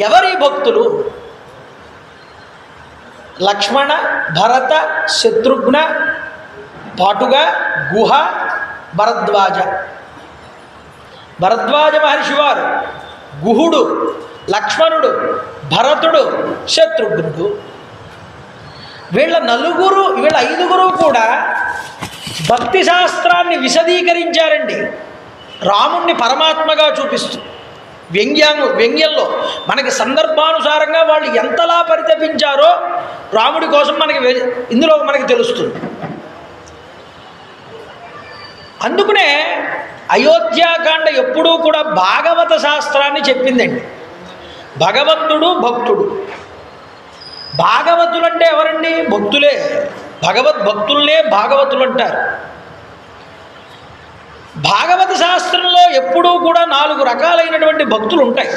ఎవరి భక్తులు? లక్ష్మణ, భరత, శత్రుఘ్న, పాటుగా గుహ, భరద్వాజ. భరద్వాజ మహర్షి వారు గుహుడు, లక్ష్మణుడు, భరతుడు, శత్రుఘ్నుడు. వీళ్ళ ఐదుగురు కూడా భక్తి శాస్త్రాన్ని విశదీకరించారండి. రాముణ్ణి పరమాత్మగా చూపిస్తూ వ్యంగ్యంలో మనకి సందర్భానుసారంగా వాళ్ళు ఎంతలా పరితపించారో రాముడి కోసం ఇందులో మనకి తెలుస్తుంది. అందుకనే అయోధ్యాకాండ ఎప్పుడూ కూడా భాగవత శాస్త్రాన్ని చెప్పిందండి. భగవంతుడు, భక్తుడు. భాగవతులు అంటే ఎవరండి? భక్తులే. భగవద్భక్తుల్నే భాగవతులు అంటారు. భాగవత శాస్త్రంలో ఎప్పుడూ కూడా 4 రకాలైనటువంటి భక్తులు ఉంటాయి.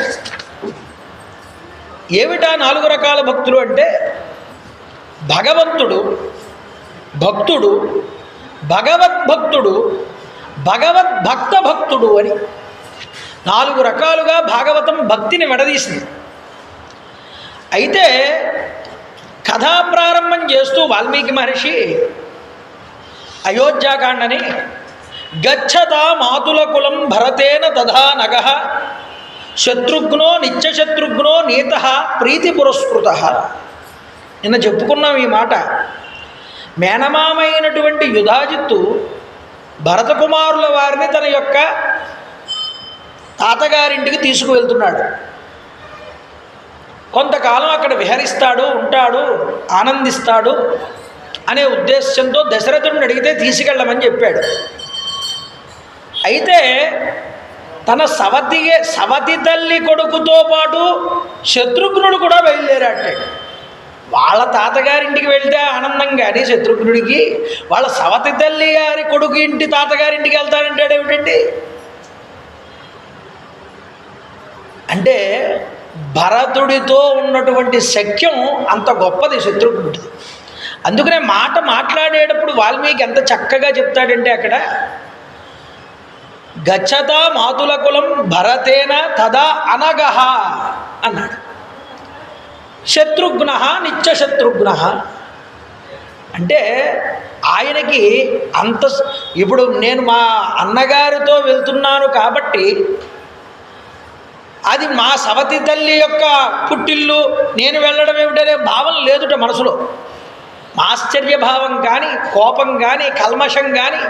ఏమిటా 4 రకాల భక్తులు అంటే భగవంతుడు, భక్తుడు, భగవద్భక్తుడు, భగవద్భక్త భక్తుడు అని 4 రకాలుగా భాగవతం భక్తిని విడదీసింది. అయితే కథా ప్రారంభం చేస్తూ వాల్మీకి మహర్షి అయోధ్యాకాండని గచ్చత మాతుల కులం భరతేన తథా నగ శత్రుఘ్నో నిత్యశత్రుఘ్నో నీత ప్రీతి పురస్కృత. నిన్న చెప్పుకున్నాం ఈ మాట. మేనమామైనటువంటి యుధాజిత్తు భరతకుమారుల వారిని తన యొక్క తాతగారింటికి తీసుకువెళ్తున్నాడు. కొంతకాలం అక్కడ విహరిస్తాడు, ఉంటాడు, ఆనందిస్తాడు అనే ఉద్దేశంతో దశరథుడిని అడిగితే తీసుకెళ్ళమని చెప్పాడు. అయితే తన సవతి తల్లి కొడుకుతో పాటు శత్రుఘ్నుడు కూడా బయలుదేరాడు. వాళ్ళ తాతగారింటికి వెళ్తే ఆనందం కానీ శత్రుఘ్నుడికి వాళ్ళ సవతి తల్లి గారి కొడుకు ఇంటి తాతగారింటికి వెళ్తాడంటాడు ఏమిటండి? అంటే భరతుడితో ఉన్నటువంటి సఖ్యం అంత గొప్పది శత్రుఘ్నుడిది. అందుకనే మాట్లాడేటప్పుడు వాల్మీకి ఎంత చక్కగా చెప్తాడంటే అక్కడ గచ్చత మాతుల కులం భరతేన తదా అనగహ అన్నాడు. శత్రుఘ్న నిత్యశత్రుఘ్న అంటే ఆయనకి ఇప్పుడు నేను మా అన్నగారితో వెళ్తున్నాను కాబట్టి అది మా సవతి తల్లి యొక్క పుట్టిల్లు, నేను వెళ్ళడం ఏమిటనే భావన లేదుట మనసులో. ఆశ్చర్య భావం కానీ, కోపం కానీ, కల్మషం కానీ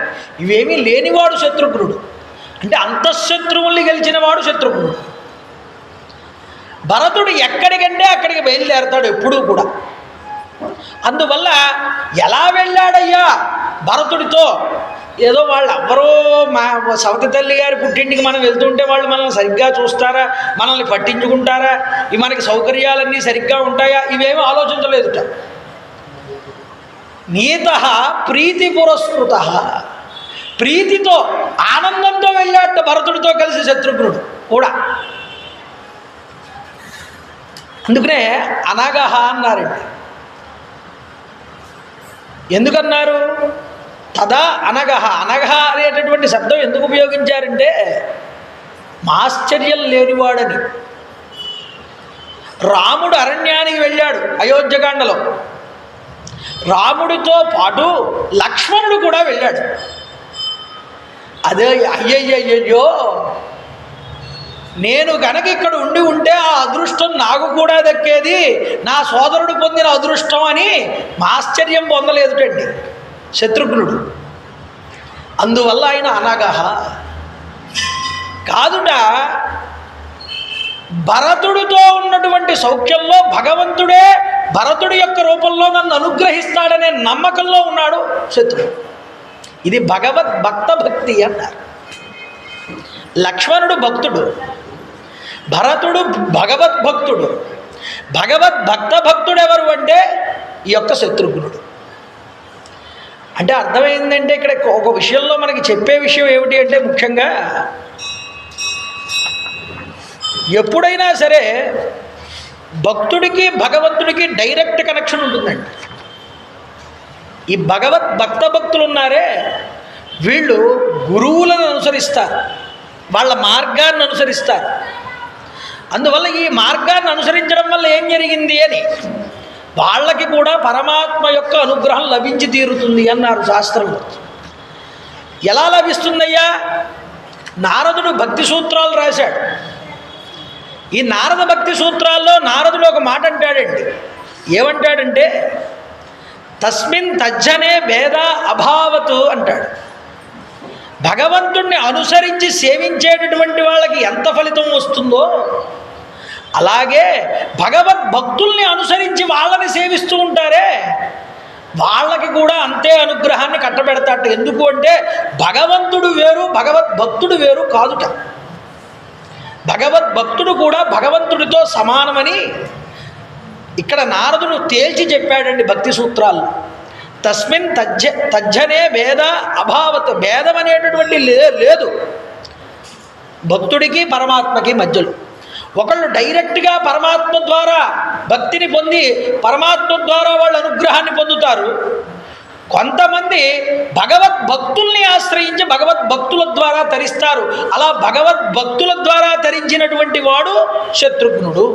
ఇవేమీ లేనివాడు శత్రుఘ్నుడు. అంటే అంతఃశత్రువుల్ని గెలిచినవాడు శత్రుఘ్నుడు. భరతుడు ఎక్కడికంటే అక్కడికి బయలుదేరతాడు ఎప్పుడూ కూడా. అందువల్ల ఎలా వెళ్ళాడయ్యా భరతుడితో? ఏదో వాళ్ళు ఎవ్వరో మా సవతి తల్లి గారి పుట్టింటికి మనం వెళ్తుంటే వాళ్ళు మనల్ని సరిగ్గా చూస్తారా, మనల్ని పట్టించుకుంటారా, మనకి సౌకర్యాలన్నీ సరిగ్గా ఉంటాయా, ఇవేమీ ఆలోచించలేదుట. నీత ప్రీతి పురస్కృత, ప్రీతితో ఆనందంతో వెళ్ళాట భరతుడితో కలిసి శత్రుఘ్నుడు కూడా. అందుకనే అనగహ అన్నారండి. ఎందుకన్నారు? తదా అనగహ. అనగహ అనేటటువంటి శబ్దం ఎందుకు ఉపయోగించారంటే ఆశ్చర్యం లేనివాడని. రాముడు అరణ్యానికి వెళ్ళాడు అయోధ్యకాండలో. రాముడితో పాటు లక్ష్మణుడు కూడా వెళ్ళాడు. అదే అయ్యయ్యయ్యో, నేను కనుక ఇక్కడ ఉంటే ఆ అదృష్టం నాకు కూడా దక్కేది, నా సోదరుడు పొందిన అదృష్టం అని ఆశ్చర్యం పొందలేదుటండి శత్రుఘ్నుడు. అందువల్ల ఆయన అనగహ కాదుట. భరతుడితో ఉన్నటువంటి సౌఖ్యంలో భగవంతుడే భరతుడి యొక్క రూపంలో నన్ను అనుగ్రహిస్తాడనే నమ్మకంలో ఉన్నాడు శత్రుడు. ఇది భగవద్భక్త భక్తి అన్నారు. లక్ష్మణుడు భక్తుడు, భరతుడు భగవద్భక్తుడు. భగవద్భక్త భక్తుడు ఎవరు అంటే ఈ యొక్క శత్రుఘ్నుడు. అంటే అర్థమైందంటే ఇక్కడ ఒక విషయంలో మనకి చెప్పే విషయం ఏమిటి అంటే ముఖ్యంగా ఎప్పుడైనా సరే భక్తుడికి భగవంతుడికి డైరెక్ట్ కనెక్షన్ ఉంటుందండి. ఈ భగవద్భక్త భక్తులు ఉన్నారే వీళ్ళు గురువులను అనుసరిస్తారు, వాళ్ళ మార్గాన్ని అనుసరిస్తారు. అందువల్ల ఈ మార్గాన్ని అనుసరించడం వల్ల ఏం జరిగింది అని వాళ్ళకి కూడా పరమాత్మ యొక్క అనుగ్రహం లభించి తీరుతుంది అన్నారు శాస్త్రంలో. ఎలా లభిస్తుందయ్యా? నారదుడు భక్తి సూత్రాలు రాశాడు. ఈ నారద భక్తి సూత్రాల్లో నారదుడు ఒక మాట అంటాడండి. ఏమంటాడంటే తస్మిన్ తజ్జనే భేద అభావతు అంటాడు. భగవంతుణ్ణి అనుసరించి సేవించేటటువంటి వాళ్ళకి ఎంత ఫలితం వస్తుందో అలాగే భగవద్భక్తుల్ని అనుసరించి వాళ్ళని సేవిస్తూ ఉంటారే వాళ్ళకి కూడా అంతే అనుగ్రహాన్ని కట్టబెడతాట. ఎందుకు అంటే భగవంతుడు వేరు భగవద్భక్తుడు వేరు కాదుట. భగవద్భక్తుడు కూడా భగవంతుడితో సమానమని ఇక్కడ నారదుడు తేల్చి చెప్పాడండి భక్తి సూత్రాల్లో. తస్మిన్ తజ్జనే భేద అభావత్. భేదం అనేటటువంటి లేదు భక్తుడికి పరమాత్మకి మధ్యలో. ఒకళ్ళు డైరెక్ట్గా పరమాత్మ ద్వారా భక్తిని పొంది పరమాత్మ ద్వారా వాళ్ళు అనుగ్రహాన్ని పొందుతారు. కొంతమంది భగవద్భక్తుల్ని ఆశ్రయించి భగవద్భక్తుల ద్వారా తరిస్తారు. అలా భగవద్భక్తుల ద్వారా తరించినటువంటి వాడు శత్రుఘ్నుడు.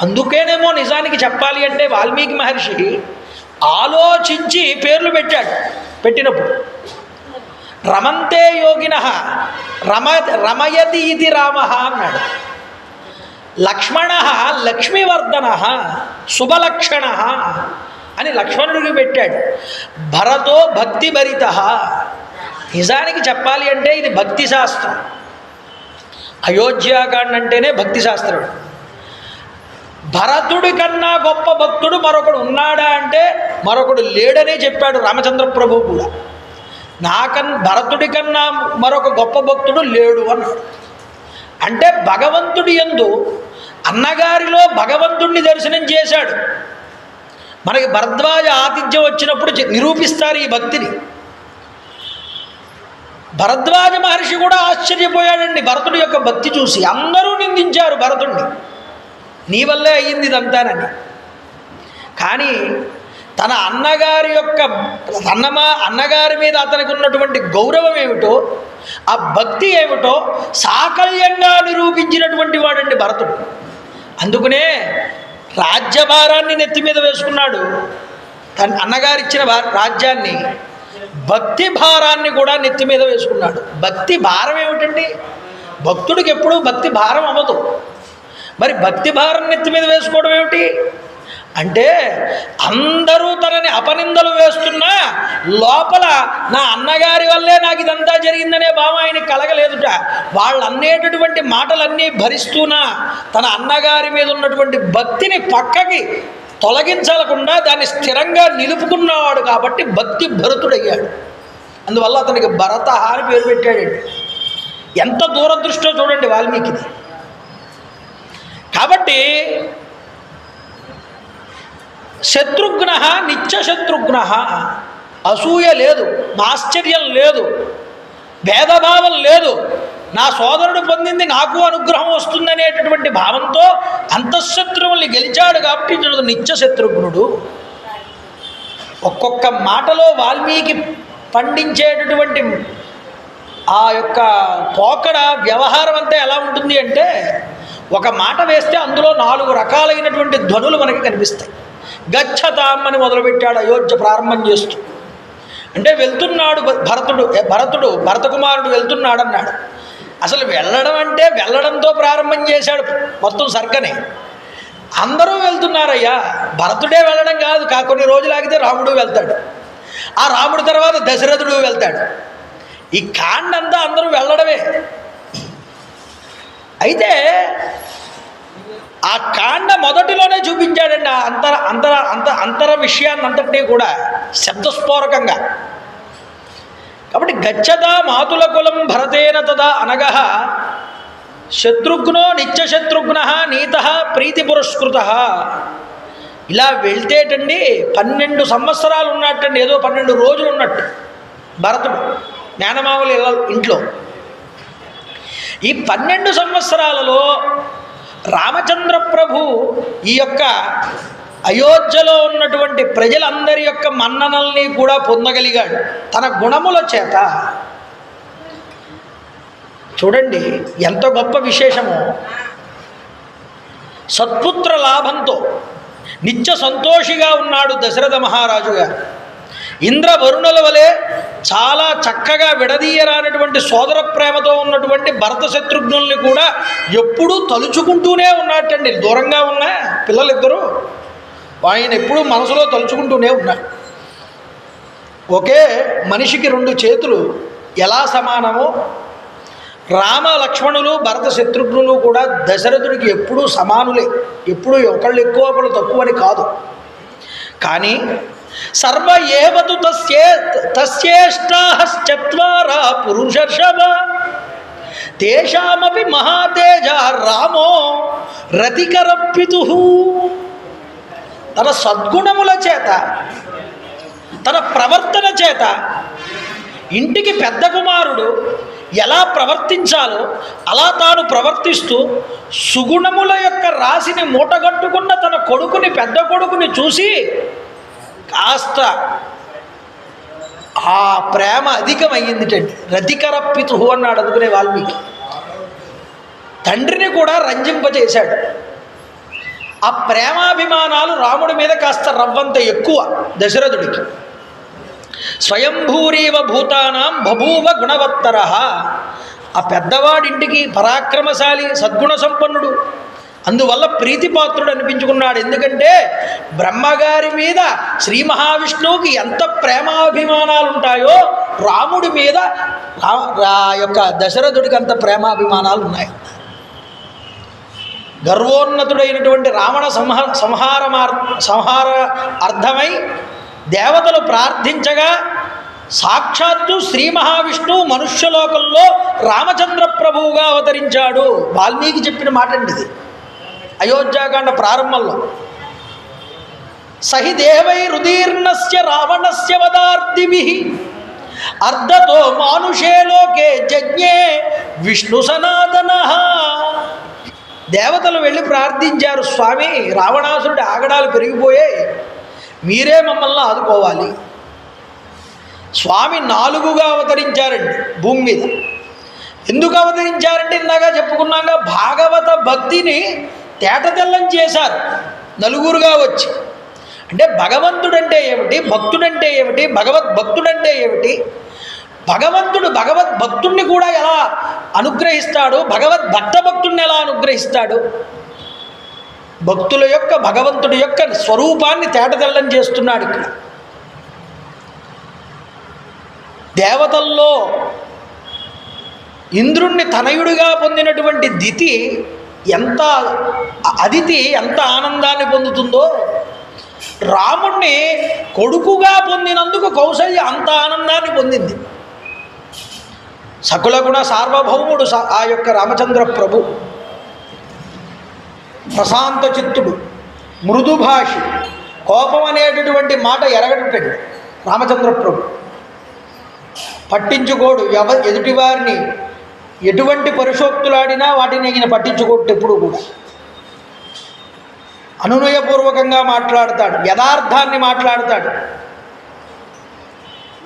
అందుకేనేమో నిజానికి చెప్పాలి అంటే వాల్మీకి మహర్షి ఆలోచించి పేర్లు పెట్టాడు. పెట్టినప్పుడు రమంతే యోగిన రమయతి ఇది రామ అన్నాడు. లక్ష్మణ లక్ష్మీవర్ధన శుభలక్షణ అని లక్ష్మణుడికి పెట్టాడు. భరతో భక్తి భరిత. నిజానికి చెప్పాలి అంటే ఇది భక్తి శాస్త్రం. అయోధ్యాకాండ అంటేనే భక్తి శాస్త్రం. భరతుడి కన్నా గొప్ప భక్తుడు మరొకడు ఉన్నాడా అంటే మరొకడు లేడనే చెప్పాడు రామచంద్ర ప్రభు కూడా. భరతుడి కన్నా మరొక గొప్ప భక్తుడు లేడు అన్నాడు. అంటే భగవంతుడి యందు అన్నగారిలో భగవంతుడిని దర్శనం చేశాడు. మనకి భరద్వాజ ఆతిథ్యం వచ్చినప్పుడు నిరూపిస్తారు ఈ భక్తిని. భరద్వాజ మహర్షి కూడా ఆశ్చర్యపోయాడండి భరతుడి యొక్క భక్తి చూసి. అందరూ నిందించారు భరతుడిని, నీ వల్లే అయ్యింది ఇదంతానని. కానీ తన అన్నగారి యొక్క అన్నగారి మీద అతనికి ఉన్నటువంటి గౌరవం ఏమిటో ఆ భక్తి ఏమిటో సాకల్యంగా నిరూపించినటువంటి వాడండి భరతుడు. అందుకనే రాజ్యభారాన్ని నెత్తి మీద వేసుకున్నాడు. తన అన్నగారిచ్చిన రాజ్యాన్ని భక్తి భారాన్ని కూడా నెత్తి మీద వేసుకున్నాడు. భక్తి భారం ఏమిటండి? భక్తుడికి ఎప్పుడూ భక్తి భారం అవ్వదు. మరి భక్తి భారం నెత్తి మీద వేసుకోవడం ఏమిటి అంటే అందరూ తనని అపనిందలు వేస్తున్నా లోపల నా అన్నగారి వల్లే నాకు ఇదంతా జరిగిందనే భావం ఆయనకి కలగలేదుట. వాళ్ళు అనేటటువంటి మాటలన్నీ భరిస్తూనా తన అన్నగారి మీద ఉన్నటువంటి భక్తిని పక్కకి తొలగించకుండా దాన్ని స్థిరంగా నిలుపుకున్నవాడు కాబట్టి భక్తి భరతుడయ్యాడు. అందువల్ల అతనికి భరత అని పేరు పెట్టాడండి. ఎంత దూరదృష్టో చూడండి వాల్మీకిది. కాబట్టి శత్రుఘ్న నిత్య శత్రుఘ్న, అసూయ లేదు, ఆశ్చర్యం లేదు, భేదభావం లేదు. నా సోదరుడు పొందింది నాకు అనుగ్రహం వస్తుందనేటటువంటి భావంతో అంతఃశత్రువుల్ని గెలిచాడు కాబట్టి ఇతడు నిత్య శత్రుఘ్నుడు. ఒక్కొక్క మాటలో వాల్మీకి పండించేటటువంటి ఆ యొక్క పోకడ వ్యవహారం అంతా ఎలా ఉంటుంది అంటే ఒక మాట వేస్తే అందులో 4 రకాలైనటువంటి ధ్వనులు మనకి కనిపిస్తాయి. గచ్చతాం అని మొదలుపెట్టాడు అయోధ్య ప్రారంభం చేస్తూ. అంటే వెళ్తున్నాడు భరతకుమారుడు వెళ్తున్నాడు అన్నాడు. అసలు వెళ్ళడం అంటే వెళ్ళడంతో ప్రారంభం చేశాడు మొత్తం సర్గనే. అందరూ వెళ్తున్నారయ్యా, భరతుడే వెళ్ళడం కాదు, కొన్ని రోజులు ఆగితే రాముడు వెళ్తాడు, ఆ రాముడి తర్వాత దశరథుడు వెళ్తాడు. ఈ కాండ అంతా అందరూ వెళ్ళడమే. అయితే ఆ కాండ మొదటిలోనే చూపించాడండి ఆ అంతర విషయాన్ని అంతటినీ కూడా శబ్దస్ఫోరకంగా. కాబట్టి గచ్చత మాతుల కులం భరతేన తదా అనగ శత్రుఘ్నో నిత్య శత్రుఘ్న నీత ప్రీతి పురస్కృత. ఇలా వెళ్తేటండి 12 సంవత్సరాలు ఉన్నట్టండి, ఏదో 12 రోజులు ఉన్నట్టు భరతుడు మేనమామల ఇంట్లో. ఈ 12 సంవత్సరాలలో రామచంద్ర ప్రభు ఈ యొక్క అయోధ్యలో ఉన్నటువంటి ప్రజలందరి యొక్క మన్ననల్ని కూడా పొందగలిగాడు తన గుణముల చేత. చూడండి ఎంత గొప్ప విశేషమో. సత్పుత్ర లాభంతో నిత్య సంతోషిగా ఉన్నాడు దశరథ మహారాజు గారు. ఇంద్ర వరుణుల వలె చాలా చక్కగా విడదీయరానటువంటి సోదర ప్రేమతో ఉన్నటువంటి భరత శత్రుఘ్నుల్ని కూడా ఎప్పుడూ తలుచుకుంటూనే ఉన్నట్టండి. దూరంగా ఉన్న పిల్లలిద్దరూ ఆయన ఎప్పుడూ మనసులో తలుచుకుంటూనే ఉన్నారు. ఒకే మనిషికి రెండు చేతులు ఎలా సమానమో రామ లక్ష్మణులు భరత శత్రుఘ్నులు కూడా దశరథుడికి ఎప్పుడూ సమానులే. ఎప్పుడూ ఒకళ్ళు ఎక్కువ ఒకళ్ళు తక్కువ అని కాదు. కానీ సర్వ ఏవతు తస్యేష్టాశ్చత్వారా పురుషర్షభ తేషామపి మహాతేజ రామో రతికరప్పితు. తన సద్గుణముల చేత తన ప్రవర్తన చేత ఇంటికి పెద్ద కుమారుడు ఎలా ప్రవర్తించాలో అలా తాను ప్రవర్తిస్తూ సుగుణముల యొక్క రాశిని మూటగట్టుకున్న తన కొడుకుని పెద్ద కొడుకుని చూసి కాస్త ఆ ప్రేమ అధికమయ్యిందిటండి. రతికరప్పితు అన్నాడు అందుకునే వాల్మీకి. తండ్రిని కూడా రంజింపజేశాడు. ఆ ప్రేమాభిమానాలు రాముడి మీద కాస్త రవ్వంత ఎక్కువ దశరథుడికి. స్వయంభూరీవ భూతానాం బభూవ గుణవత్తర. ఆ పెద్దవాడింటికి పరాక్రమశాలి సద్గుణ సంపన్నుడు, అందువల్ల ప్రీతిపాత్రుడు అనిపించుకున్నాడు. ఎందుకంటే బ్రహ్మగారి మీద శ్రీ మహావిష్ణువుకి ఎంత ప్రేమాభిమానాలు ఉంటాయో రాముడి మీద యొక్క దశరథుడికి అంత ప్రేమాభిమానాలు ఉన్నాయి. గర్వోన్నతుడైనటువంటి రావణ సంహార అర్థమై దేవతలు ప్రార్థించగా సాక్షాత్తు శ్రీ మహావిష్ణువు మనుష్యలోకంలో రామచంద్ర ప్రభువుగా అవతరించాడు. వాల్మీకి చెప్పిన మాట అండి ఇది. అయోధ్యాకాండ ప్రారంభంలో సహి దేవై రుదీర్ణస్య రావణస్య వదార్దిభి అర్ధతో మానుషే లోకే జజ్ఞే విష్ణు సనాతన. దేవతలు వెళ్ళి ప్రార్థించారు, స్వామి రావణాసురుడి ఆగడాలు పెరిగిపోయాయి, మీరే మమ్మల్ని ఆదుకోవాలి. స్వామి 4గా అవతరించారండి భూమి మీద. ఎందుకు అవతరించారంటే ఇందాక చెప్పుకున్నాక భాగవత భక్తిని తేటతెల్లం చేశారు 4గా వచ్చి. అంటే భగవంతుడంటే ఏమిటి, భక్తుడంటే ఏమిటి, భగవద్భక్తుడంటే ఏమిటి, భగవంతుడు భగవద్భక్తుణ్ణి కూడా ఎలా అనుగ్రహిస్తాడు, భగవద్భక్త భక్తుణ్ణి ఎలా అనుగ్రహిస్తాడు, భక్తుల యొక్క భగవంతుడి యొక్క స్వరూపాన్ని తేటతెల్లం చేస్తున్నాడు ఇక్కడ. దేవతల్లో ఇంద్రుణ్ణి తనయుడిగా పొందినటువంటి అదితి ఎంత ఆనందాన్ని పొందుతుందో, రాముణ్ణి కొడుకుగా పొందినందుకు కౌసల్య అంత ఆనందాన్ని పొందింది. సకుల గుణ సార్వభౌముడు ఆ యొక్క రామచంద్ర ప్రభు. ప్రశాంత చిత్తుడు, మృదుభాషి, కోపం అనేటటువంటి మాట ఎరగటండి రామచంద్ర ప్రభు. పట్టించుకోడు ఎదుటివారిని ఎటువంటి పరిశోక్తులాడినా వాటిని ఈయన పట్టించుకోడు ఎప్పుడు కూడా. అనునయపూర్వకంగా మాట్లాడతాడు, యథార్థాన్ని మాట్లాడతాడు.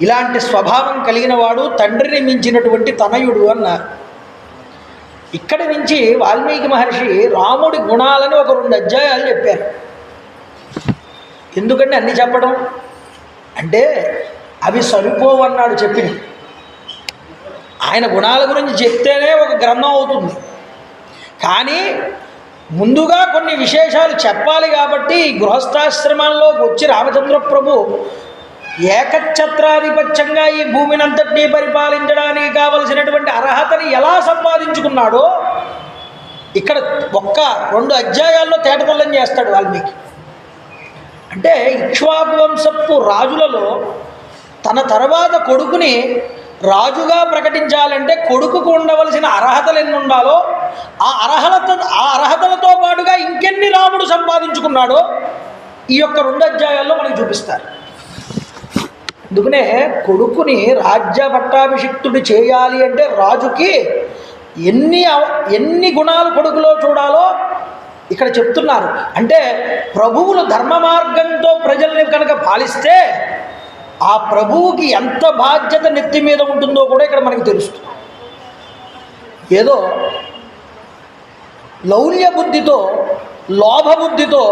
ఇలాంటి స్వభావం కలిగిన వాడు తండ్రిని మించినటువంటి తనయుడు అన్నారు. ఇక్కడి నుంచి వాల్మీకి మహర్షి రాముడి గుణాలని ఒక 2 అధ్యాయాలు చెప్పారు. ఎందుకంటే అన్ని చెప్పడం అంటే అవి సరిపోవన్నాడు చెప్పిన. ఆయన గుణాల గురించి చెప్తేనే ఒక గ్రంథం అవుతుంది. కానీ ముందుగా కొన్ని విశేషాలు చెప్పాలి కాబట్టి గృహస్థాశ్రమంలో వచ్చి రామచంద్ర ప్రభు ఏకఛత్రాధిపత్యంగా ఈ భూమినంతటినీ పరిపాలించడానికి కావలసినటువంటి అర్హతని ఎలా సంపాదించుకున్నాడో ఇక్కడ 1-2 అధ్యాయాల్లో తేటతెల్లం చేస్తాడు వాల్మీకి. అంటే ఇక్ష్వాకు వంశపు రాజులలో తన తర్వాత కొడుకుని రాజుగా ప్రకటించాలంటే కొడుకుకు ఉండవలసిన అర్హతలు ఎన్ని ఉండాలో ఆ అర్హతలతో పాటుగా ఇంకెన్ని రాముడు సంపాదించుకున్నాడో ఈ యొక్క 2 అధ్యాయాల్లో మనకు చూపిస్తారు. అందుకనే కొడుకుని రాజ్య పట్టాభిషిక్తుడు చేయాలి అంటే రాజుకి ఎన్ని గుణాలు కొడుకులో చూడాలో ఇక్కడ చెప్తున్నారు. అంటే ప్రభువులు ధర్మ మార్గంతో ప్రజల్ని కనుక పాలిస్తే ఆ ప్రభువుకి ఎంత బాధ్యత నెత్తి మీద ఉంటుందో కూడా ఇక్కడ మనకు తెలుస్తుంది. ఏదో లౌల్య బుద్ధితో లోభబుద్ధితో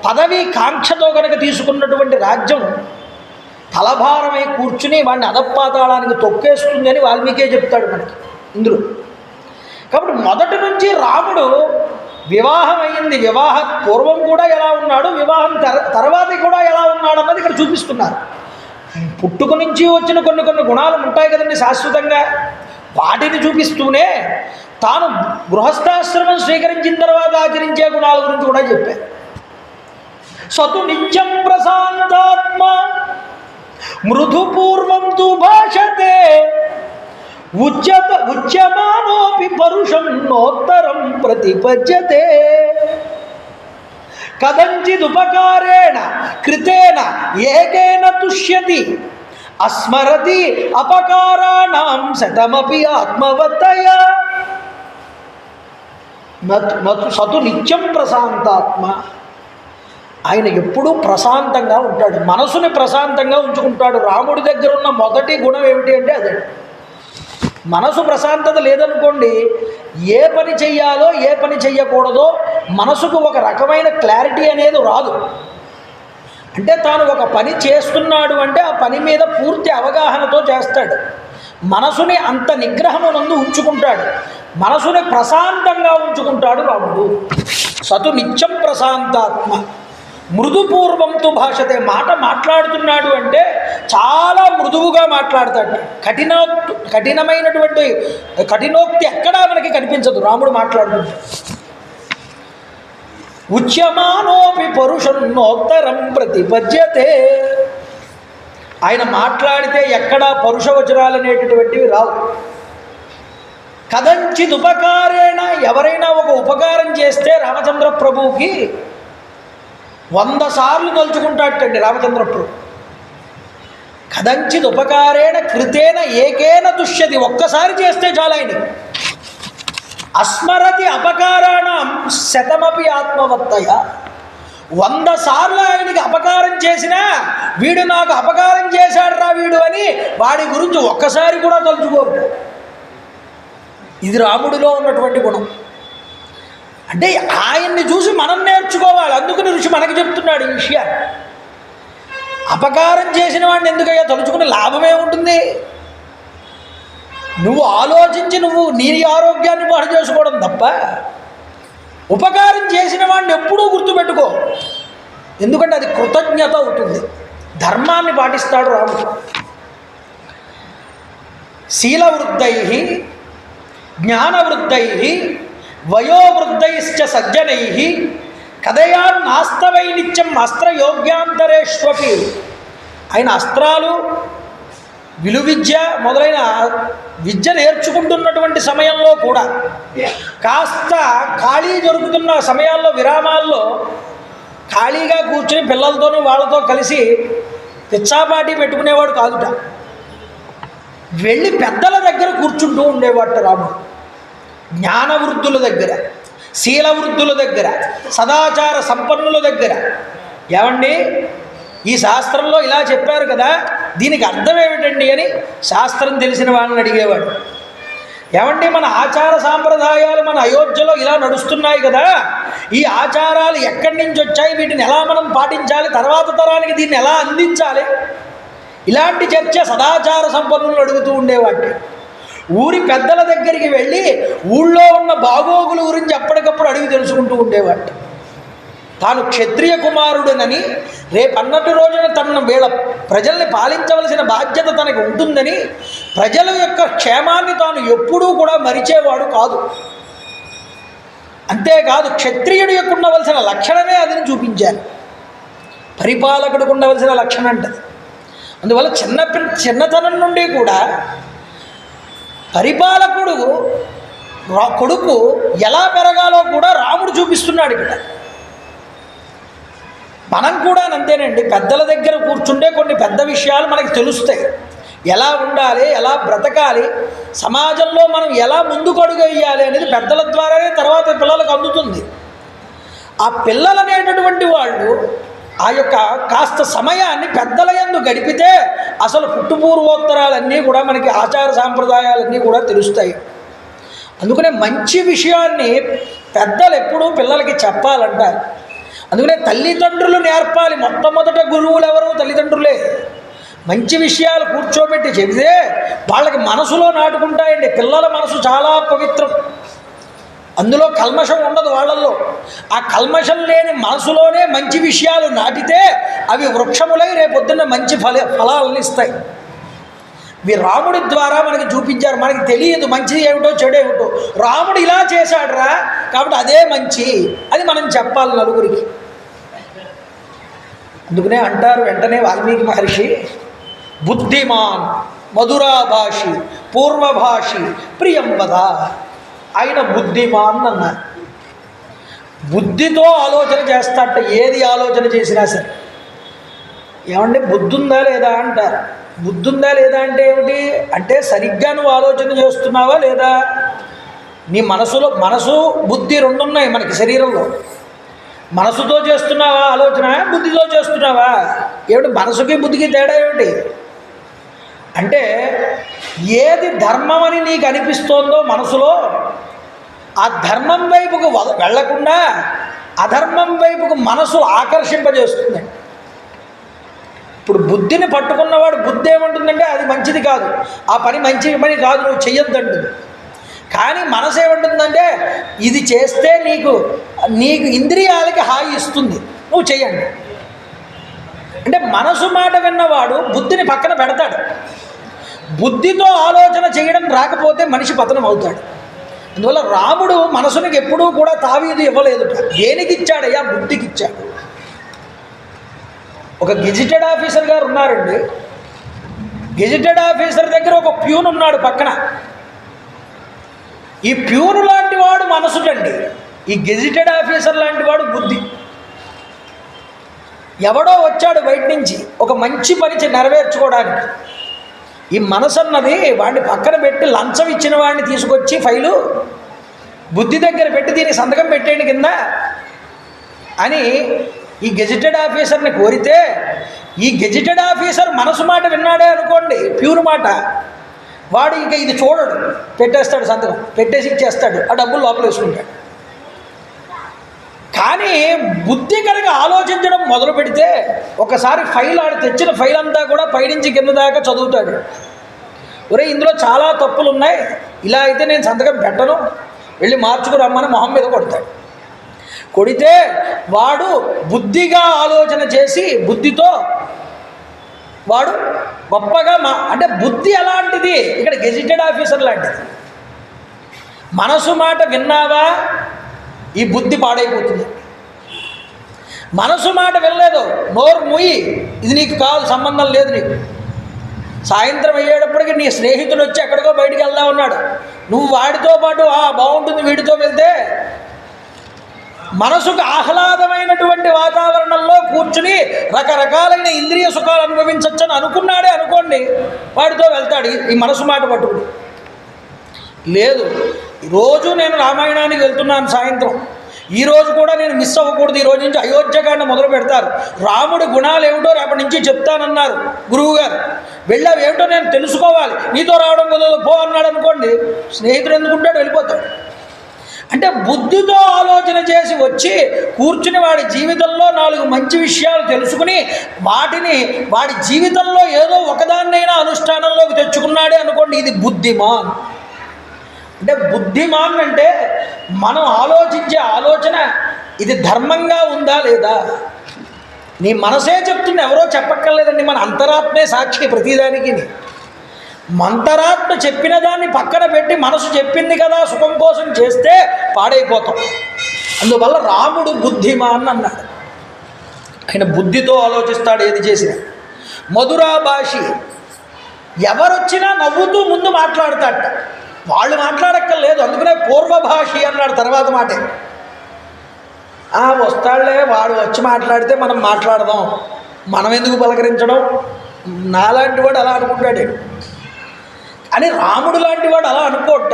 పదవి కాంక్షతో కనుక తీసుకున్నటువంటి రాజ్యం తలభారమై కూర్చుని వాడిని అధపాతాళానికి తొక్కేస్తుంది అని వాల్మీకే చెప్తాడు మనకి ఇందులో. కాబట్టి మొదటి నుంచి రాముడు వివాహం అయ్యింది, వివాహ పూర్వం కూడా ఎలా ఉన్నాడు, వివాహం తర్వాత కూడా ఎలా ఉన్నాడు అన్నది ఇక్కడ చూపిస్తున్నారు. పుట్టుక నుంచి వచ్చిన కొన్ని కొన్ని గుణాలు ఉంటాయి కదండి శాశ్వతంగా, వాటిని చూపిస్తూనే తాను గృహస్థాశ్రమం స్వీకరించిన తర్వాత ఆచరించే గుణాల గురించి కూడా చెప్పారు. సతు నిత్యం ప్రశాంతాత్మ మృదుపూర్వం తు భాషతే ఉచ్యమానోపి పరుషం నోత్తరం ప్రతిపద్యతే కదంచిదుపకారేణ కృతేన ఏకేన తుష్యతి అస్మరతి అపకారాణం శతమపి ఆత్మవత్తయ. సతు నిత్యం ప్రశాంతాత్మ, ఆయన ఎప్పుడూ ప్రశాంతంగా ఉంటాడు, మనసుని ప్రశాంతంగా ఉంచుకుంటాడు. రాముడి దగ్గర ఉన్న మొదటి గుణం ఏమిటి అంటే అదే. మనసు ప్రశాంతత లేదనుకోండి, ఏ పని చెయ్యాలో ఏ పని చెయ్యకూడదో మనసుకు ఒక రకమైన క్లారిటీ అనేది రాదు. అంటే తాను ఒక పని చేస్తున్నాడు అంటే ఆ పని మీద పూర్తి అవగాహనతో చేస్తాడు. మనసుని అంత నిగ్రహమునందు ఉంచుకుంటాడు, మనసుని ప్రశాంతంగా ఉంచుకుంటాడు రాముడు. సతు నిత్యం ప్రశాంతాత్మ మృదుపూర్వంతో భాషతే, మాట మాట్లాడుతున్నాడు అంటే చాలా మృదువుగా మాట్లాడతాడు. కఠినమైనటువంటి కఠినోక్తి ఎక్కడా మనకి కనిపించదు రాముడు మాట్లాడుతుంటే. ఉచ్యమానోపి పరుషం నోత్తరం ప్రతిపద్యతే, ఆయన మాట్లాడితే ఎక్కడా పరుషవచనాలు అనేటటువంటివి రావు. కదంచిత్ ఉపకారేణ, ఎవరైనా ఒక ఉపకారం చేస్తే రామచంద్ర ప్రభువుకి 100 సార్లు తలుచుకుంటాడటండి రామచంద్ర ప్రభు. కదంచిత్ ఉపకారేణ కృతేన ఏకేన తుష్యతి, ఒక్కసారి చేస్తే చాలు ఆయన. అస్మరతి అపకారాణం శతమపి ఆత్మవత్తయ, 100 సార్లు ఆయనకి అపకారం చేసినా వీడు నాకు అపకారం చేశాడు రా వీడు అని వాడి గురించి ఒక్కసారి కూడా తలుచుకోరు. ఇది రాముడిలో ఉన్నటువంటి గుణం. అంటే ఆయన్ని చూసి మనం నేర్చుకోవాలి. అందుకని ఋషి మనకి చెప్తున్నాడు ఈ విషయాన్ని. అపకారం చేసిన వాడిని ఎందుకయ్యా తలుచుకునే లాభమే ఉంటుంది? నువ్వు ఆలోచించి నువ్వు నీ ఆరోగ్యాన్ని పాడు చేసుకోవడం తప్ప ఉపకారం చేసిన వాడిని ఎప్పుడూ గుర్తుపెట్టుకో. ఎందుకంటే అది కృతజ్ఞత అవుతుంది. ధర్మాన్ని పాటిస్తాడు రాముడు. శీలవృద్ధై జ్ఞానవృద్ధై వయోవృద్ధైశ్చ సజ్జనై కదయాన్నాస్తవై నిత్యం అస్త్రయోగ్యాంతరేష్వపి, ఆయన అస్త్రాలు విలువిద్య మొదలైన విద్య నేర్చుకుంటున్నటువంటి సమయంలో కూడా కాస్త ఖాళీ దొరుకుతున్న సమయాల్లో విరామాల్లో ఖాళీగా కూర్చొని పిల్లలతోనూ వాళ్ళతో కలిసి పిచ్చాపాటి పెట్టుకునేవాడు కాదుట. వెళ్ళి పెద్దల దగ్గర కూర్చుంటూ ఉండేవాట రాముడు. జ్ఞానవృద్ధుల దగ్గర, శీలవృద్ధుల దగ్గర, సదాచార సంపన్నుల దగ్గర. ఏమండి ఈ శాస్త్రంలో ఇలా చెప్పారు కదా, దీనికి అర్థం ఏమిటండి అని శాస్త్రం తెలిసిన వాళ్ళని అడిగేవాడు. ఏమండి మన ఆచార సాంప్రదాయాలు మన అయోధ్యలో ఇలా నడుస్తున్నాయి కదా, ఈ ఆచారాలు ఎక్కడి నుంచి వచ్చాయి, వీటిని ఎలా మనం పాటించాలి, తర్వాత తరానికి దీన్ని ఎలా అందించాలి, ఇలాంటి చర్చ సదాచార సంపన్నులు అడుగుతూ ఉండేవాటి. ఊరి పెద్దల దగ్గరికి వెళ్ళి ఊళ్ళో ఉన్న బాగోగుల గురించి అప్పటికప్పుడు అడిగి తెలుసుకుంటూ ఉండేవాట. తాను క్షత్రియ కుమారుడనని రేపన్నటి రోజున తన వీళ్ళ ప్రజల్ని పాలించవలసిన బాధ్యత తనకు ఉంటుందని ప్రజల యొక్క క్షేమాన్ని తాను ఎప్పుడూ కూడా మరిచేవాడు కాదు. అంతేకాదు క్షత్రియుడి యొక్క ఉండవలసిన లక్షణమే అదని చూపించారు. పరిపాలకుడికి ఉండవలసిన లక్షణం అంటది. అందువల్ల చిన్నతనం నుండి కూడా పరిపాలకుడు కొడుకు ఎలా పెరగాలో కూడా రాముడు చూపిస్తున్నాడు ఇక్కడ. మనం కూడా అంతేనండి. పెద్దల దగ్గర కూర్చుంటే కొన్ని పెద్ద విషయాలు మనకి తెలుస్తాయి. ఎలా ఉండాలి, ఎలా బ్రతకాలి, సమాజంలో మనం ఎలా ముందుకు అడుగు వేయాలి అనేది పెద్దల ద్వారానే తర్వాత పిల్లలకు అందుతుంది. ఆ పిల్లలు అనేటటువంటి వాళ్ళు ఆ యొక్క కాస్త సమయాన్ని పెద్దల యందు గడిపితే అసలు పుట్టుపూర్వోత్తరాలన్నీ కూడా మనకి ఆచార సాంప్రదాయాలన్నీ కూడా తెలుస్తాయి. అందుకనే మంచి విషయాన్ని పెద్దలు ఎప్పుడూ పిల్లలకి చెప్పాలంటారు. అందుకనే తల్లిదండ్రులు నేర్పాలి. మొట్టమొదట గురువులు ఎవరు? తల్లిదండ్రులే. మంచి విషయాలు కూర్చోబెట్టి చెబితే వాళ్ళకి మనసులో నాటుకుంటాయండి. పిల్లల మనసు చాలా పవిత్రం, అందులో కల్మషం ఉండదు వాళ్ళల్లో. ఆ కల్మషం లేని మనసులోనే మంచి విషయాలు నాటితే అవి వృక్షములై రేపొద్దున్న మంచి ఫలాలను ఇస్తాయి. ఇవి రాముడి ద్వారా మనకి చూపించారు. మనకి తెలియదు మంచి ఏమిటో చెడు ఏమిటో. రాముడు ఇలా చేశాడురా కాబట్టి అదే మంచి, అది మనం చెప్పాలి నలుగురికి. అందుకనే అంటారు వెంటనే వాల్మీకి మహర్షి, బుద్ధిమాన్ మధురాభాషి పూర్వభాషి ప్రియం వద. ఆయన బుద్ధిమాన్ అన్నారు. బుద్ధితో ఆలోచన చేస్తాట. ఏది ఆలోచన చేసినా సరే. ఏమంటే బుద్ధి ఉందా లేదా అంటారు. బుద్ధి ఉందా లేదా అంటే ఏమిటి అంటే సరిగ్గా నువ్వు ఆలోచన చేస్తున్నావా లేదా. నీ మనసు బుద్ధి రెండు ఉన్నాయి మనకి శరీరంలో. మనసుతో చేస్తున్నావా ఆలోచన, బుద్ధితో చేస్తున్నావా? ఏమిటి మనసుకి బుద్ధికి తేడా ఏమిటి అంటే ఏది ధర్మం అని నీకు అనిపిస్తోందో మనసులో, ఆ ధర్మం వైపుకు వెళ్లకుండా అధర్మం వైపుకు మనసు ఆకర్షింపజేస్తుంది. ఇప్పుడు బుద్ధిని పట్టుకున్నవాడు బుద్ధి ఏమంటుందంటే అది మంచిది కాదు, ఆ పని మంచి పని కాదు, నువ్వు చెయ్యొద్దంటుంది. కానీ మనసు ఏమంటుందంటే ఇది చేస్తే నీకు ఇంద్రియాలకి హాయి ఇస్తుంది, నువ్వు చెయ్యండి. అంటే మనసు మాట విన్నవాడు బుద్ధిని పక్కన పెడతాడు. బుద్ధితో ఆలోచన చేయడం రాకపోతే మనిషి పతనం అవుతాడు. అందువల్ల రాముడు మనసునికి ఎప్పుడూ కూడా తావీదు ఇవ్వలేదు. దేనికి ఇచ్చాడయ్యా? బుద్ధికి ఇచ్చాడు. ఒక గెజిటెడ్ ఆఫీసర్ గారు ఉన్నారండి. గెజిటెడ్ ఆఫీసర్ దగ్గర ఒక ప్యూన్ ఉన్నాడు పక్కన. ఈ ప్యూన్ లాంటి వాడు మనసుటండి, ఈ గెజిటెడ్ ఆఫీసర్ లాంటి వాడు బుద్ధి. ఎవడో వచ్చాడు బయట నుంచి ఒక మంచి పని నెరవేర్చుకోవడానికి. ఈ మనసు అన్నది వాడిని పక్కన పెట్టి లంచం ఇచ్చిన వాడిని తీసుకొచ్చి ఫైలు బుద్ధి దగ్గర పెట్టి దీన్ని సంతకం పెట్టేయండి కింద అని ఈ గెజిటెడ్ ఆఫీసర్ని కోరితే, ఈ గెజిటెడ్ ఆఫీసర్ మనసు మాట విన్నాడే అనుకోండి, ప్యూర్ మాట, వాడు ఇంకా ఇది చూడడు, పెట్టేస్తాడు, సంతకం పెట్టేసి ఇచ్చేస్తాడు, ఆ డబ్బులు లోపల వేసుకుంటాడు. కానీ బుద్ధి కనుక ఆలోచించడం మొదలు పెడితే ఒకసారి ఫైల్ ఆడు తెచ్చిన ఫైల్ అంతా కూడా పైనుంచి కింద దాకా చదువుతాడు. ఒరే ఇందులో చాలా తప్పులు ఉన్నాయి, ఇలా అయితే నేను సంతకం పెట్టను, వెళ్ళి మార్చుకురమ్మని మొహం మీద కొడతాడు. కొడితే వాడు బుద్ధిగా ఆలోచన చేసి బుద్ధితో వాడు గొప్పగా అంటే బుద్ధి ఎలాంటిది, ఇక్కడ గెజిటెడ్ ఆఫీసర్ లాంటిది. మనసు మాట విన్నావా ఈ బుద్ధి పాడైపోతుంది. మనసు మాట వినలేదు, నోరు మూయి, ఇది నీకు కాదు, సంబంధం లేదు నీకు. సాయంత్రం అయ్యేటప్పటికి నీ స్నేహితుడు వచ్చి ఎక్కడికో బయటికి వెళ్దా ఉన్నాడు, నువ్వు వాడితో పాటు బాగుంటుంది వీడితో వెళ్తే మనసుకు ఆహ్లాదమైనటువంటి వాతావరణంలో కూర్చుని రకరకాలైన ఇంద్రియ సుఖాలు అనుభవించవచ్చని అనుకున్నాడే అనుకోండి, వాడితో వెళ్తాడు ఈ మనసు మాట పట్టుకుని. లేదు, ఈరోజు నేను రామాయణానికి వెళ్తున్నాను సాయంత్రం, ఈరోజు కూడా నేను మిస్ అవ్వకూడదు, ఈరోజు నుంచి అయోధ్యకాండ మొదలు పెడతారు, రాముడి గుణాలు ఏమిటో రేపటి నుంచి చెప్తానన్నారు గురువు గారు, వెళ్ళావు ఏమిటో నేను తెలుసుకోవాలి, నీతో రావడం కుదరదు పో అన్నాడు అనుకోండి, స్నేహితుడు ఎందుకుంటాడు, వెళ్ళిపోతాడు. అంటే బుద్ధితో ఆలోచన చేసి వచ్చి కూర్చుని వాడి జీవితంలో 4 మంచి విషయాలు తెలుసుకుని వాటిని వాడి జీవితంలో ఏదో ఒకదాన్నైనా అనుష్ఠానంలోకి తెచ్చుకున్నాడే అనుకోండి, ఇది బుద్ధిమాన్. అంటే బుద్ధిమాన్ అంటే మనం ఆలోచించే ఆలోచన ఇది ధర్మంగా ఉందా లేదా. నీ మనసే చెప్తుంది, ఎవరో చెప్పక్కర్లేదండి, మన అంతరాత్మే సాక్షి ప్రతిదానికి. మంతరాత్మ చెప్పిన దాన్ని పక్కన పెట్టి మనసు చెప్పింది కదా సుఖం కోసం చేస్తే పాడైపోతాం. అందువల్ల రాముడు బుద్ధిమాన్ అన్నాడు. ఆయన బుద్ధితో ఆలోచిస్తాడు ఏది చేసినా. మధురాభాషి, ఎవరొచ్చినా నవ్వుతూ ముందు మాట్లాడతాడట, వాళ్ళు మాట్లాడక్కర్లేదు. అందుకనే పూర్వభాషి అన్నాడు తర్వాత మాటే. వస్తాడులే వాడు వచ్చి మాట్లాడితే మనం మాట్లాడదాం, మనం ఎందుకు పలకరించడం, నాలాంటి వాడు అలా అనుకుంటాడు. అని రాముడు లాంటి వాడు అలా అనుకోట.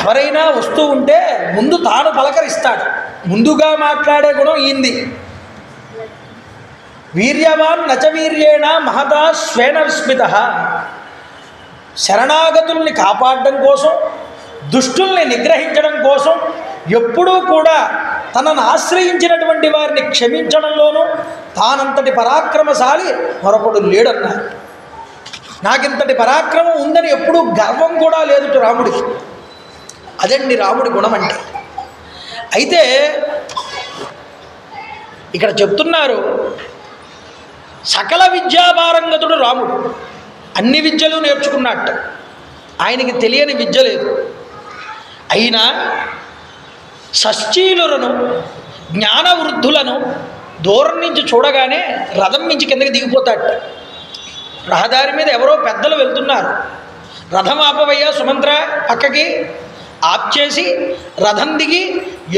ఎవరైనా వస్తూ ఉంటే ముందు తాను పలకరిస్తాడు, ముందుగా మాట్లాడే గుణం ఈంది. వీర్యవాన్ నచవీర్యేణ మహతా స్వేన విస్మిత. శరణాగతుల్ని కాపాడడం కోసం, దుష్టుల్ని నిగ్రహించడం కోసం, ఎప్పుడూ కూడా తనను ఆశ్రయించినటువంటి వారిని క్షమించడంలోనూ తానంతటి పరాక్రమశాలి మరొకడు లేడన్నారు. నాకింతటి పరాక్రమం ఉందని ఎప్పుడూ గర్వం కూడా లేదుట రాముడికి. అదండి రాముడి గుణం అంటే. అయితే ఇక్కడ చెప్తున్నారు, సకల విద్యాపారంగతుడు రాముడు, అన్ని విద్యలు నేర్చుకున్నట్ట, ఆయనకి తెలియని విద్య లేదు. అయినా షష్ఠీలులను జ్ఞానవృద్ధులను దూరం నుంచి చూడగానే రథం నుంచి కిందకి దిగిపోతాడట. రహదారి మీద ఎవరో పెద్దలు వెళ్తున్నారు, రథం ఆపవయ్యా సుమంత్ర పక్కకి ఆప్ చేసి రథం దిగి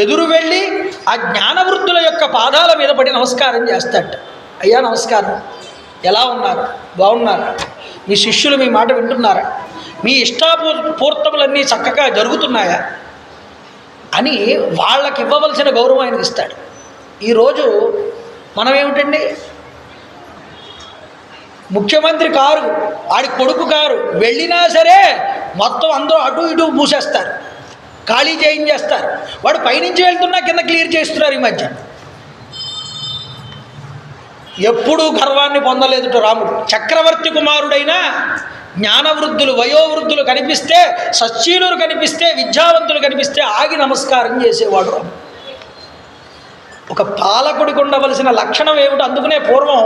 ఎదురు వెళ్ళి ఆ జ్ఞానవృద్ధుల యొక్క పాదాల మీద పడి నమస్కారం చేస్తాడట. అయ్యా నమస్కారం, ఎలా ఉన్నారు, బాగున్నారా, మీ శిష్యులు మీ మాట వింటున్నారా, మీ ఇష్టాపూర్తములన్నీ చక్కగా జరుగుతున్నాయా అని వాళ్ళకి ఇవ్వవలసిన గౌరవం ఆయనకి ఇస్తాడు. ఈరోజు మనం ఏమిటండి, ముఖ్యమంత్రి కారు, వాడి కొడుకు కారు వెళ్ళినా సరే మొత్తం అందరూ అటు ఇటు మూసేస్తారు, ఖాళీ చేయించేస్తారు. వాడు పైనుంచి వెళ్తున్నా కింద క్లియర్ చేస్తున్నారు. ఈ మధ్య ఎప్పుడూ గర్వాన్ని పొందలేదుట రాముడు. చక్రవర్తి కుమారుడైన జ్ఞానవృద్ధులు వయోవృద్ధులు కనిపిస్తే, సచ్చీలులు కనిపిస్తే, విద్యావంతులు కనిపిస్తే ఆగి నమస్కారం చేసేవాడు రాముడు. ఒక పాలకుడికి ఉండవలసిన లక్షణం ఏమిటి? అందుకనే పూర్వం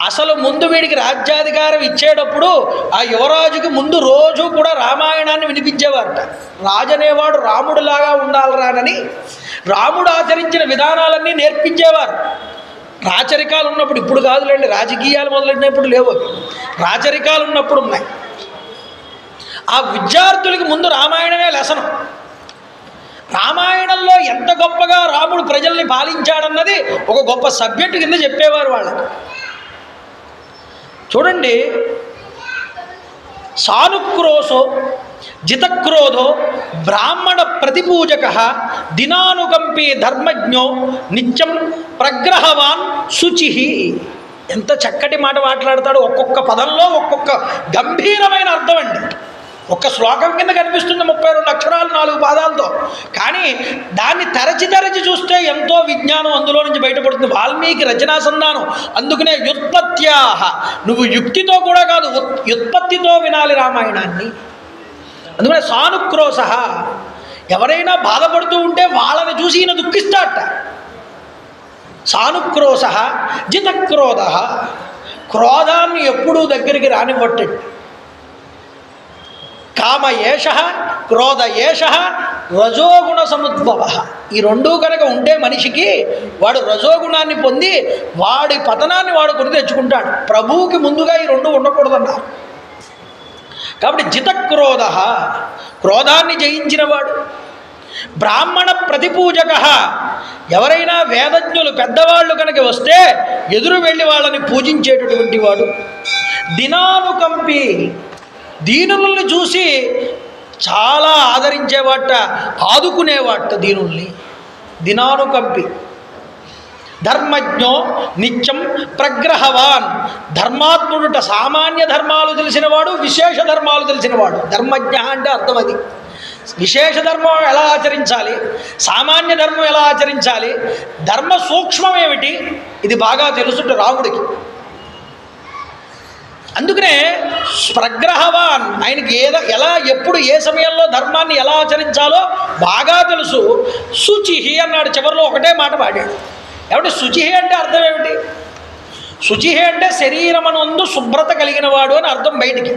అసలు ముందు వీడికి రాజ్యాధికారం ఇచ్చేటప్పుడు ఆ యువరాజుకి ముందు రోజు కూడా రామాయణాన్ని వినిపించేవారట. రాజు అనేవాడు రాముడిలాగా ఉండాలరానని రాముడు ఆచరించిన విధానాలన్నీ నేర్పించేవారు. రాచరికాలు ఉన్నప్పుడు, ఇప్పుడు కాదులేండి, రాజకీయాలు మొదలెట్టినప్పుడు లేవు, రాచరికాలు ఉన్నప్పుడు ఉన్నాయి. ఆ విద్యార్థులకి ముందు రామాయణమే లెసనం. రామాయణంలో ఎంత గొప్పగా రాముడు ప్రజల్ని పాలించాడన్నది ఒక గొప్ప సబ్జెక్టు కింద చెప్పేవారు వాళ్ళకి. చూడండి, సానుక్రోశో జితక్రోధో బ్రాహ్మణ ప్రతిపూజక దినానుకంపీ ధర్మజ్ఞో నిత్యం ప్రగ్రహవాన్ శుచి. ఎంత చక్కటి మాట మాట్లాడతాడు. ఒక్కొక్క పదంలో ఒక్కొక్క గంభీరమైన అర్థం అండి. ఒక్క శ్లోకం కింద కనిపిస్తుంది 32 అక్షరాలు 4 పాదాలతో, కానీ దాన్ని తరచి తరచి చూస్తే ఎంతో విజ్ఞానం అందులో నుంచి బయటపడుతుంది. వాల్మీకి రచనా సంధానం. అందుకనే వ్యుత్పత్త్యాహ, నువ్వు యుక్తితో కూడా కాదు, వ్యుత్పత్తితో వినాలి రామాయణాన్ని. అందుకనే సానుక్రోశ, ఎవరైనా బాధపడుతూ ఉంటే వాళ్ళని చూసి ఈయన దుఃఖిస్తాడట. సానుక్రోశ జితక్రోధ, క్రోధాన్ని ఎప్పుడూ దగ్గరికి రానివ్వట్టండి. కామ ఏష క్రోధ ఏష రజోగుణ సముద్భవ, ఈ రెండూ కనుక ఉంటే మనిషికి వాడు రజోగుణాన్ని పొంది వాడి పతనాన్ని వాడు కొని తెచ్చుకుంటాడు. ప్రభువుకి ముందుగా ఈ రెండు ఉండకూడదన్నారు. కాబట్టి జితక్రోధ, క్రోధాన్ని జయించినవాడు. బ్రాహ్మణ ప్రతిపూజక, ఎవరైనా వేదజ్ఞులు పెద్దవాళ్ళు కనుక వస్తే ఎదురు వెళ్ళి వాళ్ళని పూజించేటటువంటి వాడు. దినానుకంపి, దీనుల్ని చూసి చాలా ఆదరించేవాట, ఆదుకునేవాట దీనుల్ని. దినానుకంపి. ధర్మజ్ఞో నిత్యం ప్రగ్రహవాన్, ధర్మాత్ముడుట, సామాన్య ధర్మాలు తెలిసినవాడు, విశేష ధర్మాలు తెలిసినవాడు. ధర్మజ్ఞ అంటే అర్థం అది. విశేష ధర్మం ఎలా ఆచరించాలి, సామాన్య ధర్మం ఎలా ఆచరించాలి, ధర్మ సూక్ష్మం ఏమిటి, ఇది బాగా తెలుసుట రాముడికి. అందుకనే ప్రగ్రహవాన్, ఆయనకి ఎలా ఎప్పుడు ఏ సమయంలో ధర్మాన్ని ఎలా ఆచరించాలో బాగా తెలుసు. శుచి అన్నాడు చివరిలో, ఒకటే మాట వాడాడు. ఏమంటే శుచి అంటే అర్థం ఏమిటి? శుచి అంటే శరీరమనందు శుభ్రత కలిగిన వాడు అని అర్థం బయటికి.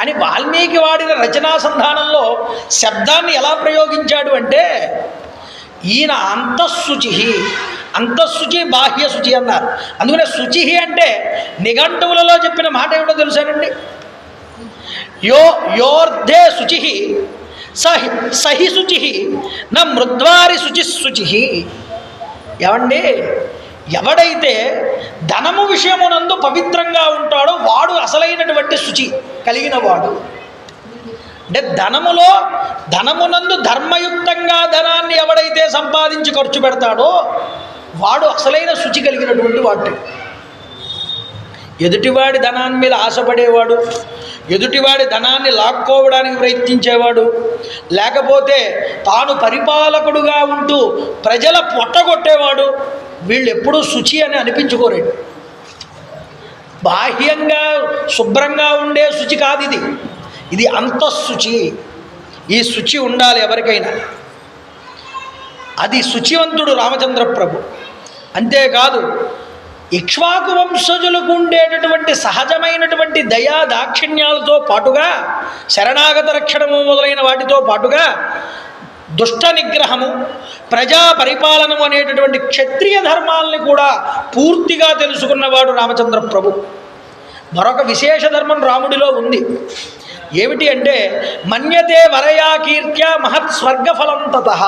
అని వాల్మీకి వాడిన రచనా సంధానంలో శబ్దాన్ని ఎలా ప్రయోగించాడు అంటే, ఈయన అంతఃశుచి, అంతఃశుచి బాహ్య శుచి అన్నారు. అందుకనే శుచి అంటే నిఘంటువులలో చెప్పిన మాట ఏమిటో తెలుసానండి? యోర్ధే శుచి సహి శుచి నా మృద్వారి శుచి. ఏమండి, ఎవడైతే ధనము విషయమునందు పవిత్రంగా ఉంటాడో వాడు అసలైనటువంటి శుచి కలిగిన వాడు. అంటే ధనమునందు ధర్మయుక్తంగా ధనాన్ని ఎవడైతే సంపాదించి ఖర్చు పెడతాడో వాడు అసలైన శుచి కలిగినటువంటి వాడు. ఎదుటివాడి ధనాన్ని మీద ఆశపడేవాడు, ఎదుటివాడి ధనాన్ని లాక్కోవడానికి ప్రయత్నించేవాడు, లేకపోతే తాను పరిపాలకుడుగా ఉంటూ ప్రజల పొట్టగొట్టేవాడు, వీళ్ళు ఎప్పుడూ శుచి అని అనిపించుకోరండి. బాహ్యంగా శుభ్రంగా ఉండే శుచి కాదు ఇది, ఇది అంతఃశుచి. ఈ శుచి ఉండాలి ఎవరికైనా. అది శుచివంతుడు రామచంద్ర ప్రభు. అంతేకాదు ఇక్ష్వాకు వంశజులకు ఉండేటటువంటి సహజమైనటువంటి దయా దాక్షిణ్యాలతో పాటుగా, శరణాగత రక్షణము మొదలైన వాటితో పాటుగా దుష్ట నిగ్రహము, ప్రజా పరిపాలనము అనేటటువంటి క్షత్రియ ధర్మాలని కూడా పూర్తిగా తెలుసుకున్నవాడు రామచంద్ర ప్రభు. మరొక విశేష ధర్మం రాముడిలో ఉంది. ఏమిటి అంటే మన్యతే వరయా కీర్త్య మహత్ స్వర్గఫలం తతః.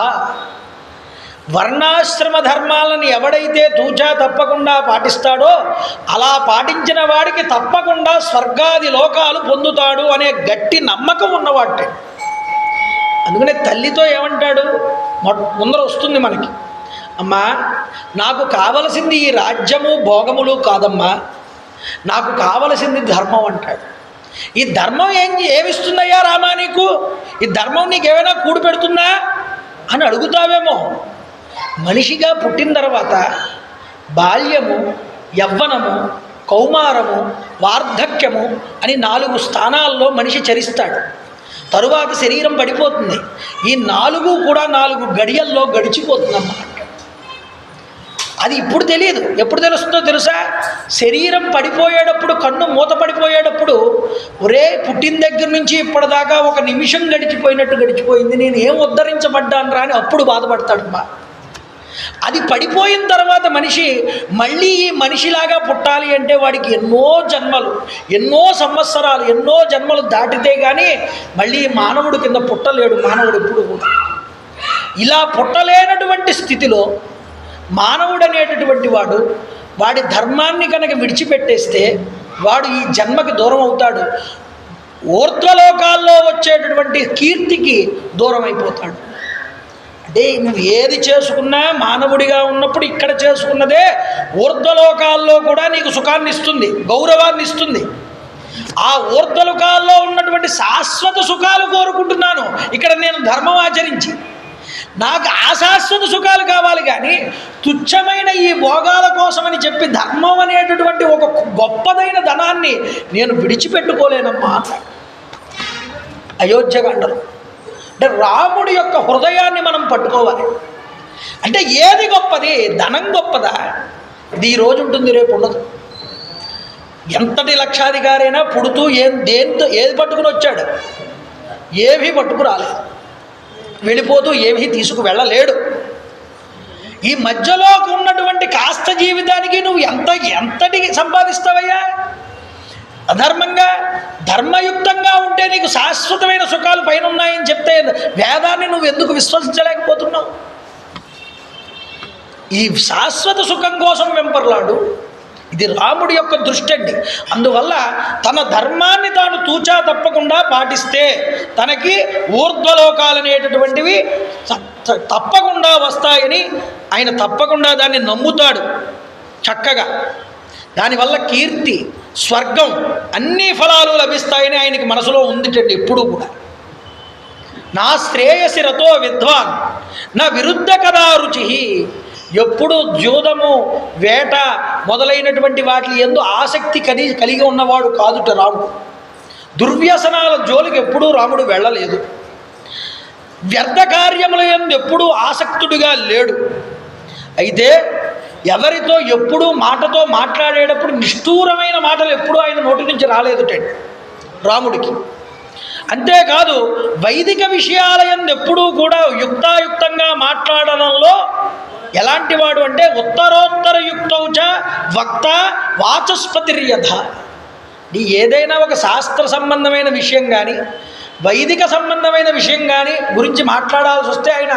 వర్ణాశ్రమ ధర్మాలను ఎవడైతే తూచా తప్పకుండా పాటిస్తాడో అలా పాటించిన వాడికి తప్పకుండా స్వర్గాది లోకాలు పొందుతాడు అనే గట్టి నమ్మకం ఉన్నవాటే. అందుకనే తల్లితో ఏమంటాడు, ముందర వస్తుంది మనకి, అమ్మా నాకు కావలసింది ఈ రాజ్యము భోగములు కాదమ్మా, నాకు కావలసింది ధర్మం అంటాడు. ఈ ధర్మం ఏమిస్తుందయ్యా రామా నీకు? ఈ ధర్మం నీకేమైనా కూడి పెడుతుందా అని అడుగుతావేమో. మనిషిగా పుట్టిన తర్వాత బాల్యము, యవ్వనము, కౌమారము, వార్ధక్యము అని 4 స్థానాల్లో మనిషి చరిస్తాడు. తరువాత శరీరం పడిపోతుంది. ఈ 4 కూడా 4 గడియల్లో గడిచిపోతుందన్నమాట. అది ఇప్పుడు తెలియదు, ఎప్పుడు తెలుస్తుందో తెలుసా? శరీరం పడిపోయేటప్పుడు, కన్ను మూత పడిపోయేటప్పుడు, ఒరే పుట్టిన దగ్గర నుంచి ఇప్పటిదాకా 1 నిమిషం గడిచిపోయినట్టు గడిచిపోయింది, నేను ఏం ఉద్ధరించబడ్డాను రా అని అప్పుడు బాధపడతాడమ్మా. అది పడిపోయిన తర్వాత మనిషి మళ్ళీ ఈ మనిషిలాగా పుట్టాలి అంటే వాడికి ఎన్నో జన్మలు, ఎన్నో సంవత్సరాలు, ఎన్నో జన్మలు దాటితే కానీ మళ్ళీ మానవుడు కింద పుట్టలేడు మానవుడు ఎప్పుడు కూడా. ఇలా పుట్టలేనటువంటి స్థితిలో మానవుడు అనేటటువంటి వాడు వాడి ధర్మాన్ని కనుక విడిచిపెట్టేస్తే వాడు ఈ జన్మకి దూరం అవుతాడు. ఊర్ధ్వలోకాల్లో వచ్చేటటువంటి కీర్తికి దూరం అయిపోతాడు. అంటే నువ్వు ఏది చేసుకున్నా మానవుడిగా ఉన్నప్పుడు ఇక్కడ చేసుకున్నదే ఊర్ధ్వలోకాల్లో కూడా నీకు సుఖాన్ని ఇస్తుంది, గౌరవాన్ని ఇస్తుంది. ఆ ఊర్ధ్వలోకాల్లో ఉన్నటువంటి శాశ్వత సుఖాలు కోరుకుంటున్నాను ఇక్కడ నేను ధర్మం ఆచరించి. నాకు అశాశ్వత సుఖాలు కావాలి కానీ తుచ్చమైన ఈ భోగాల కోసమని చెప్పి ధర్మం అనేటటువంటి ఒక గొప్పదైన ధనాన్ని నేను విడిచిపెట్టుకోలేనమ్మా. అయోధ్యకాండలో అంటే రాముడి యొక్క హృదయాన్ని మనం పట్టుకోవాలి. అంటే ఏది గొప్పది? ధనం గొప్పదా? ఇది ఈరోజు ఉంటుంది, రేపు ఉండదు. ఎంతటి లక్షాధికారైనా పుడుతూ దేంతో ఏది పట్టుకుని వచ్చాడు? ఏమీ పట్టుకురాలేదు. వెళ్ళిపోతూ ఏమీ తీసుకు వెళ్ళలేడు. ఈ మధ్యలో ఉన్నటువంటి కాస్త జీవితానికి నువ్వు ఎంతటి సంపాదిస్తావయ్యా? అధర్మంగా ధర్మయుక్తంగా ఉంటే నీకు శాశ్వతమైన సుఖాలు పైన ఉన్నాయని చెప్తే వేదాన్ని నువ్వు ఎందుకు విశ్వసించలేకపోతున్నావు? ఈ శాశ్వత సుఖం కోసం వెంపర్లాడు. ఇది రాముడి యొక్క దృష్టి అండి. అందువల్ల తన ధర్మాన్ని తాను తూచా తప్పకుండా పాటిస్తే తనకి ఊర్ధ్వలోకాలనేటటువంటివి తప్పకుండా వస్తాయని ఆయన తప్పకుండా దాన్ని నమ్ముతాడు చక్కగా. దానివల్ల కీర్తి, స్వర్గం అన్ని ఫలాలు లభిస్తాయని ఆయనకి మనసులో ఉందిటండి ఎప్పుడూ కూడా. నా శ్రేయసి రతో విద్వాన్ నా విరుద్ధ కదా రుచి. ఎప్పుడు జూదము, వేట మొదలైనటువంటి వాటి యందు ఆసక్తి కలిగి ఉన్నవాడు కాదుట రాముడు. దుర్వ్యసనాల జోలికి ఎప్పుడూ రాముడు వెళ్ళలేదు. వ్యర్థ కార్యముల యందు ఎప్పుడూ ఆసక్తుడిగా లేడు. అయితే ఎవరితో ఎప్పుడూ మాటతో మాట్లాడేటప్పుడు నిష్ఠూరమైన మాటలు ఎప్పుడూ ఆయన నోటి నుంచి రాలేదుటండి రాముడికి. అంతేకాదు వైదిక విషయాల యందు ఎప్పుడూ కూడా యుక్తాయుక్తంగా మాట్లాడడంలో ఎలాంటి వాడు అంటే ఉత్తరోత్తర యుక్తౌచ వక్త వాచస్పతిర్యథ. ఏదైనా ఒక శాస్త్ర సంబంధమైన విషయం కానీ వైదిక సంబంధమైన విషయం కానీ గురించి మాట్లాడాల్సి వస్తే ఆయన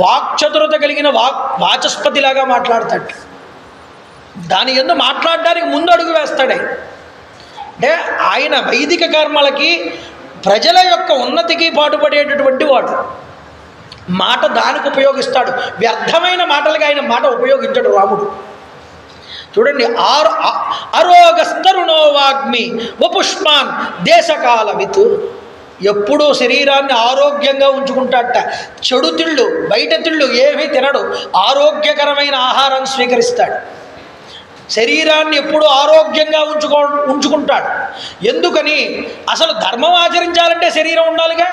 వాక్చతురత కలిగిన వాచస్పతిలాగా మాట్లాడతాడు. దాని యందు మాట్లాడడానికి ముందు అడుగు వేస్తాడు. అంటే ఆయన వైదిక కర్మలకి ప్రజల యొక్క ఉన్నతికి పాటుపడేటటువంటి వాడు. మాట దానికి ఉపయోగిస్తాడు. వ్యర్థమైన మాటలకి ఆయన మాట ఉపయోగించడు రాముడు. చూడండి, అరోగస్తరుణో వాగ్మి వపుష్మాన్ దేశకాలవిత్. ఎప్పుడూ శరీరాన్ని ఆరోగ్యంగా ఉంచుకుంటాడట. చెడు తిళ్ళు, బయట తిళ్ళు ఏమీ తినడు, ఆరోగ్యకరమైన ఆహారం స్వీకరిస్తాడు. శరీరాన్ని ఎప్పుడూ ఆరోగ్యంగా ఉంచుకుంటాడు. ఎందుకని? అసలు ధర్మం ఆచరించాలంటే శరీరం ఉండాలిగా.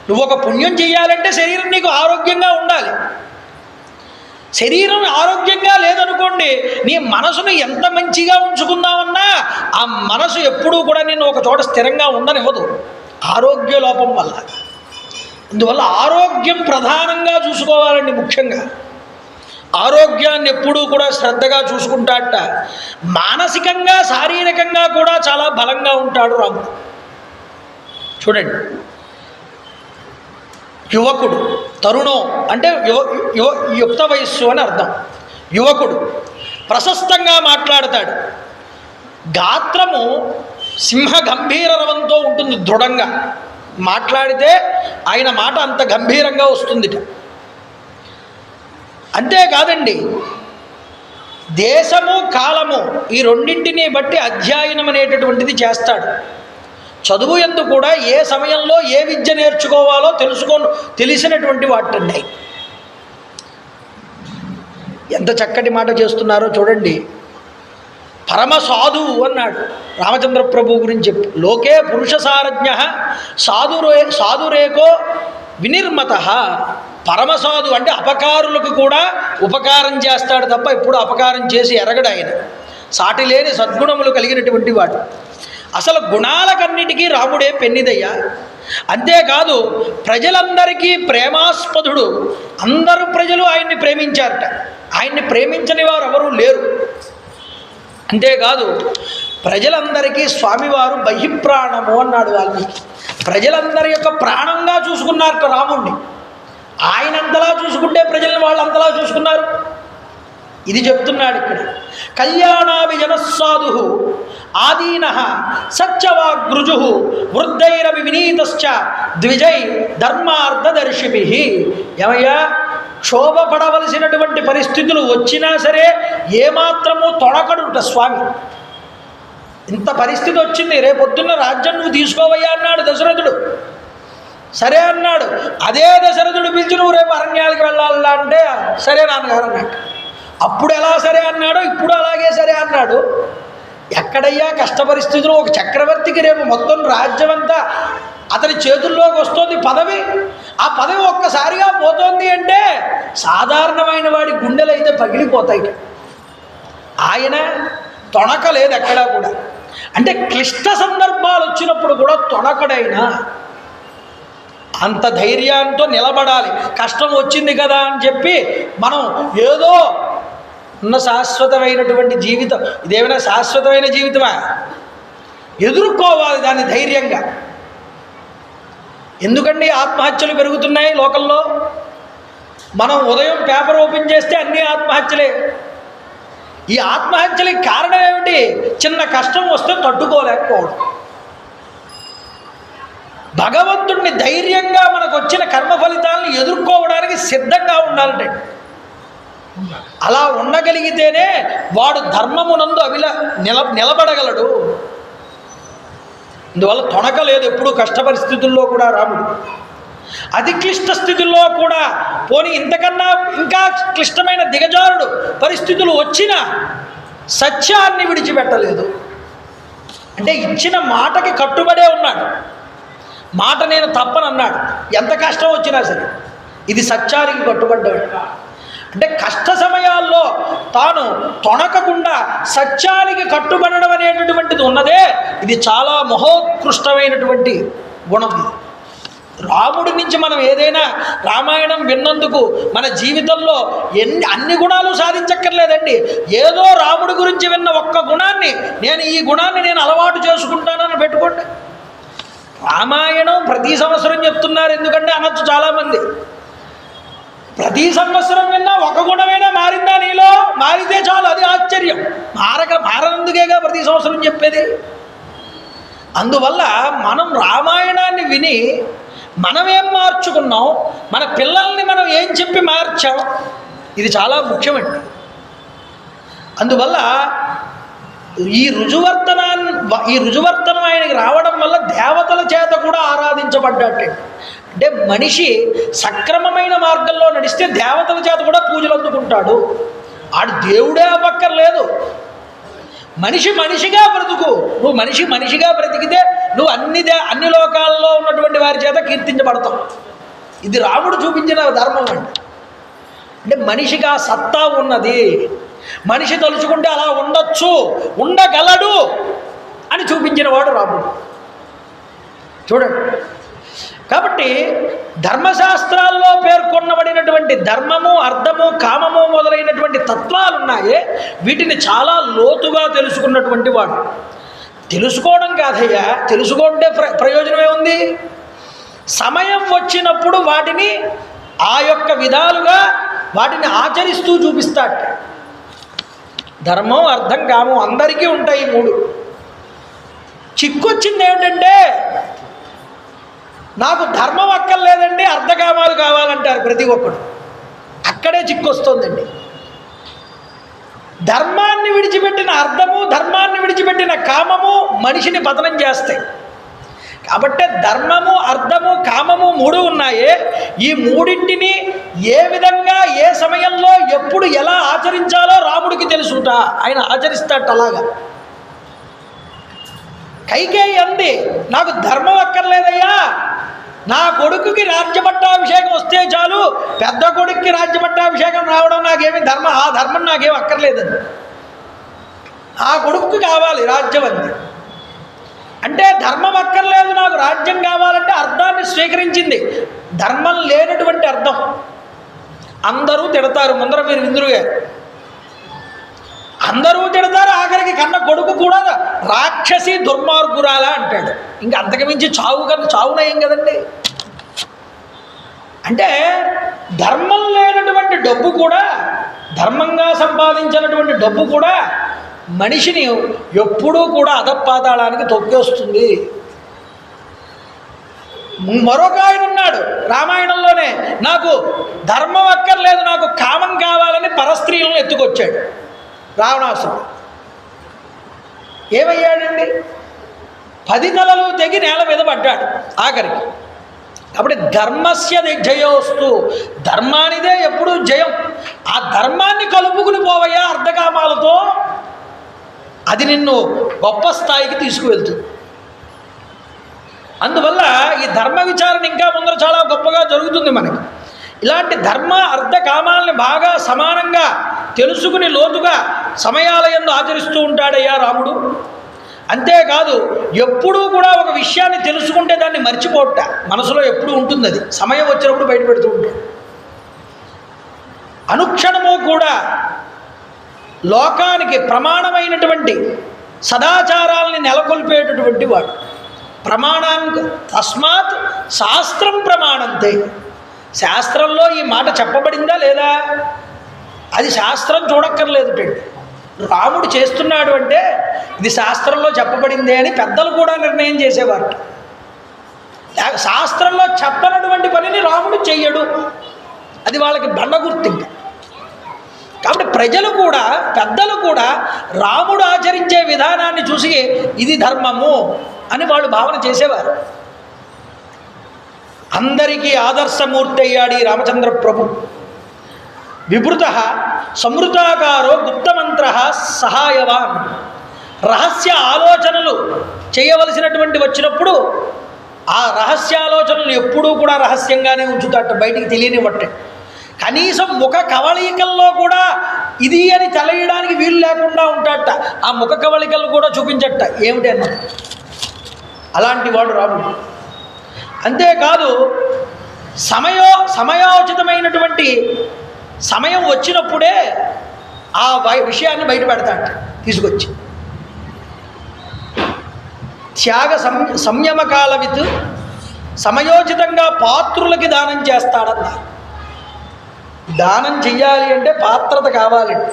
నువ్వు ఒక పుణ్యం చేయాలంటే శరీరం నీకు ఆరోగ్యంగా ఉండాలి. శరీరం ఆరోగ్యంగా లేదనుకోండి, నీ మనసును ఎంత మంచిగా ఉంచుకుందామన్నా ఆ మనసు ఎప్పుడూ కూడా నిన్ను ఒక చోట స్థిరంగా ఉండనివ్వదు, ఆరోగ్య లోపం వల్ల. అందువల్ల ఆరోగ్యం ప్రధానంగా చూసుకోవాలండి. ముఖ్యంగా ఆరోగ్యాన్ని ఎప్పుడూ కూడా శ్రద్ధగా చూసుకుంటాడట. మానసికంగా శారీరకంగా కూడా చాలా బలంగా ఉంటాడు రాముడు. చూడండి, యువకుడు, తరుణం అంటే యుక్త వయస్సు అని అర్థం. యువకుడు ప్రశస్తంగా మాట్లాడతాడు. గాత్రము సింహ గంభీర రవంతో ఉంటుంది, దృఢంగా మాట్లాడితే ఆయన మాట అంత గంభీరంగా వస్తుందిట. అంతేకాదండి, దేశము కాలము ఈ రెండింటిని బట్టి అధ్యయనం అనేటటువంటిది చేస్తాడు. చదువు యందు కూడా ఏ సమయంలో ఏ విద్య నేర్చుకోవాలో తెలిసినటువంటి వాటండి. ఎంత చక్కటి మాట చేస్తున్నారో చూడండి. పరమ సాధువు అన్నాడు రామచంద్ర ప్రభు గురించి చెప్పి. లోకే పురుషసారజ్ఞ సాధురేకో వినిర్మత. పరమసాధు అంటే అపకారులకు కూడా ఉపకారం చేస్తాడు తప్ప ఎప్పుడు అపకారం చేసి ఎరగడు ఆయన. సాటి లేని సద్గుణములు కలిగినటువంటి వాడు. అసలు గుణాలకన్నిటికీ రాముడే పెన్నిదయ్యా. అంతేకాదు, ప్రజలందరికీ ప్రేమాస్పదుడు. అందరూ ప్రజలు ఆయన్ని ప్రేమించారట. ఆయన్ని ప్రేమించని వారు ఎవరూ లేరు. అంతేకాదు, ప్రజలందరికీ స్వామివారు బహిప్రాణము అన్నాడు వాల్మీకి. ప్రజలందరి యొక్క ప్రాణంగా చూసుకున్నారట రాముణ్ణి. ఆయనంతలా చూసుకుంటే ప్రజల్ని వాళ్ళు అంతలా చూసుకున్నారు. ఇది చెప్తున్నాడు ఇక్కడ. కళ్యాణాభిజనస్సాధు ఆదీన సత్యవాగ్రుజు వృద్ధైరవి వినీతశ్చ ద్విజై ధర్మార్థదర్శిభి. ఏమయ్యా, క్షోభపడవలసినటువంటి పరిస్థితులు వచ్చినా సరే ఏమాత్రము తొడకడుట స్వామి. ఇంత పరిస్థితి వచ్చింది, రేపొద్దున్న రాజ్యం నువ్వు తీసుకోవయ్యా అన్నాడు దశరథుడు. సరే అన్నాడు. అదే దశరథుడు పిలిచి నువ్వు రేపు అరణ్యాలకు వెళ్ళాలా అంటే సరే నాన్నగారు అన్నాడు. అప్పుడు ఎలా సరే అన్నాడో ఇప్పుడు అలాగే సరే అన్నాడు. ఎక్కడయ్యా కష్ట పరిస్థితులు? ఒక చక్రవర్తికి రేపు మొత్తం రాజ్యం అంతా అతని చేతుల్లోకి వస్తుంది పదవి. ఆ పదవి ఒక్కసారిగా పోతోంది అంటే సాధారణమైన వాడి గుండెలు అయితే పగిలిపోతాయి. ఆయన తొణకలేదు ఎక్కడా కూడా. అంటే క్లిష్ట సందర్భాలు వచ్చినప్పుడు కూడా తొణకడైనా అంత ధైర్యంతో నిలబడాలి. కష్టం వచ్చింది కదా అని చెప్పి మనం ఏదో ఉన్న శాశ్వతమైనటువంటి జీవితం, ఇదేమైనా శాశ్వతమైన జీవితమా? ఎదుర్కోవాలి దాన్ని ధైర్యంగా. ఎందుకండి ఆత్మహత్యలు పెరుగుతున్నాయి లోకల్లో? మనం ఉదయం పేపర్ ఓపెన్ చేస్తే అన్ని ఆత్మహత్యలే. ఈ ఆత్మహత్యలకి కారణం ఏమిటి? చిన్న కష్టం వస్తే తట్టుకోలేకపోవడం. భగవంతుడిని ధైర్యంగా మనకు వచ్చిన కర్మ ఫలితాలను ఎదుర్కోవడానికి సిద్ధంగా ఉండాలంటే, అలా ఉండగలిగితేనే వాడు ధర్మమునందు నిలబడగలడు. అందువల్ల తొణకలేదు ఎప్పుడు కష్ట పరిస్థితుల్లో కూడా రాముడు. అతి క్లిష్ట స్థితుల్లో కూడా, పోనీ ఇంతకన్నా ఇంకా క్లిష్టమైన దిగజారుడు పరిస్థితులు వచ్చినా సత్యాన్ని విడిచిపెట్టలేదు. అంటే ఇచ్చిన మాటకి కట్టుబడే ఉన్నాడు. మాట నేను తప్పనన్నాడు. ఎంత కష్టం వచ్చినా సరే ఇది సత్యానికి కట్టుబడ్డాడు. అంటే కష్ట సమయాల్లో తాను తొణకకుండా సత్యానికి కట్టుబడడం అనేటటువంటిది ఉన్నదే, ఇది చాలా మహోత్కృష్టమైనటువంటి గుణం. రాముడి నుంచి మనం ఏదైనా రామాయణం విన్నందుకు మన జీవితంలో అన్ని గుణాలు సాధించక్కర్లేదండి. ఏదో రాముడి గురించి విన్న ఒక్క గుణాన్ని, ఈ గుణాన్ని నేను అలవాటు చేసుకుంటానని పెట్టుకోండి. రామాయణం ప్రతి సంవత్సరం చెప్తున్నారు, ఎందుకంటే అనొచ్చు చాలామంది. ప్రతి సంవత్సరం విన్నా ఒక గుణమైనా మారిందా నీలో? మారితే చాలు, అది ఆశ్చర్యం. మారనందుకేగా ప్రతి సంవత్సరం చెప్పేది. అందువల్ల మనం రామాయణాన్ని విని మనం ఏం మార్చుకున్నాం, మన పిల్లల్ని మనం ఏం చెప్పి మార్చాం, ఇది చాలా ముఖ్యమండి. అందువల్ల ఈ రుజువర్తనం ఆయనకి రావడం వల్ల దేవతల చేత కూడా ఆరాధించబడ్డట్టే. అంటే మనిషి సక్రమమైన మార్గంలో నడిస్తే దేవతల చేత కూడా పూజలు అందుకుంటాడు. ఆడు దేవుడే అవ్వక్కర్లేదు. మనిషి మనిషిగా బ్రతుకు. నువ్వు మనిషిగా బ్రతికితే నువ్వు అన్ని లోకాల్లో ఉన్నటువంటి వారి చేత కీర్తించబడతావు. ఇది రాముడు చూపించిన ధర్మం అంటే మనిషిగా సత్తా ఉన్నది. మనిషి తలుచుకుంటే అలా ఉండొచ్చు, ఉండగలడు అని చూపించిన వాడు రాముడు. చూడండి, కాబట్టి ధర్మశాస్త్రాల్లో పేర్కొనబడినటువంటి ధర్మము, అర్థము, కామము మొదలైనటువంటి తత్వాలు ఉన్నాయే, వీటిని చాలా లోతుగా తెలుసుకున్నటువంటి వాడు. తెలుసుకోవడం కాదయ్యా, తెలుసుకుంటే ప్రయోజనమే ఉంది. సమయం వచ్చినప్పుడు వాటిని ఆ యొక్క విధాలుగా వాటిని ఆచరిస్తూ చూపిస్తాడు. ధర్మం, అర్థం, కామం అందరికీ ఉంటాయి ఈ మూడు. చిక్కొచ్చింది ఏమిటంటే నాకు ధర్మం అక్కర్లేదండి, అర్ధకామాలు కావాలంటారు ప్రతి ఒక్కడు. అక్కడే చిక్కొస్తుందండి. ధర్మాన్ని విడిచిపెట్టిన అర్థము, ధర్మాన్ని విడిచిపెట్టిన కామము మనిషిని పతనం చేస్తాయి. కాబట్టి ధర్మము, అర్థము, కామము మూడు ఉన్నాయే, ఈ మూడింటిని ఏ విధంగా ఏ సమయంలో ఎప్పుడు ఎలా ఆచరించాలో రాముడికి తెలుసుట. ఆయన ఆచరిస్తాడు అలాగా. కైకేయి అంది, నాకు ధర్మం అక్కర్లేదయ్యా, నా కొడుకుకి రాజ్యపట్టాభిషేకం వస్తే చాలు, పెద్ద కొడుక్కి రాజ్యపట్టాభిషేకం రావడం నాకేమీ ఆ ధర్మం నాకేం అక్కర్లేదండి, ఆ కొడుకు కావాలి రాజ్యం అంది. అంటే ధర్మం అక్కర్లేదు, నాకు రాజ్యం కావాలంటే అర్థాన్ని స్వీకరించింది. ధర్మం లేనటువంటి అర్థం. అందరూ తిడతారు, ముందర మీరు విందురు గారు, అందరూ తిడతారు. ఆఖరికి కన్న కొడుకు కూడా రాక్షసి దుర్మార్గురాలా అంటాడు. ఇంకా అంతకుమించి చావునయం కదండి. అంటే ధర్మం లేనటువంటి డబ్బు కూడా, ధర్మంగా సంపాదించినటువంటి డబ్బు కూడా మనిషిని ఎప్పుడూ కూడా అధపాతాళానికి తొక్కేస్తుంది. మరొక ఆయన ఉన్నాడు రామాయణంలోనే, నాకు ధర్మం అక్కర్లేదు, నాకు కామం కావాలని పరస్త్రీలను ఎత్తుకొచ్చాడు రావణాసురుడు. ఏమయ్యాడండి? 10 తలలు తెగి నేల మీద పడ్డాడు ఆఖరికి. కాబట్టి ధర్మస్య జయోస్తు, ధర్మానిదే ఎప్పుడు జయం. ఆ ధర్మాన్ని కలుపుకుని పోవయ్యా అర్ధకామాలతో, అది నిన్ను గొప్ప స్థాయికి తీసుకువెళ్తుంది. అందువల్ల ఈ ధర్మ విచారణ ఇంకా ముందర చాలా గొప్పగా జరుగుతుంది మనకి. ఇలాంటి ధర్మ, అర్థ, కామాలని బాగా సమానంగా తెలుసుకుని లోతుగా సమయాల యందు ఆచరిస్తూ ఉంటాడయ్యా రాముడు. అంతేకాదు ఎప్పుడూ కూడా ఒక విషయాన్ని తెలుసుకుంటే దాన్ని మర్చిపోట మనసులో ఎప్పుడూ ఉంటుంది. అది సమయం వచ్చినప్పుడు బయటపెడుతూ ఉంటాడు. అనుక్షణము కూడా లోకానికి ప్రమాణమైనటువంటి సదాచారాలని నెలకొల్పేటటువంటి వాడు. ప్రమాణానికి తస్మాత్ శాస్త్రం ప్రమాణంతే. శాస్త్రంలో ఈ మాట చెప్పబడిందా లేదా, అది శాస్త్రం చూడక్కర్లేదు. రాముడు చేస్తున్నాడు అంటే ఇది శాస్త్రంలో చెప్పబడిందే అని పెద్దలు కూడా నిర్ణయం చేసేవారు. శాస్త్రంలో చెప్పనటువంటి పనిని రాముడు చెయ్యడు, అది వాళ్ళకి బండ గుర్తింపు. కాబట్టి ప్రజలు కూడా, పెద్దలు కూడా రాముడు ఆచరించే విధానాన్ని చూసి ఇది ధర్మము అని వాళ్ళు భావన చేసేవారు. అందరికీ ఆదర్శమూర్తి అయ్యాడు ఈ రామచంద్ర ప్రభు. విభృత సమృతాకారో గుప్తమంత్ర సహాయవాన్. రహస్య ఆలోచనలు చేయవలసినటువంటి వచ్చినప్పుడు ఆ రహస్యాలోచనలు ఎప్పుడూ కూడా రహస్యంగానే ఉంచుతాట, బయటికి తెలియనివ్వట్టే. కనీసం ముఖ కవళికల్లో కూడా ఇది అని తెలియడానికి వీలు లేకుండా ఉంటాడట. ఆ ముఖ కవళికలు కూడా చూపించట ఏమిటి అన్న. అలాంటి వాడు రాముడు. అంతేకాదు సమయోచితమైనటువంటి సమయం వచ్చినప్పుడే ఆ విషయాన్ని బయట పెడతాడట తీసుకొచ్చి. త్యాగ సంయమకాలవిత్, సమయోచితంగా పాత్రులకి దానం చేస్తాడన్న. దానం చెయ్యాలి అంటే పాత్రత కావాలండి.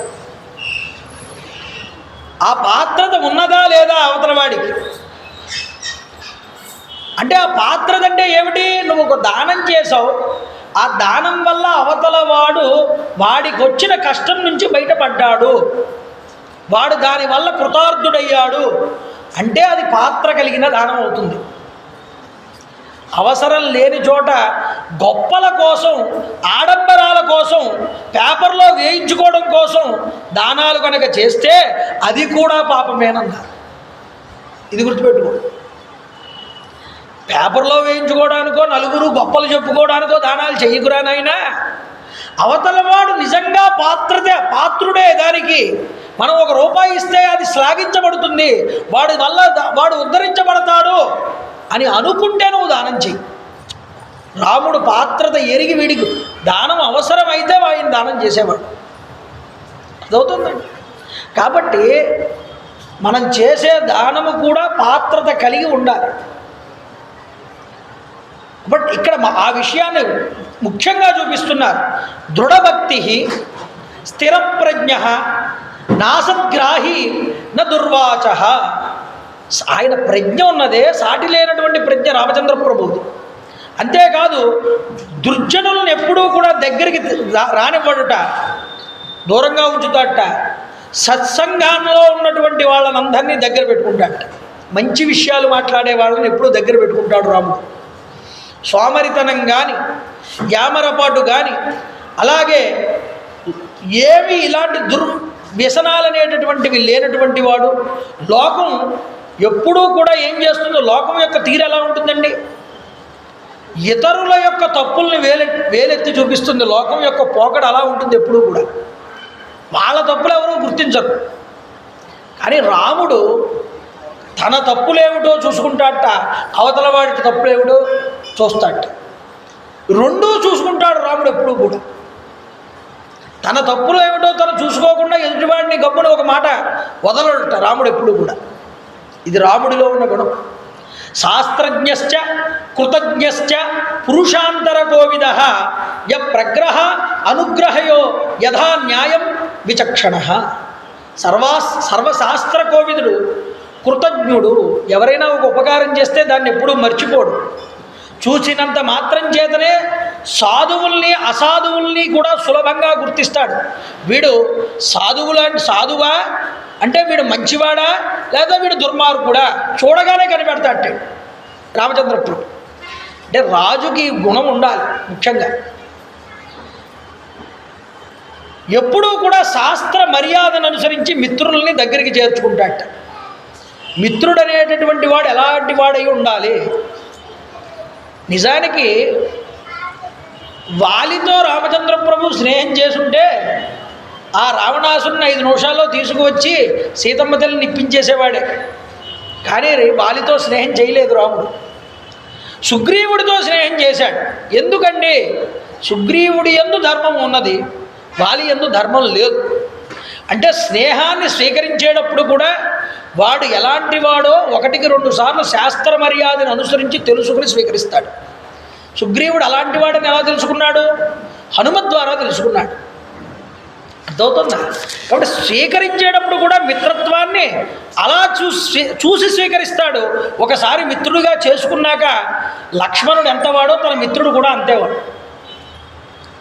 ఆ పాత్రత ఉన్నదా లేదా అవతల వాడికి అంటే ఆ పాత్రత అంటే ఏమిటి? నువ్వు ఒక దానం చేసావు, ఆ దానం వల్ల అవతల వాడికి వచ్చిన కష్టం నుంచి బయటపడ్డాడు, వాడు దానివల్ల కృతార్థుడయ్యాడు అంటే అది పాత్ర కలిగిన దానం అవుతుంది. అవసరం లేని చోట గొప్పల కోసం, ఆడంబరాల కోసం, పేపర్లో వేయించుకోవడం కోసం దానాలు కనుక చేస్తే అది కూడా పాపమేనన్నారు. ఇది గుర్తుపెట్టుకో. పేపర్లో వేయించుకోవడానికో, నలుగురు గొప్పలు చెప్పుకోవడానికో దానాలు చెయ్యకురానైనా, అవతల వాడు నిజంగా పాత్రుడే, దానికి మనం ₹1 ఇస్తే అది శ్లాఘించబడుతుంది, వాడి వల్ల వాడు ఉద్ధరించబడతాడు అని అనుకుంటే నువ్వు దానం చెయ్యి. రాముడు పాత్రత ఎరిగి వీడికి దానం అవసరమైతే వాడిని దానం చేసేవాడు. అదవుతుందండి. కాబట్టి మనం చేసే దానము కూడా పాత్రత కలిగి ఉండాలి. బట్ ఇక్కడ ఆ విషయాన్ని ముఖ్యంగా చూపిస్తున్నారు. దృఢభక్తి, స్థిరప్రజ్ఞ, నాసద్గ్రాహి న దుర్వాచ. ఆయన ప్రజ్ఞ ఉన్నదే సాటి లేనటువంటి ప్రజ్ఞ రామచంద్ర ప్రభువుది. అంతేకాదు దుర్జనులను ఎప్పుడూ కూడా దగ్గరికి రానివ్వడుట, దూరంగా ఉంచుతాడట. సత్సంగాల్లో ఉన్నటువంటి వాళ్ళనందరినీ దగ్గర పెట్టుకుంటాడట. మంచి విషయాలు మాట్లాడే వాళ్ళని ఎప్పుడూ దగ్గర పెట్టుకుంటాడు రాముడు. సోమరితనం కానీ, యామరపాటు కానీ, అలాగే ఏమి ఇలాంటి వ్యసనాలు అనేటటువంటివి లేనటువంటి వాడు. లోకం ఎప్పుడూ కూడా ఏం చేస్తుందో, లోకం యొక్క తీరు ఎలా ఉంటుందండి? ఇతరుల యొక్క తప్పుల్ని వేలెత్తి చూపిస్తుంది. లోకం యొక్క పోకడ అలా ఉంటుంది ఎప్పుడూ కూడా. వాళ్ళ తప్పులు ఎవరూ గుర్తించరు. కానీ రాముడు తన తప్పులేమిటో చూసుకుంటాడట, అవతల వాడి తప్పులేమిటో చూస్తాడట. రెండూ చూసుకుంటాడు రాముడు ఎప్పుడూ కూడా. తన తప్పులు ఏమిటో తను చూసుకోకుండా ఎదుటివాడిని గమ్మున ఒక మాట వదలడట రాముడు ఎప్పుడూ కూడా. ఇది రాముడిలో ఉన్న గుణం. శాస్త్రజ్ఞశ్చ కృతజ్ఞశ్చ పురుషాంతర కోవిద య ప్రగ్రహ అనుగ్రహయో యథా న్యాయం విచక్షణ. సర్వశాస్త్ర కోవిదుడు, కృతజ్ఞుడు. ఎవరైనా ఒక ఉపకారం చేస్తే దాన్ని ఎప్పుడూ మర్చిపోడు. చూసినంత మాత్రం చేతనే సాధువుల్ని అసాధువుల్ని కూడా సులభంగా గుర్తిస్తాడు. వీడు సాధువా అంటే వీడు మంచివాడా లేదా వీడు దుర్మార్గుడా చూడగానే కనిపెడతాడు రామచంద్ర ప్రభు. అంటే రాజుకి గుణం ఉండాలి. ముఖ్యంగా ఎప్పుడూ కూడా శాస్త్ర మర్యాదను అనుసరించి మిత్రుల్ని దగ్గరికి చేర్చుకుంటాడట. మిత్రుడు అనేటటువంటి వాడు ఎలాంటి వాడై ఉండాలి? నిజానికి వాలితో రామచంద్ర ప్రభు స్నేహం చేసుంటే ఆ రావణాసురుని 5 నిమిషాల్లో తీసుకువచ్చి సీతమ్మ తల్లిని ఇప్పించేసేవాడే. కానీ వాలితో స్నేహం చేయలేదు రాముడు. సుగ్రీవుడితో స్నేహం చేశాడు. ఎందుకండి? సుగ్రీవుడి యందు ధర్మం ఉన్నది, వాలి యందు ధర్మం లేదు. అంటే స్నేహాన్ని స్వీకరించేటప్పుడు కూడా వాడు ఎలాంటి వాడో 1-2 సార్లు శాస్త్ర మర్యాదను అనుసరించి తెలుసుకుని స్వీకరిస్తాడు. సుగ్రీవుడు అలాంటి వాడిని ఎలా తెలుసుకున్నాడు? హనుమత్ ద్వారా తెలుసుకున్నాడు. అర్థమవుతుందా? కాబట్టి స్వీకరించేటప్పుడు కూడా మిత్రత్వాన్ని అలా చూసి స్వీకరిస్తాడు. ఒకసారి మిత్రుడిగా చేసుకున్నాక లక్ష్మణుడు ఎంతవాడో తన మిత్రుడు కూడా అంతేవాడు,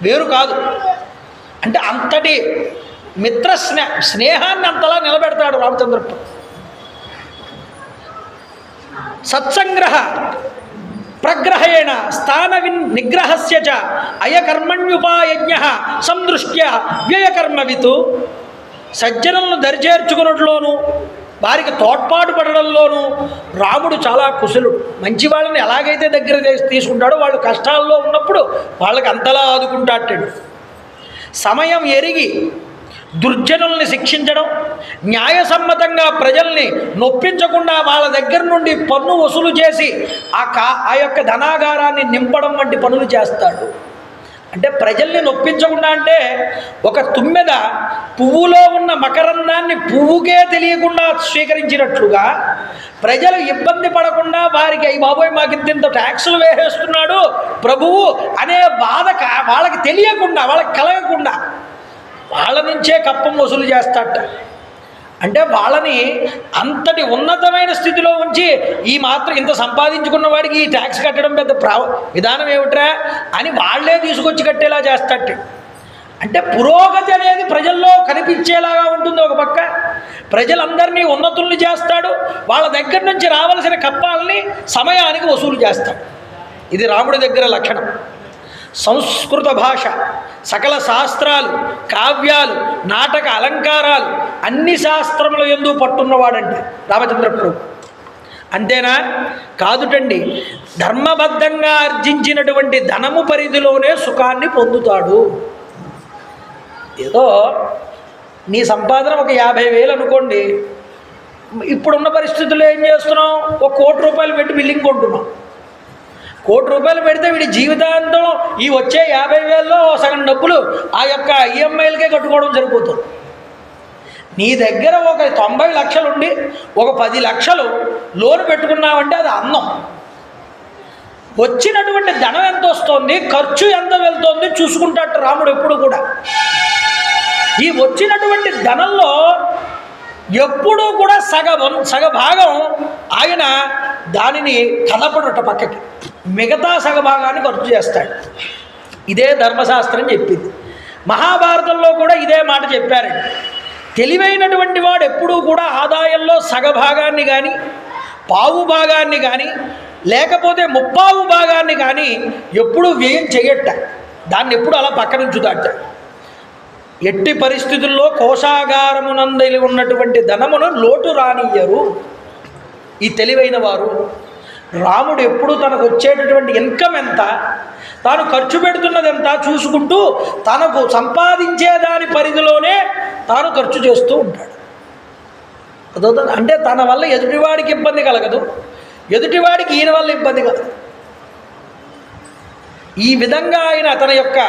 వేరు కాదు. అంటే అంతటి మిత్ర స్నేహాన్ని అంతలా నిలబెడతాడు రామచంద్ర. సత్సంగ్రహ ప్రగ్రహేణ స్థాన నిగ్రహస్య చ అయకర్మణ్యుపాయజ్ఞ సందృష్ట్యా వ్యయకర్మవితు. సజ్జనులను దరిచేర్చుకున్నట్లోనూ వారికి తోడ్పాటు పడడంలోనూ రాముడు చాలా కుశలుడు. మంచి వాళ్ళని ఎలాగైతే దగ్గర తీసుకుంటాడో వాళ్ళు కష్టాల్లో ఉన్నప్పుడు వాళ్ళకి అంతలా ఆదుకుంటాడు. సమయం ఎరిగి దుర్జనుల్ని శిక్షించడం, న్యాయసమ్మతంగా ప్రజల్ని నొప్పించకుండా వాళ్ళ దగ్గర నుండి పన్ను వసూలు చేసి ఆ యొక్క ధనాగారాన్ని నింపడం వంటి పనులు చేస్తాడు. అంటే ప్రజల్ని నొప్పించకుండా, అంటే ఒక తుమ్మెద పువ్వులో ఉన్న మకరందాన్ని పువ్వుకే తెలియకుండా స్వీకరించినట్లుగా ప్రజలు ఇబ్బంది పడకుండా వారికి అయ్యి బాబోయ్ మాకింత ట్యాక్సులు వేసేస్తున్నాడు ప్రభువు అనే బాధ వాళ్ళకి తెలియకుండా, వాళ్ళకి కలగకుండా వాళ్ళ నుంచే కప్పం వసూలు చేస్తాడట. అంటే వాళ్ళని అంతటి ఉన్నతమైన స్థితిలో ఉంచి ఈ మాత్రం ఇంత సంపాదించుకున్న వాడికి ఈ ట్యాక్స్ కట్టడం పెద్ద విధానం ఏమిట్రా అని వాళ్లే తీసుకొచ్చి కట్టేలా చేస్తాడు. అంటే పురోగతి అనేది ప్రజల్లో కనిపించేలాగా ఉంటుంది. ఒక పక్క ప్రజలందరినీ ఉన్నతుల్ని చేస్తాడు, వాళ్ళ దగ్గర నుంచి రావలసిన కప్పాలని సమయానికి వసూలు చేస్తాడు. ఇది రాముడి దగ్గర లక్షణం. సంస్కృత భాష, సకల శాస్త్రాలు, కావ్యాలు, నాటక అలంకారాలు, అన్ని శాస్త్రముల యందు పట్టున్నవాడంటే రామచంద్ర ప్రభు. అంతేనా? కాదుటండి, ధర్మబద్ధంగా ఆర్జించినటువంటి ధనము పరిధిలోనే సుఖాన్ని పొందుతాడు. ఏదో నీ సంపాదన ఒక 50,000 అనుకోండి, ఇప్పుడున్న పరిస్థితుల్లో ఏం చేస్తున్నాం? ఒక 1 కోటి రూపాయలు పెట్టి బిల్డింగ్ కొంటున్నాం. 1 కోటి రూపాయలు పెడితే వీడి జీవితాంతం ఈ వచ్చే 50,000లో సగం డబ్బులు ఆ యొక్క ఈఎంఐలకే కట్టుకోవడం సరిపోతుంది. నీ దగ్గర ఒక 90 లక్షలు ఉండి ఒక 10 లక్షలు లోన్ పెట్టుకున్నావంటే అది అన్నం. వచ్చినటువంటి ధనం ఎంత వస్తుంది, ఖర్చు ఎంత వెళ్తుంది చూసుకుంటాడు రాముడు ఎప్పుడు కూడా. ఈ వచ్చినటువంటి ధనంలో ఎప్పుడూ కూడా సగభాగం ఆయన దానిని కలపడట పక్కకి, మిగతా సగభాగాన్ని ఖర్చు చేస్తాడు. ఇదే ధర్మశాస్త్రం చెప్పింది. మహాభారతంలో కూడా ఇదే మాట చెప్పారండి. తెలివైనటువంటి వాడు ఎప్పుడూ కూడా ఆదాయంలో సగభాగాన్ని కానీ, పావు భాగాన్ని కానీ, లేకపోతే ముప్పావు భాగాన్ని కానీ ఎప్పుడూ వ్యయం చేయట. దాన్ని ఎప్పుడు అలా పక్కనుంచుతాట. ఎట్టి పరిస్థితుల్లో కోశాగారమునందలి ఉన్నటువంటి ధనమును లోటు రానియ్యరు ఈ తెలివైన వారు. రాముడు ఎప్పుడు తనకు వచ్చేటటువంటి ఇన్కమ్ ఎంత, తాను ఖర్చు పెడుతున్నది ఎంత చూసుకుంటూ తనకు సంపాదించేదాని పరిధిలోనే తాను ఖర్చు చేస్తూ ఉంటాడు. అంటే తన వల్ల ఎదుటివాడికి ఇబ్బంది కలగదు, ఎదుటివాడికి ఈయన వల్ల ఇబ్బంది కలగదు. ఈ విధంగా ఆయన తన యొక్క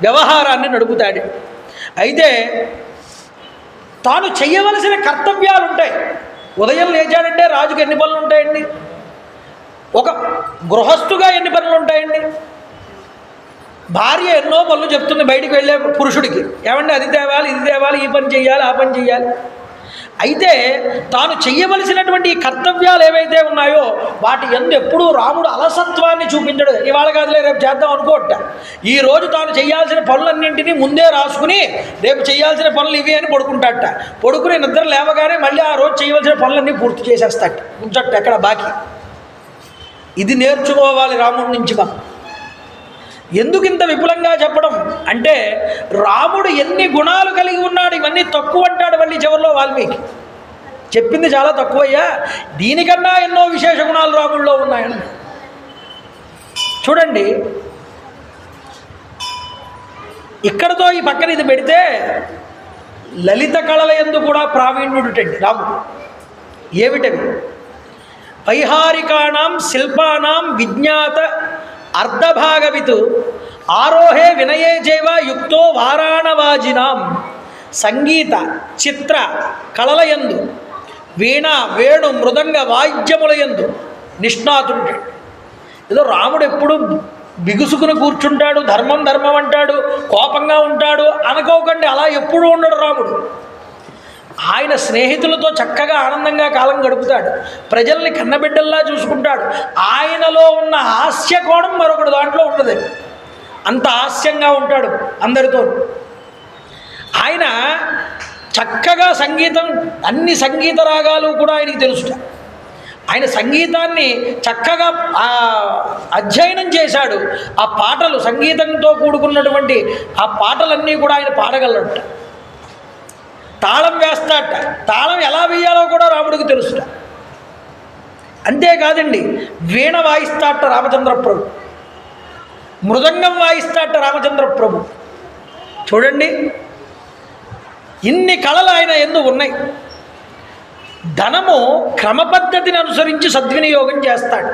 వ్యవహారాన్ని నడుపుతాడు. అయితే తాను చెయ్యవలసిన కర్తవ్యాలు ఉంటాయి. ఉదయం లేచాడంటే రాజుకు ఎన్ని పనులు ఉంటాయండి? ఒక గృహస్థుగా ఎన్ని పనులు ఉంటాయండి? భార్య ఎన్నో పనులు చెప్తుంది బయటికి వెళ్ళే పురుషుడికి. ఏమంటే అది తేవాలి, ఇది తేవాలి, ఈ పని చెయ్యాలి, ఆ పని చెయ్యాలి. అయితే తాను చెయ్యవలసినటువంటి ఈ కర్తవ్యాలు ఏవైతే ఉన్నాయో వాటి యందు ఎప్పుడూ రాముడు అలసత్వాన్ని చూపించడు. ఇవాళ కాదులే రేపు చేద్దాం అనుకోట. ఈరోజు తాను చేయాల్సిన పనులన్నింటినీ ముందే రాసుకుని రేపు చేయాల్సిన పనులు ఇవి అని పడుకుంటాట. పడుకుని నిద్ర లేవగానే మళ్ళీ ఆ రోజు చేయవలసిన పనులన్నీ పూర్తి చేసేస్తాట, ఉంచట ఎక్కడ బాకీ. ఇది నేర్చుకోవాలి రాముడి నుంచి మనం. ఎందుకు ఇంత విపులంగా చెప్పడం అంటే రాముడు ఎన్ని గుణాలు కలిగి ఉన్నాడు, ఇవన్నీ తక్కువ అంటాడు మళ్ళీ చివరిలో వాల్మీకి. చెప్పింది చాలా తక్కువయ్యా, దీనికన్నా ఎన్నో విశేష గుణాలు రాముడిలో ఉన్నాయని. చూడండి, ఇక్కడతో ఈ పక్కన ఇది పెడితే లలిత కళల యందు కూడా ప్రావీణ్యుడుటండి రాముడు. ఏమిటవి? వైహారికాణం శిల్పానాం విజ్ఞాత అర్ధభాగవితు ఆరోహే వినయే జైవ యుక్తో వారాణవాజినాం. సంగీత చిత్ర కళలయందు, వీణ వేణు మృదంగ వాయిద్యములయందు నిష్ణాతుడు. ఏదో రాముడు ఎప్పుడు బిగుసుకుని కూర్చుంటాడు, ధర్మం ధర్మం అంటాడు, కోపంగా ఉంటాడు అనుకోకండి. అలా ఎప్పుడూ ఉండడు రాముడు. ఆయన స్నేహితులతో చక్కగా ఆనందంగా కాలం గడుపుతాడు, ప్రజల్ని కన్నబిడ్డల్లా చూసుకుంటాడు. ఆయనలో ఉన్న హాస్య కోణం మరొకటి దాంట్లో ఉండదు. అంత హాస్యంగా ఉంటాడు అందరితో. ఆయన చక్కగా సంగీతం, అన్ని సంగీత రాగాలు కూడా ఆయనకి తెలుసుట. ఆయన సంగీతాన్ని చక్కగా అధ్యయనం చేశాడు. ఆ పాటలు, సంగీతంతో కూడుకున్నటువంటి ఆ పాటలన్నీ కూడా ఆయన పాడగలట. తాళం వేస్తాట, తాళం ఎలా వేయాలో కూడా రాముడికి తెలుసుట. అంతేకాదండి, వీణ వాయిస్తాట రామచంద్ర ప్రభు, మృదంగం వాయిస్తాట రామచంద్ర ప్రభు. చూడండి, ఇన్ని కళలు ఆయన యందు ఉన్నాయి. ధనము క్రమపద్ధతిని అనుసరించి సద్వినియోగం చేస్తాడు.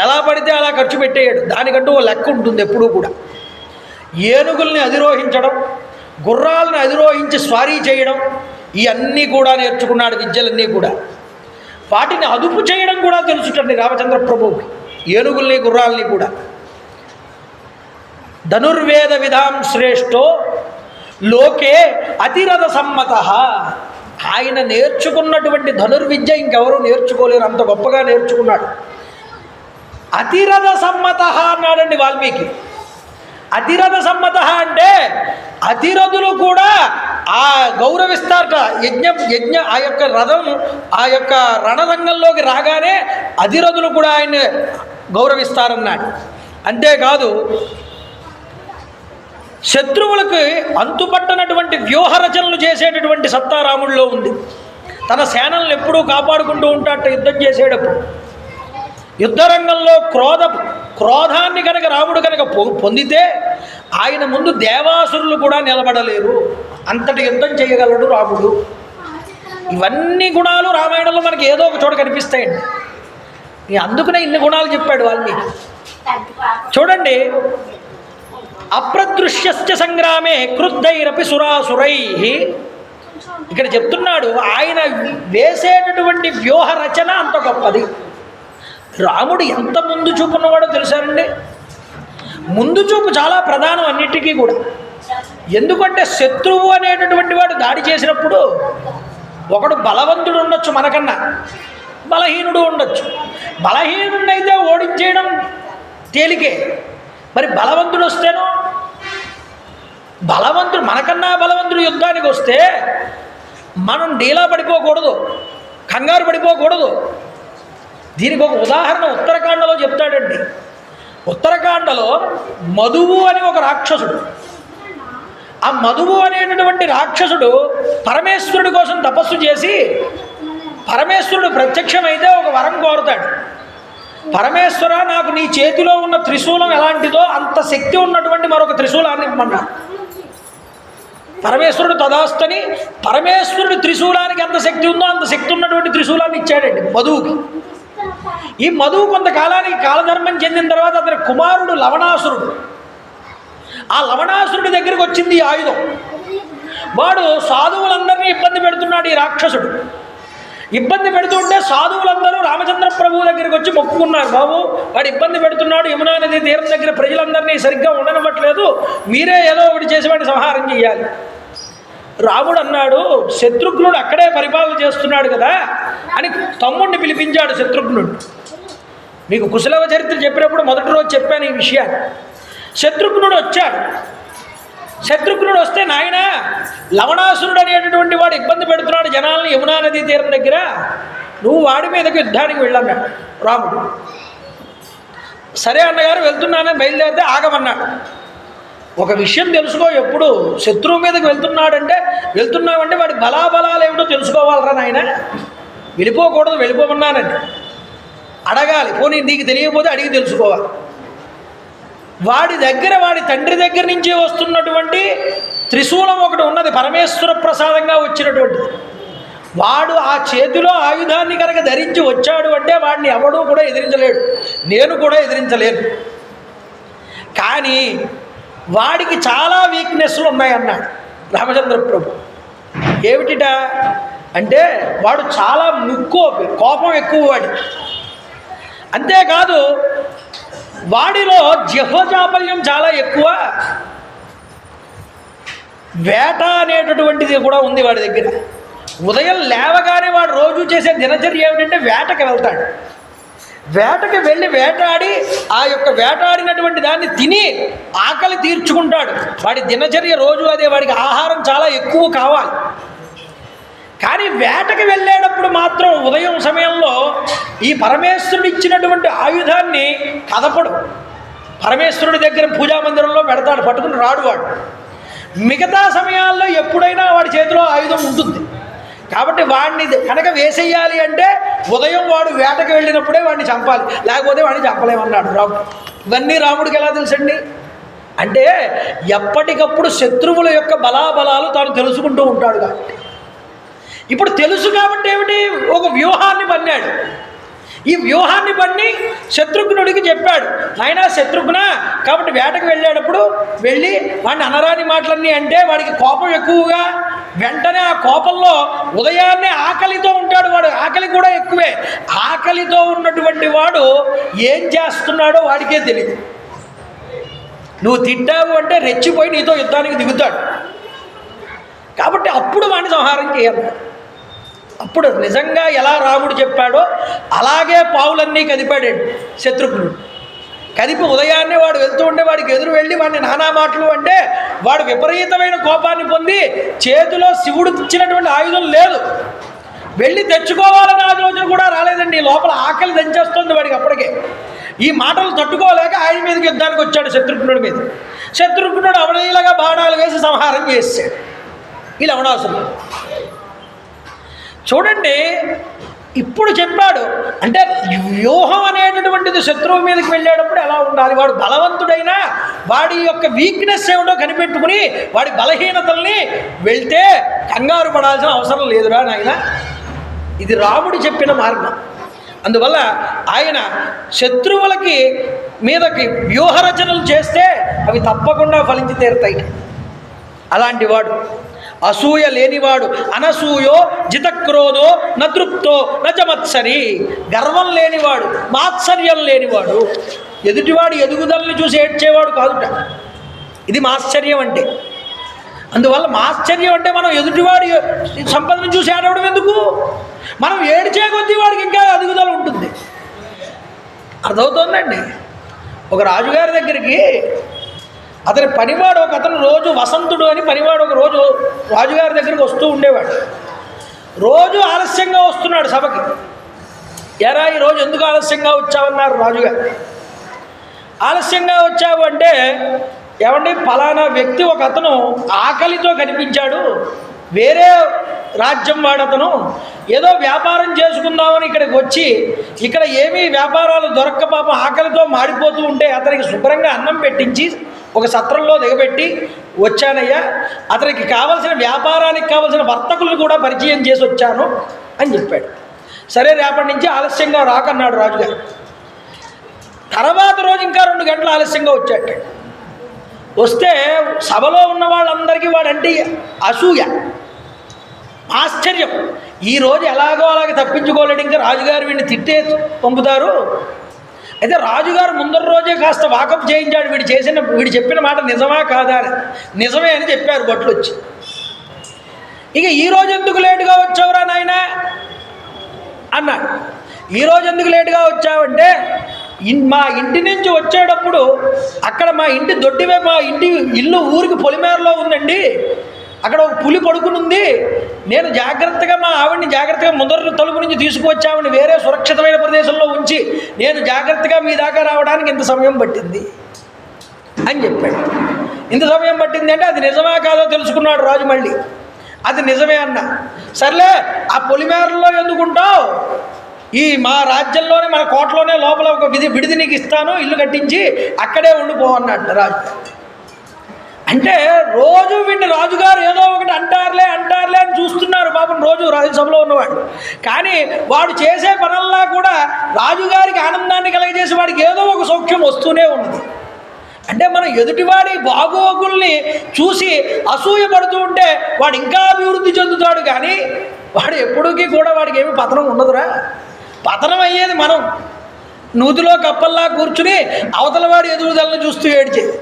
ఎలా పడితే అలా ఖర్చు పెట్టేయడు. దానికంటూ ఓ లెక్క ఉంటుంది ఎప్పుడూ కూడా. ఏనుగుల్ని అధిరోహించడం, గుర్రాలను అధిరోహించి స్వారీ చేయడం, ఇవన్నీ కూడా నేర్చుకున్నాడు. విద్యలన్నీ కూడా వాటిని అదుపు చేయడం కూడా తెలుసుటండి రామచంద్ర ప్రభువుకి, ఏనుగుల్ని గుర్రాలని కూడా. ధనుర్వేద విధాం శ్రేష్టో లోకే అతిరథ సమ్మత. ఆయన నేర్చుకున్నటువంటి ధనుర్విద్య ఇంకెవరూ నేర్చుకోలేరు, అంత గొప్పగా నేర్చుకున్నాడు. అతిరథ సమ్మత అన్నాడండి వాల్మీకి. అతిరథ సమ్మత అంటే అతిరథులు కూడా ఆ గౌరవిస్తారట. యజ్ఞ ఆ యొక్క రథం ఆ యొక్క రణరంగంలోకి రాగానే అతిరథులు కూడా ఆయన గౌరవిస్తారన్నాడు. అంతేకాదు శత్రువులకు అంతుపట్టనటువంటి వ్యూహ రచనలు చేసేటటువంటి సత్తా రాముడిలో ఉంది. తన సేనలను ఎప్పుడూ కాపాడుకుంటూ ఉంటాడట యుద్ధం చేసేటప్పుడు. యుద్ధరంగంలో క్రోధాన్ని కనుక రాముడు కనుక పొందితే ఆయన ముందు దేవాసురులు కూడా నిలబడలేరు, అంతటి యుద్ధం చేయగలడు రాముడు. ఇవన్నీ గుణాలు రామాయణంలో మనకి ఏదో ఒక చోట కనిపిస్తాయండి. అందుకనే ఇన్ని గుణాలు చెప్పాడు వాల్మీకి. చూడండి, అప్రదృశ్యస్య సంగ్రామే క్రుద్ధైరపి సురాసురై. ఇక్కడ చెప్తున్నాడు ఆయన వేసేటటువంటి వ్యూహ రచన అంత గొప్పది. రాముడు ఎంత ముందు చూపు ఉన్నవాడో తెలుసారండి. ముందు చూపు చాలా ప్రధానం అన్నిటికీ కూడా. ఎందుకంటే శత్రువు అనేటటువంటి వాడు దాడి చేసినప్పుడు ఒకడు బలవంతుడు ఉండొచ్చు, మనకన్నా బలహీనుడు ఉండొచ్చు. బలహీనుడినైతే ఓడించేయడం తేలికే, మరి బలవంతుడు వస్తేనో, బలవంతుడు మనకన్నా బలవంతుడు యుద్ధానికి వస్తే మనం డీలా పడిపోకూడదు, కంగారు పడిపోకూడదు. దీనికి ఒక ఉదాహరణ ఉత్తరాఖండలో చెప్తాడండి. ఉత్తరాఖండలో మధువు అని ఒక రాక్షసుడు. ఆ మధువు అనేటటువంటి రాక్షసుడు పరమేశ్వరుడి కోసం తపస్సు చేసి పరమేశ్వరుడు ప్రత్యక్షమైతే ఒక వరం కోరుతాడు. పరమేశ్వర, నాకు నీ చేతిలో ఉన్న త్రిశూలం ఎలాంటిదో అంత శక్తి ఉన్నటువంటి మరొక త్రిశూలాన్ని ఇమ్మన్నాడు. పరమేశ్వరుడు తదాస్తని పరమేశ్వరుడు త్రిశూలానికి ఎంత శక్తి ఉందో అంత శక్తి ఉన్నటువంటి త్రిశూలాన్ని ఇచ్చాడండి మధువుకి. ఈ మధువు కొంతకాలానికి కాలధర్మం చెందిన తర్వాత అతని కుమారుడు లవణాసురుడు. ఆ లవణాసురుడి దగ్గరికి వచ్చింది ఈ ఆయుధం. వాడు సాధువులందరినీ ఇబ్బంది పెడుతున్నాడు ఈ రాక్షసుడు. ఇబ్బంది పెడుతుంటే సాధువులందరూ రామచంద్ర ప్రభువు దగ్గరికి వచ్చి మొక్కుకున్నారు, బాబు వాడు ఇబ్బంది పెడుతున్నాడు, యమునా నది తీరం దగ్గర ప్రజలందరినీ సరిగ్గా ఉండనివ్వట్లేదు, మీరే ఏదో ఒకటి చేసి వాడిని సంహారం చేయాలి. రాముడు అన్నాడు, శత్రుఘ్నుడు అక్కడే పరిపాలన చేస్తున్నాడు కదా అని తమ్ముడిని పిలిపించాడు. శత్రుఘ్నుడు, మీకు కుశలవ చరిత్ర చెప్పినప్పుడు మొదటి రోజు చెప్పాను ఈ విషయాన్ని. శత్రుఘ్నుడు వచ్చాడు. శత్రుఘ్నుడు వస్తే, నాయన లవణాసురుడు అనేటటువంటి వాడు ఇబ్బంది పెడుతున్నాడు జనాల్ని యమునా నదీ తీరం దగ్గర, నువ్వు వాడి మీదకి యుద్ధానికి వెళ్ళన్నాడు రాముడు. సరే అన్నగారు వెళ్తున్నానని బయలుదేరితే ఆగమన్నాడు. ఒక విషయం తెలుసుకో, ఎప్పుడు శత్రువు మీదకి వెళ్తున్నావంటే వాడి బలాబలాలు ఏమిటో తెలుసుకోవాలరా నాయన, వెళ్ళిపోకూడదు, వెళ్ళిపోమన్నానండి. అడగాలి, పోనీ నీకు తెలియకపోతే అడిగి తెలుసుకోవాలి. వాడి తండ్రి దగ్గర నుంచి వస్తున్నటువంటి త్రిశూలం ఒకటి ఉన్నది, పరమేశ్వర ప్రసాదంగా వచ్చినటువంటిది. వాడు ఆ చేతిలో ఆయుధాన్ని కనుక ధరించి వచ్చాడు అంటే వాడిని ఎవడూ కూడా ఎదిరించలేడు, నేను కూడా ఎదిరించలేను. కానీ వాడికి చాలా వీక్నెస్లు ఉన్నాయన్నాడు రామచంద్ర ప్రభు. ఏమిటిట అంటే వాడు చాలా కోపం ఎక్కువ వాడి. అంతేకాదు వాడిలో జిహ్వచాపల్యం చాలా ఎక్కువ, వేట అనేటటువంటిది కూడా ఉంది వాడి దగ్గర. ఉదయం లేవగానే వాడు రోజు చేసే దినచర్య ఏమిటంటే వేటకి వెళ్తాడు. వేటకి వెళ్ళి వేటాడి ఆ యొక్క వేటాడినటువంటి దాన్ని తిని ఆకలి తీర్చుకుంటాడు. వాడి దినచర్య రోజు అదే, వాడికి ఆహారం చాలా ఎక్కువ కావాలి. కానీ వేటకి వెళ్ళేటప్పుడు మాత్రం ఉదయం సమయంలో ఈ పరమేశ్వరుడు ఇచ్చినటువంటి ఆయుధాన్ని కదపడు. పరమేశ్వరుడి దగ్గర పూజామందిరంలో పెడతాడు, పట్టుకుని రాడు వాడు. మిగతా సమయాల్లో ఎప్పుడైనా వాడి చేతిలో ఆయుధం ఉంటుంది. కాబట్టి వాడిని కనుక వేసేయాలి అంటే ఉదయం వాడు వేటకి వెళ్ళినప్పుడే వాడిని చంపాలి, లేకపోతే వాడిని చంపలేమన్నాడు రాముడు. ఇవన్నీ రాముడికి ఎలా తెలుసండి అంటే ఎప్పటికప్పుడు శత్రువుల యొక్క బలాబలాలు తాను తెలుసుకుంటూ ఉంటాడు. కాబట్టి ఇప్పుడు తెలుసు కాబట్టి ఏమిటి, ఒక వ్యూహాన్ని పన్నాడు. ఈ వ్యూహాన్ని పన్ని శత్రుఘ్నుడికి చెప్పాడు, నాయనా శత్రుఘ్న, కాబట్టి వేటకు వెళ్ళేటప్పుడు వెళ్ళి వాడిని అనరాని మాటలన్నీ అంటే వాడికి కోపం ఎక్కువగా, వెంటనే ఆ కోపంలో ఉదయాన్నే ఆకలితో ఉంటాడు వాడు, ఆకలి కూడా ఎక్కువే. ఆకలితో ఉన్నటువంటి వాడు ఏం చేస్తున్నాడో వాడికే తెలియదు. నువ్వు తిట్టావు అంటే రెచ్చిపోయి నీతో యుద్ధానికి దిగుతాడు. కాబట్టి అప్పుడు వాడిని సంహారం చేయాలి. అప్పుడు నిజంగా ఎలా రాముడు చెప్పాడో అలాగే పావులన్నీ కదిపాడండి శత్రుఘ్నుడు. కదిపి ఉదయాన్నే వాడు వెళ్తూ ఉంటే వాడికి ఎదురు వెళ్ళి వాడిని నానా మాటలు అంటే వాడు విపరీతమైన కోపాన్ని పొంది చేతిలో శివుడు ఇచ్చినటువంటి ఆయుధం లేదు, వెళ్ళి తెచ్చుకోవాలని ఆలోచన కూడా రాలేదండి. లోపల ఆకలి దంచేస్తుంది వాడికి అప్పటికే. ఈ మాటలు తట్టుకోలేక ఆయన మీదకి యుద్ధానికి వచ్చాడు, శత్రుఘ్నుడి మీద. శత్రుఘ్నుడు అవనీలగా బాణాలు వేసి సంహారం చేశాడు ఈ లవణాసురుడు. చూడండి, ఇప్పుడు చెప్పాడు అంటే వ్యూహం అనేటటువంటిది శత్రువు మీదకి వెళ్ళేటప్పుడు ఎలా ఉండాలి. వాడు బలవంతుడైనా వాడి యొక్క వీక్నెస్ ఏమిటో కనిపెట్టుకుని వాడి బలహీనతల్ని వెళ్తే కంగారు పడాల్సిన అవసరం లేదురా నాయన. ఇది రాముడు చెప్పిన మార్గం. అందువల్ల ఆయన శత్రువులకి మీదకి వ్యూహరచనలు చేస్తే అవి తప్పకుండా ఫలించి తీరుతాయి. అలాంటి వాడు అసూయ లేనివాడు, అనసూయో జితక్రోధో నతృప్తో నచమత్సరి, గర్వం లేనివాడు, మాత్సర్యం లేనివాడు, ఎదుటివాడు ఎదుగుదలని చూసి ఏడ్చేవాడు కాదుట. ఇది మాశ్చర్యం అంటే. అందువల్ల మాశ్చర్యం అంటే మనం ఎదుటివాడి సంపదను చూసి ఏడవడం ఎందుకు, మనం ఏడ్చే కొద్దీ వాడికి ఇంకా ఎదుగుదల ఉంటుంది. అర్థమవుతుందండి. ఒక రాజుగారి దగ్గరికి అతని పనివాడు ఒక అతను రోజు వసంతుడు అని పనివాడు ఒక రోజు రాజుగారి దగ్గరికి వస్తూ ఉండేవాడు. రోజు ఆలస్యంగా వస్తున్నాడు సభకి. ఎరా ఈరోజు ఎందుకు ఆలస్యంగా వచ్చావన్నారు రాజుగారు. ఆలస్యంగా వచ్చావు అంటే, ఏమండి ఫలానా వ్యక్తి ఒక అతను ఆకలితో కనిపించాడు, వేరే రాజ్యం వాడతను ఏదో వ్యాపారం చేసుకుందామని ఇక్కడికి వచ్చి ఇక్కడ ఏమీ వ్యాపారాలు దొరక్క పాపం ఆకలితో మాడిపోతూ ఉంటే అతనికి శుభ్రంగా అన్నం పెట్టించి ఒక సత్రంలో దిగబెట్టి వచ్చానయ్యా, అతనికి కావలసిన వ్యాపారానికి కావలసిన వర్తకులను కూడా పరిచయం చేసి వచ్చాను అని చెప్పాడు. సరే రేపటి నుంచి ఆలస్యంగా రాకన్నాడు రాజుగారు. తర్వాత రోజు ఇంకా 2 గంటలు ఆలస్యంగా వచ్చాడు. వస్తే సభలో ఉన్న వాళ్ళందరికీ వాడంటే అసూయ, ఆశ్చర్యం. ఈరోజు ఎలాగో అలాగే తప్పించుకోలేడు, ఇంకా రాజుగారు వీడిని తిట్టే పంపుతారు. అయితే రాజుగారు ముందర రోజే కాస్త వాకప్ చేయించాడు. వీడు చెప్పిన మాట నిజమా కాదా అని. నిజమే అని చెప్పారు భట్లు వచ్చి. ఇక ఈరోజు ఎందుకు లేటుగా వచ్చావురా నాయన అన్నాడు. ఈరోజు ఎందుకు లేటుగా వచ్చావంటే, మా ఇంటి నుంచి వచ్చేటప్పుడు అక్కడ మా ఇంటి దొడ్డివే, మా ఇల్లు ఊరికి పొలిమేరలో ఉందండి, అక్కడ ఒక పులి పడుకునుంది. నేను జాగ్రత్తగా మా ఆవిడ్ని జాగ్రత్తగా ముందర తలుపు నుంచి తీసుకువచ్చామని వేరే సురక్షితమైన ప్రదేశంలో ఉంచి నేను జాగ్రత్తగా మీ దాకా రావడానికి ఇంత సమయం పట్టింది అని చెప్పాడు. ఇంత సమయం పట్టింది అంటే అది నిజమా కాదో తెలుసుకున్నాడు రాజు. మళ్ళీ అది నిజమే అన్న. సర్లే, ఆ పొలిమేరలో ఎందుకుంటావు, ఈ మా రాజ్యంలోనే మన కోటలోనే లోపల ఒక విడిది నీకు ఇస్తాను, ఇల్లు కట్టించి అక్కడే ఉండిపో అన్నట్టు రాజు. అంటే రోజు వీడిని రాజుగారు ఏదో ఒకటి అంటారులే అని చూస్తున్నారు పాపం రోజు రాజ్యసభలో ఉన్నవాడు. కానీ వాడు చేసే పనుల్లా కూడా రాజుగారికి ఆనందాన్ని కలగజేసి వాడికి ఏదో ఒక సౌఖ్యం వస్తూనే ఉన్నది. అంటే మనం ఎదుటివాడి బాగోగుల్ని చూసి అసూయ పడుతూ ఉంటే వాడు ఇంకా అభివృద్ధి చెందుతాడు. కానీ వాడు ఎప్పటికీ కూడా వాడికి ఏమి పతనం ఉండదురా. పతనం అయ్యేది మనం నూతిలో కప్పల్లా కూర్చుని అవతల వాడి ఎదుగుదలను చూస్తూ ఏడ్చేది.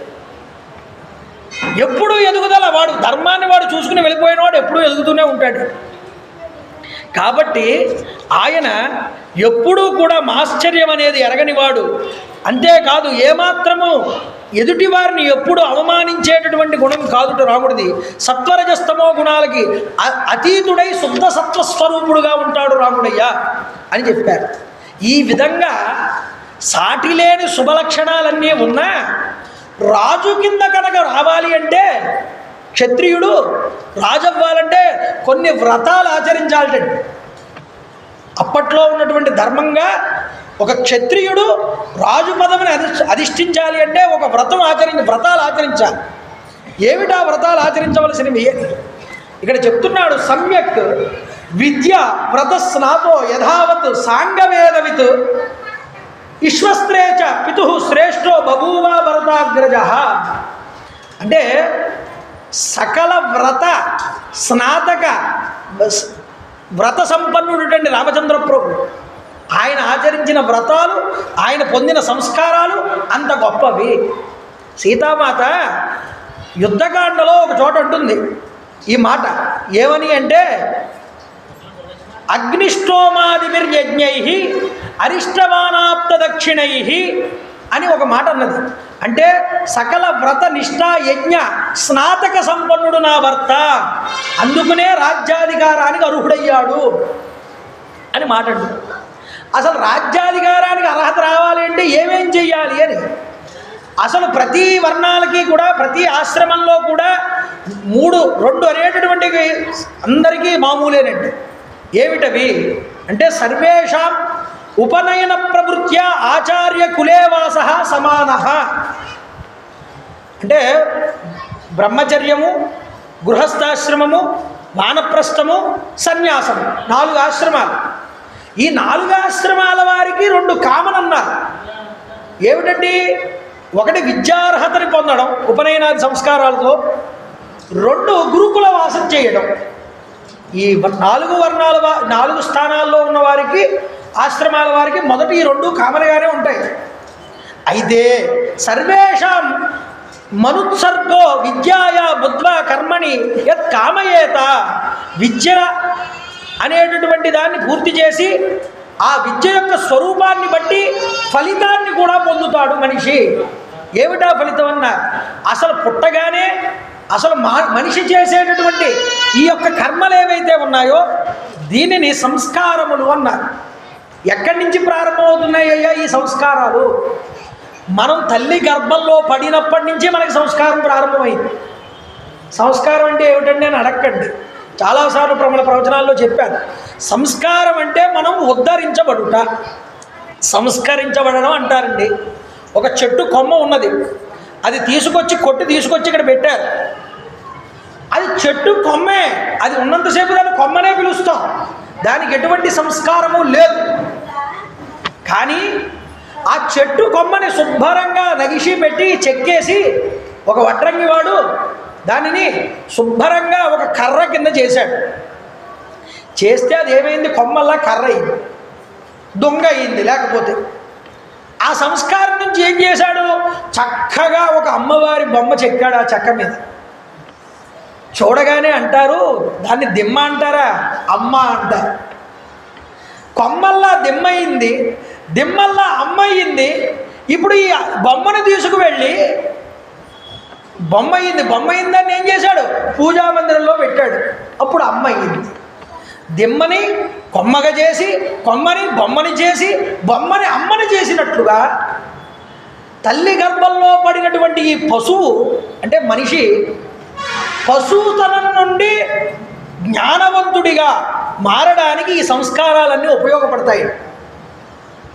ఎప్పుడూ ఎదుగుదల, వాడు ధర్మాన్ని వాడు చూసుకుని వెళ్ళిపోయిన వాడు ఎప్పుడూ ఎదుగుతూనే ఉంటాడు. కాబట్టి ఆయన ఎప్పుడూ కూడా మాశ్చర్యం అనేది ఎరగనివాడు. అంతేకాదు ఏమాత్రము ఎదుటి వారిని ఎప్పుడు అవమానించేటటువంటి గుణం కాదుట రాముడిది. సత్వరజస్తమో గుణాలకి అతీతుడై శుద్ధ సత్వస్వరూపుడుగా ఉంటాడు రాముడయ్యా అని చెప్పారు. ఈ విధంగా సాటిలేని శుభలక్షణాలన్నీ ఉన్నా రాజు కింద కనుక రావాలి అంటే, క్షత్రియుడు రాజు అవ్వాలంటే కొన్ని వ్రతాలు ఆచరించాలటండి. అప్పట్లో ఉన్నటువంటి ధర్మంగా ఒక క్షత్రియుడు రాజు పదవిని అధిష్ఠించాలి అంటే ఒక వ్రతాలు ఆచరించాలి. ఏమిటా వ్రతాలు ఆచరించవలసినవి ఇక్కడ చెప్తున్నాడు. సమ్యక్ విద్య వ్రత స్నాతో యథావత్ సాంగవేదవిత్ విశ్వస్త్రేచ పితు శ్రేష్టో బభూవ భరతాగ్రజ. అంటే సకల వ్రత స్నాతక వ్రత సంపన్నుడు రామచంద్ర ప్రభు. ఆయన ఆచరించిన వ్రతాలు, ఆయన పొందిన సంస్కారాలు అంత గొప్పవి. సీతామాత యుద్ధకాండలో ఒక చోట ఉంటుంది ఈ మాట. ఏమని అంటే, అగ్నిష్టోమాదిభిర్యజ్ఞై అరిష్టమానాప్త దక్షిణై అని ఒక మాట అన్నది. అంటే సకల వ్రత నిష్ఠా యజ్ఞ స్నాతక సంపన్నుడు నా భర్త, అందుకునే రాజ్యాధికారానికి అర్హుడయ్యాడు అని మాట్లాడు. అసలు రాజ్యాధికారానికి అర్హత రావాలి అంటే ఏమేం చెయ్యాలి అని. అసలు ప్రతి వర్ణాలకి కూడా ప్రతి ఆశ్రమంలో కూడా 2 అనేటటువంటివి అందరికీ మామూలేనండి. ఏమిటవి అంటే సర్వేషాం ఉపనయన ప్రవృత్య ఆచార్య కులేవాస సమాన. అంటే బ్రహ్మచర్యము, గృహస్థాశ్రమము, వానప్రస్థము, సన్యాసము 4 ఆశ్రమాలు. ఈ 4 ఆశ్రమాల వారికి 2 కామన్ అన్నారు. ఏమిటండి? ఒకటి విద్యార్హతని పొందడం ఉపనయనాది సంస్కారాలతో, 2 గురుకుల వాసం చేయడం. ఈ 4 వర్ణాల 4 స్థానాల్లో ఉన్న వారికి ఆశ్రమాల వారికి మొదటి ఈ 2 కామన్గానే ఉంటాయి. అయితే సర్వేషాం మనుత్సర్గో విద్యాయా బుద్ధ్వా కర్మణి యత్ కామయేత, విద్య అనేటటువంటి దాన్ని పూర్తి చేసి ఆ విద్య యొక్క స్వరూపాన్ని బట్టి ఫలితాన్ని కూడా పొందుతాడు మనిషి. ఏమిటా ఫలితం అన్నా, అసలు పుట్టగానే అసలు మనిషి చేసేటటువంటి ఈ యొక్క కర్మలు ఏవైతే ఉన్నాయో దీనిని సంస్కారములు అన్నారు. ఎక్కడి నుంచి ప్రారంభమవుతున్నాయ్యా ఈ సంస్కారాలు? మనం తల్లి గర్భంలో పడినప్పటి నుంచి మనకి సంస్కారం ప్రారంభమైంది. సంస్కారం అంటే ఏమిటండి అని అడగండి. చాలాసార్లు మన ప్రవచనాల్లో చెప్పాను. సంస్కారం అంటే మనం ఉద్ధరించబడుట, సంస్కరించబడడం అంటారండి. ఒక చెట్టు కొమ్మ ఉన్నది, అది కొట్టి తీసుకొచ్చి ఇక్కడ పెట్టారు. అది చెట్టు కొమ్మే, అది ఉన్నంతసేపు దాన్ని కొమ్మనే పిలుస్తాం, దానికి ఎటువంటి సంస్కారము లేదు. కానీ ఆ చెట్టు కొమ్మని శుభ్రంగా నగిషి పెట్టి చెక్కేసి ఒక వడ్రంగి వాడు దానిని శుభ్రంగా ఒక కర్ర కింద చేశాడు. చేస్తే అది ఏమైంది? కొమ్మల్లా కర్ర అయింది, దొంగ అయింది. లేకపోతే ఆ సంస్కారం నుంచి ఏం చేశాడు? చక్కగా ఒక అమ్మవారి బొమ్మ చెక్కాడు ఆ చెక్క మీద. చూడగానే అంటారు, దాన్ని దిమ్మ అంటారా? అమ్మ అంటారు. కొమ్మల్లా దిమ్మయింది, దిమ్మల్లా అమ్మ అయింది. ఇప్పుడు ఈ బొమ్మను తీసుకువెళ్ళి బొమ్మ అయిందని ఏం చేశాడు? పూజా మందిరంలో పెట్టాడు. అప్పుడు అమ్మ అయింది. దిమ్మని కొమ్మగా చేసి, కొమ్మని బొమ్మని చేసి, బొమ్మని అమ్మని చేసినట్లుగా తల్లి గర్భంలో పడినటువంటి ఈ పశువు అంటే మనిషి పశువుతనం నుండి జ్ఞానవంతుడిగా మారడానికి ఈ సంస్కారాలన్నీ ఉపయోగపడతాయి.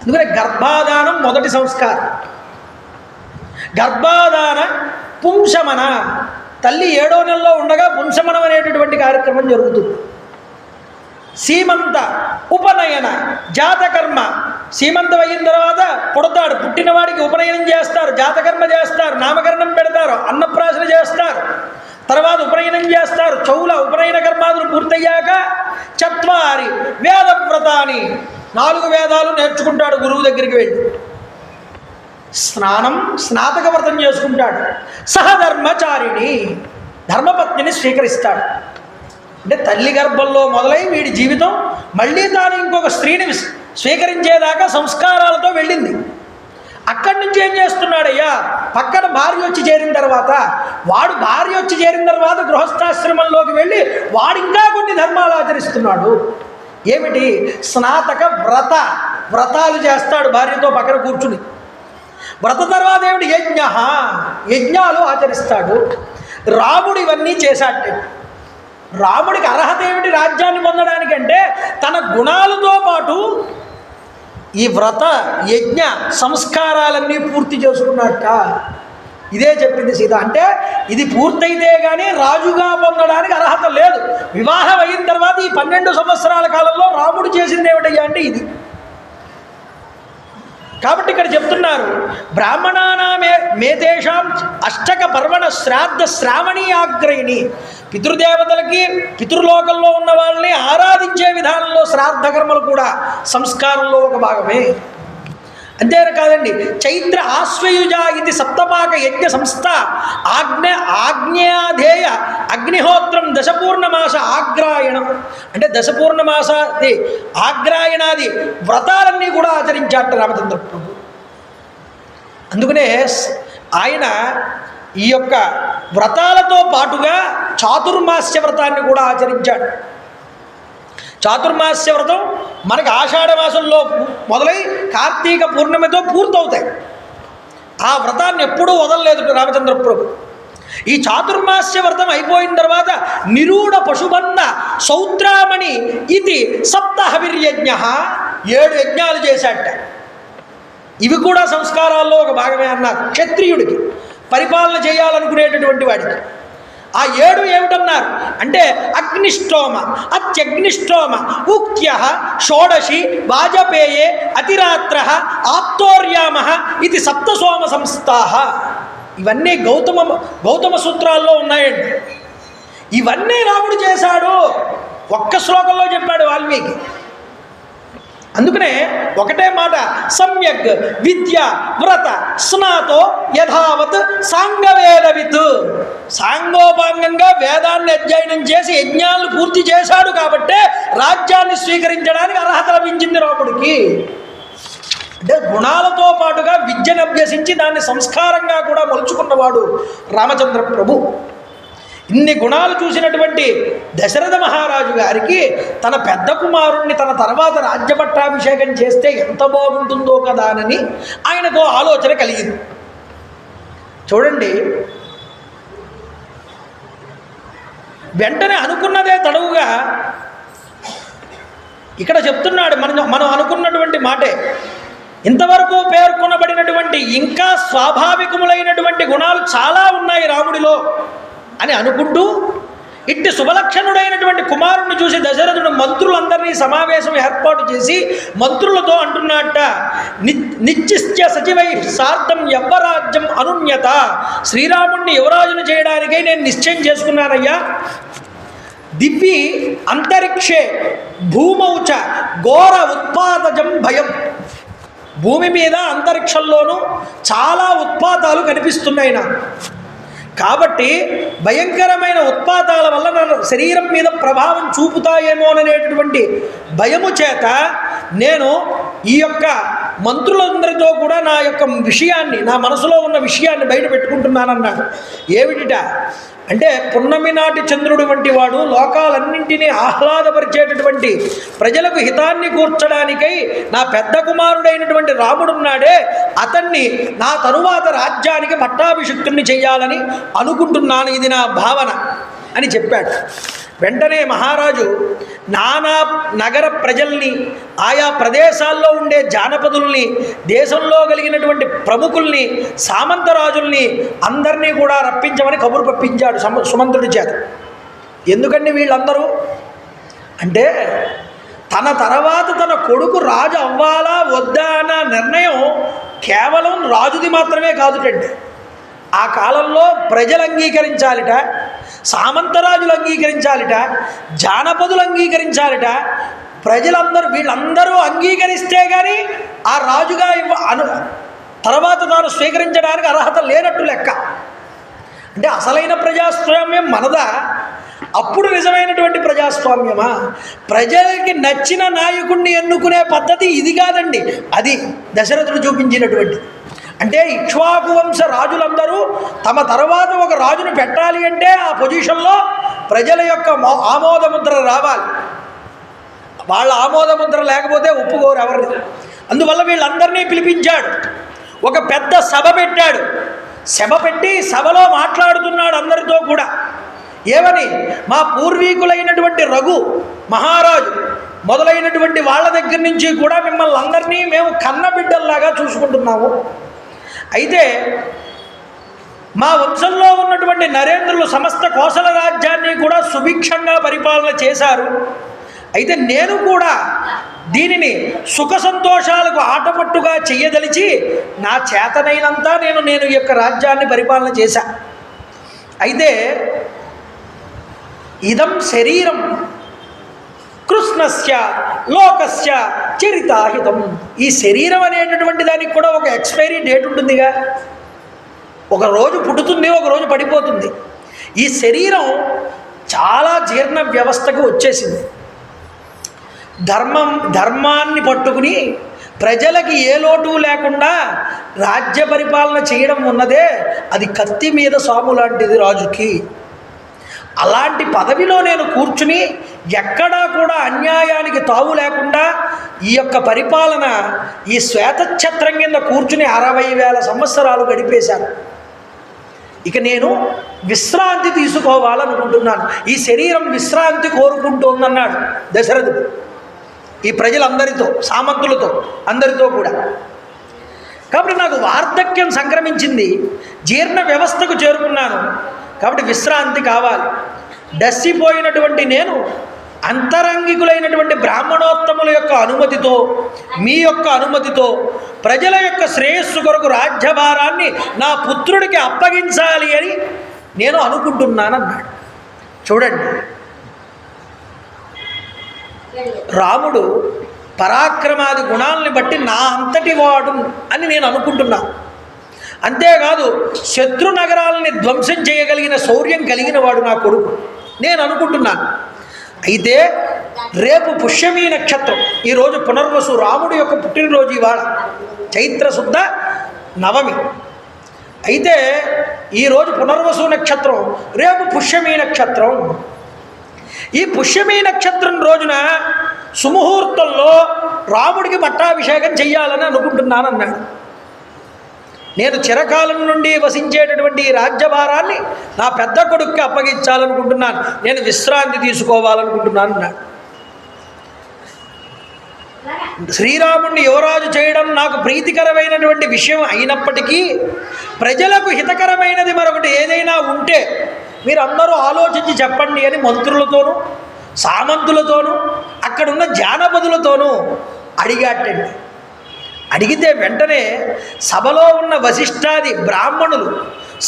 అందుకని గర్భాధానం మొదటి సంస్కారం. గర్భాధాన పుంసమన, తల్లి 7వ నెలలో ఉండగా పుంసమనం అనేటటువంటి కార్యక్రమం జరుగుతుంది. సీమంత ఉపనయన జాతకర్మ, సీమంతం అయిన తర్వాత పుడతాడు, పుట్టినవాడికి ఉపనయనం చేస్తారు, జాతకర్మ చేస్తారు, నామకరణం పెడతారు, అన్నప్రాసన చేస్తారు, తర్వాత ఉపనయనం చేస్తారు. చౌల ఉపనయన కర్మాదులు పూర్తయ్యాక 4 వేదవ్రతాన్ని 4 వేదాలు నేర్చుకుంటాడు గురువు దగ్గరికి వెళ్ళి. స్నాతక వ్రతం చేసుకుంటాడు. సహధర్మచారిణి, ధర్మపత్నిని స్వీకరిస్తాడు. అంటే తల్లి గర్భంలో మొదలై వీడి జీవితం మళ్ళీ తాను ఇంకొక స్త్రీని స్వీకరించేదాకా సంస్కారాలతో వెళ్ళింది. అక్కడి నుంచి ఏం చేస్తున్నాడయ్యా? పక్కన భార్య వచ్చి చేరిన తర్వాత గృహస్థాశ్రమంలోకి వెళ్ళి వాడు ఇంకా కొన్ని ధర్మాలు ఆచరిస్తున్నాడు. ఏమిటి? స్నాతక వ్రతాలు చేస్తాడు భార్యతో పక్కన కూర్చుని. వ్రత తర్వాత ఏమిటి? యజ్ఞాలు ఆచరిస్తాడు. రాముడు ఇవన్నీ చేశాడు. రాముడికి అర్హత ఏమిటి రాజ్యాన్ని పొందడానికంటే తన గుణాలతో పాటు ఈ వ్రత యజ్ఞ సంస్కారాలన్నీ పూర్తి చేసుకున్నట్ట. ఇదే చెప్పింది సీత. అంటే ఇది పూర్తయితే కానీ రాజుగా పొందడానికి అర్హత లేదు. వివాహం అయిన తర్వాత ఈ 12 సంవత్సరాల కాలంలో రాముడు చేసింది ఏమిటయ్యా అంటే ఇది. కాబట్టి ఇక్కడ చెప్తున్నారు, బ్రాహ్మణానామే మేతేషాం అష్టక పర్వణ శ్రాద్ధ శ్రావణీయాగ్రహిణి. పితృదేవతలకి పితృలోకంలో ఉన్న వాళ్ళని ఆరాధించే విధానంలో శ్రాద్ధ కర్మలు కూడా సంస్కారంలో ఒక భాగమే. అంతేనా కాదండి, చైత్ర ఆశ్వయుజ ఇది సప్తపాక యజ్ఞ సంస్థ ఆజ్ఞాధేయ అగ్నిహోత్రం దశపూర్ణమాస ఆగ్రాయణం. అంటే దశపూర్ణమాసాది ఆగ్రాయణాది వ్రతాలన్నీ కూడా ఆచరించాట రామచంద్ర ప్రభు. అందుకనే ఆయన ఈ యొక్క వ్రతాలతో పాటుగా చాతుర్మాస్య వ్రతాన్ని కూడా ఆచరించాడు. చాతుర్మాస్య వ్రతం మనకి ఆషాఢ మాసంలో మొదలై కార్తీక పూర్ణిమతో పూర్తవుతాయి. ఆ వ్రతాన్ని ఎప్పుడూ వదలలేదు రామచంద్ర ప్రభు. ఈ చాతుర్మాస్య వ్రతం అయిపోయిన తర్వాత నిరూఢ పశుబంధ సౌత్రామణి ఇది సప్తహవిర్యజ్ఞ 7 యజ్ఞాలు చేశాట. ఇవి కూడా సంస్కారాల్లో ఒక భాగమే అన్నారు. క్షత్రియుడికి పరిపాలన చేయాలనుకునేటటువంటి వాడికి ఆ 7 ఏమిటన్నారు అంటే అగ్నిష్టోమ, అత్యగ్నిష్టోమ, ఉక్త్య, షోడశి, వాజపేయే, అతిరాత్ర, ఆప్తోర్యామ ఇది సప్తసోమ సంస్థాః. ఇవన్నీ గౌతమ సూత్రాల్లో ఉన్నాయండి. ఇవన్నీ రాముడు చేశాడు. ఒక్క శ్లోకంలో చెప్పాడు వాల్మీకి. అందుకనే ఒకటే మాట, సమ్యక్ విద్య వ్రత స్నాతో యథావత్ సాంగవేదవిత్. సాంగోపాంగంగా వేదాన్ని అధ్యయనం చేసి యజ్ఞాలను పూర్తి చేశాడు కాబట్టే రాజ్యాన్ని స్వీకరించడానికి అర్హత లభించింది రాముడికి. అంటే గుణాలతో పాటుగా విద్యను అభ్యసించి దాన్ని సంస్కారంగా కూడా మలుచుకున్నవాడు రామచంద్ర ప్రభు. ఇన్ని గుణాలు చూసినటువంటి దశరథ మహారాజు గారికి తన పెద్ద కుమారుణ్ణి తన తర్వాత రాజ్యపట్టాభిషేకం చేస్తే ఎంత బాగుంటుందో కదా అని ఆయనకు ఆలోచన కలిగింది. చూడండి, వెంటనే అనుకున్నదే తడవుగా ఇక్కడ చెప్తున్నాడు. మనం అనుకున్నటువంటి మాటే. ఇంతవరకు పేర్కొనబడినటువంటి ఇంకా స్వాభావికములైనటువంటి గుణాలు చాలా ఉన్నాయి రాముడిలో అని అనుకుంటూ ఇట్టి శుభలక్షణుడైనటువంటి కుమారుణ్ణి చూసి దశరథుడు మంత్రులందరినీ సమావేశం ఏర్పాటు చేసి మంత్రులతో అంటున్నట్ట, నిశ్చిత్య సచివై సార్థం యవ్వరాజ్యం అనున్యత. శ్రీరాముణ్ణి యువరాజును చేయడానికై నేను నిశ్చయం చేసుకున్నానయ్యా. దివ్వి అంతరిక్షే భూమౌచ ఘోర ఉత్పాతజం భయం. భూమి మీద అంతరిక్షంలోనూ చాలా ఉత్పాతాలు కనిపిస్తున్నాయి నాకు. కాబట్టి భయంకరమైన ఉత్పాతాల వల్ల నా శరీరం మీద ప్రభావం చూపుతాయేమోననేటటువంటి భయము చేత నేను ఈ యొక్క మంత్రులందరితో కూడా నా యొక్క విషయాన్ని, నా మనసులో ఉన్న విషయాన్ని బయట పెట్టుకుంటున్నానన్నాడు. ఏమిటిట అంటే, పున్నమి నాటి చంద్రుడు వంటి వాడు లోకాలన్నింటినీ ఆహ్లాదపరిచేటటువంటి ప్రజలకు హితాన్ని కూర్చడానికై నా పెద్ద కుమారుడైనటువంటి రాముడున్నాడే, అతన్ని నా తరువాత రాజ్యానికి పట్టాభిషిక్తుణ్ణి చెయ్యాలని అనుకుంటున్నాను. ఇది నా భావన అని చెప్పాడు. వెంటనే మహారాజు నానా నగర ప్రజల్ని, ఆయా ప్రదేశాల్లో ఉండే జానపదుల్ని, దేశంలో కలిగినటువంటి ప్రముఖుల్ని, సామంతరాజుల్ని అందరినీ కూడా రప్పించమని కబురు పంపించాడు సుమంత్రుడి చేత. ఎందుకండి వీళ్ళందరూ అంటే, తన తర్వాత తన కొడుకు రాజు అవ్వాలా వద్దా అన్న నిర్ణయం కేవలం రాజుది మాత్రమే కాదుటండి. ఆ కాలంలో ప్రజలు అంగీకరించాలిట, సామంతరాజులు అంగీకరించాలిట, జానపదులు అంగీకరించాలిట. వీళ్ళందరూ అంగీకరిస్తే కానీ ఆ రాజుగా తర్వాత తాను స్వీకరించడానికి అర్హత లేనట్టు లెక్క. అంటే అసలైన ప్రజాస్వామ్యం మనదా? అప్పుడు నిజమైనటువంటి ప్రజాస్వామ్యమా? ప్రజలకి నచ్చిన నాయకుడిని ఎన్నుకునే పద్ధతి ఇది కాదండి. అది దశరథుడు చూపించినటువంటి. అంటే ఇక్ష్వాకు వంశ రాజులందరూ తమ తర్వాత ఒక రాజును పెట్టాలి అంటే ఆ పొజిషన్లో ప్రజల యొక్క ఆమోదముద్ర రావాలి. వాళ్ళ ఆమోదముద్ర లేకపోతే ఒప్పుకోరు ఎవరిని. అందువల్ల వీళ్ళందరినీ పిలిపించాడు. ఒక పెద్ద సభ పెట్టాడు. సభ పెట్టి సభలో మాట్లాడుతున్నాడు అందరితో కూడా. ఏమని? మా పూర్వీకులైనటువంటి రఘు మహారాజు మొదలైనటువంటి వాళ్ళ దగ్గర నుంచి కూడా మిమ్మల్ని అందరినీ మేము కన్నబిడ్డల్లాగా చూసుకుంటున్నాము. అయితే మా వంశంలో ఉన్నటువంటి నరేంద్రులు సమస్త కోసల రాజ్యాన్ని కూడా సుభిక్షంగా పరిపాలన చేశారు. అయితే నేను కూడా దీనిని సుఖ సంతోషాలకు ఆటపట్టుగా చెయ్యదలిచి నా చేతనైనంత నేను ఈ యొక్క రాజ్యాన్ని పరిపాలన చేశా. అయితే ఇదం శరీరం కృష్ణస్య లోకస్య చరితాహితం. ఈ శరీరం అనేటటువంటి దానికి కూడా ఒక ఎక్స్పైరీ డేట్ ఉంటుందిగా. ఒక రోజు పుట్టుతుంది, ఒక రోజు పడిపోతుంది. ఈ శరీరం చాలా జీర్ణ వ్యవస్థకు వచ్చేసింది. ధర్మాన్ని పట్టుకుని ప్రజలకి ఏ లోటు లేకుండా రాజ్య పరిపాలన చేయడం ఉన్నదే, అది కత్తి మీద సాము లాంటిది రాజుకి. అలాంటి పదవిలో నేను కూర్చుని ఎక్కడా కూడా అన్యాయానికి తావు లేకుండా ఈ యొక్క పరిపాలన ఈ శ్వేతఛత్రం కింద కూర్చుని 60,000 సంవత్సరాలు గడిపేశాను. ఇక నేను విశ్రాంతి తీసుకోవాలనుకుంటున్నాను, ఈ శరీరం విశ్రాంతి కోరుకుంటోందన్నాడు దశరథుడు ఈ ప్రజలందరితో, సామంతులతో, అందరితో కూడా. కాబట్టి నాకు వార్ధక్యం సంక్రమించింది, జీర్ణ వ్యవస్థకు చేరుకున్నాను, కాబట్టి విశ్రాంతి కావాలి. డస్సిపోయినటువంటి నేను అంతరంగికులైనటువంటి బ్రాహ్మణోత్తముల యొక్క అనుమతితో, మీ యొక్క అనుమతితో ప్రజల యొక్క శ్రేయస్సు కొరకు రాజ్యభారాన్ని నా పుత్రుడికి అప్పగించాలి అని నేను అనుకుంటున్నానన్నాడు. చూడండి, రాముడు పరాక్రమాది గుణాలని బట్టి నా అంతటి వాడు అని నేను అనుకుంటున్నాను. అంతేకాదు శత్రు నగరాలని ధ్వంసం చేయగలిగిన శౌర్యం కలిగిన వాడు నా కొడుకు నేను అనుకుంటున్నాను. అయితే రేపు పుష్యమీ నక్షత్రం, ఈరోజు పునర్వసు, రాముడి యొక్క పుట్టినరోజు ఇవాళ చైత్రశుద్ధ నవమి. అయితే ఈరోజు పునర్వసు నక్షత్రం, రేపు పుష్యమీ నక్షత్రం. ఈ పుష్యమీ నక్షత్రం రోజున సుముహూర్తంలో రాముడికి పట్టాభిషేకం చెయ్యాలని అనుకుంటున్నానన్నాడు. నేను చిరకాలం నుండి వసించేటటువంటి ఈ రాజ్యభారాన్ని నా పెద్ద కొడుక్కి అప్పగించాలనుకుంటున్నాను, నేను విశ్రాంతి తీసుకోవాలనుకుంటున్నాను అన్నాడు. శ్రీరాముడిని యువరాజు చేయడం నాకు ప్రీతికరమైనటువంటి విషయం అయినప్పటికీ ప్రజలకు హితకరమైనది మరొకటి ఏదైనా ఉంటే మీరందరూ ఆలోచించి చెప్పండి అని మంత్రులతోనూ సామంతులతోనూ అక్కడున్న జానపదులతోనూ అడిగాటండి. అడిగితే వెంటనే సభలో ఉన్న వశిష్ఠాది బ్రాహ్మణులు,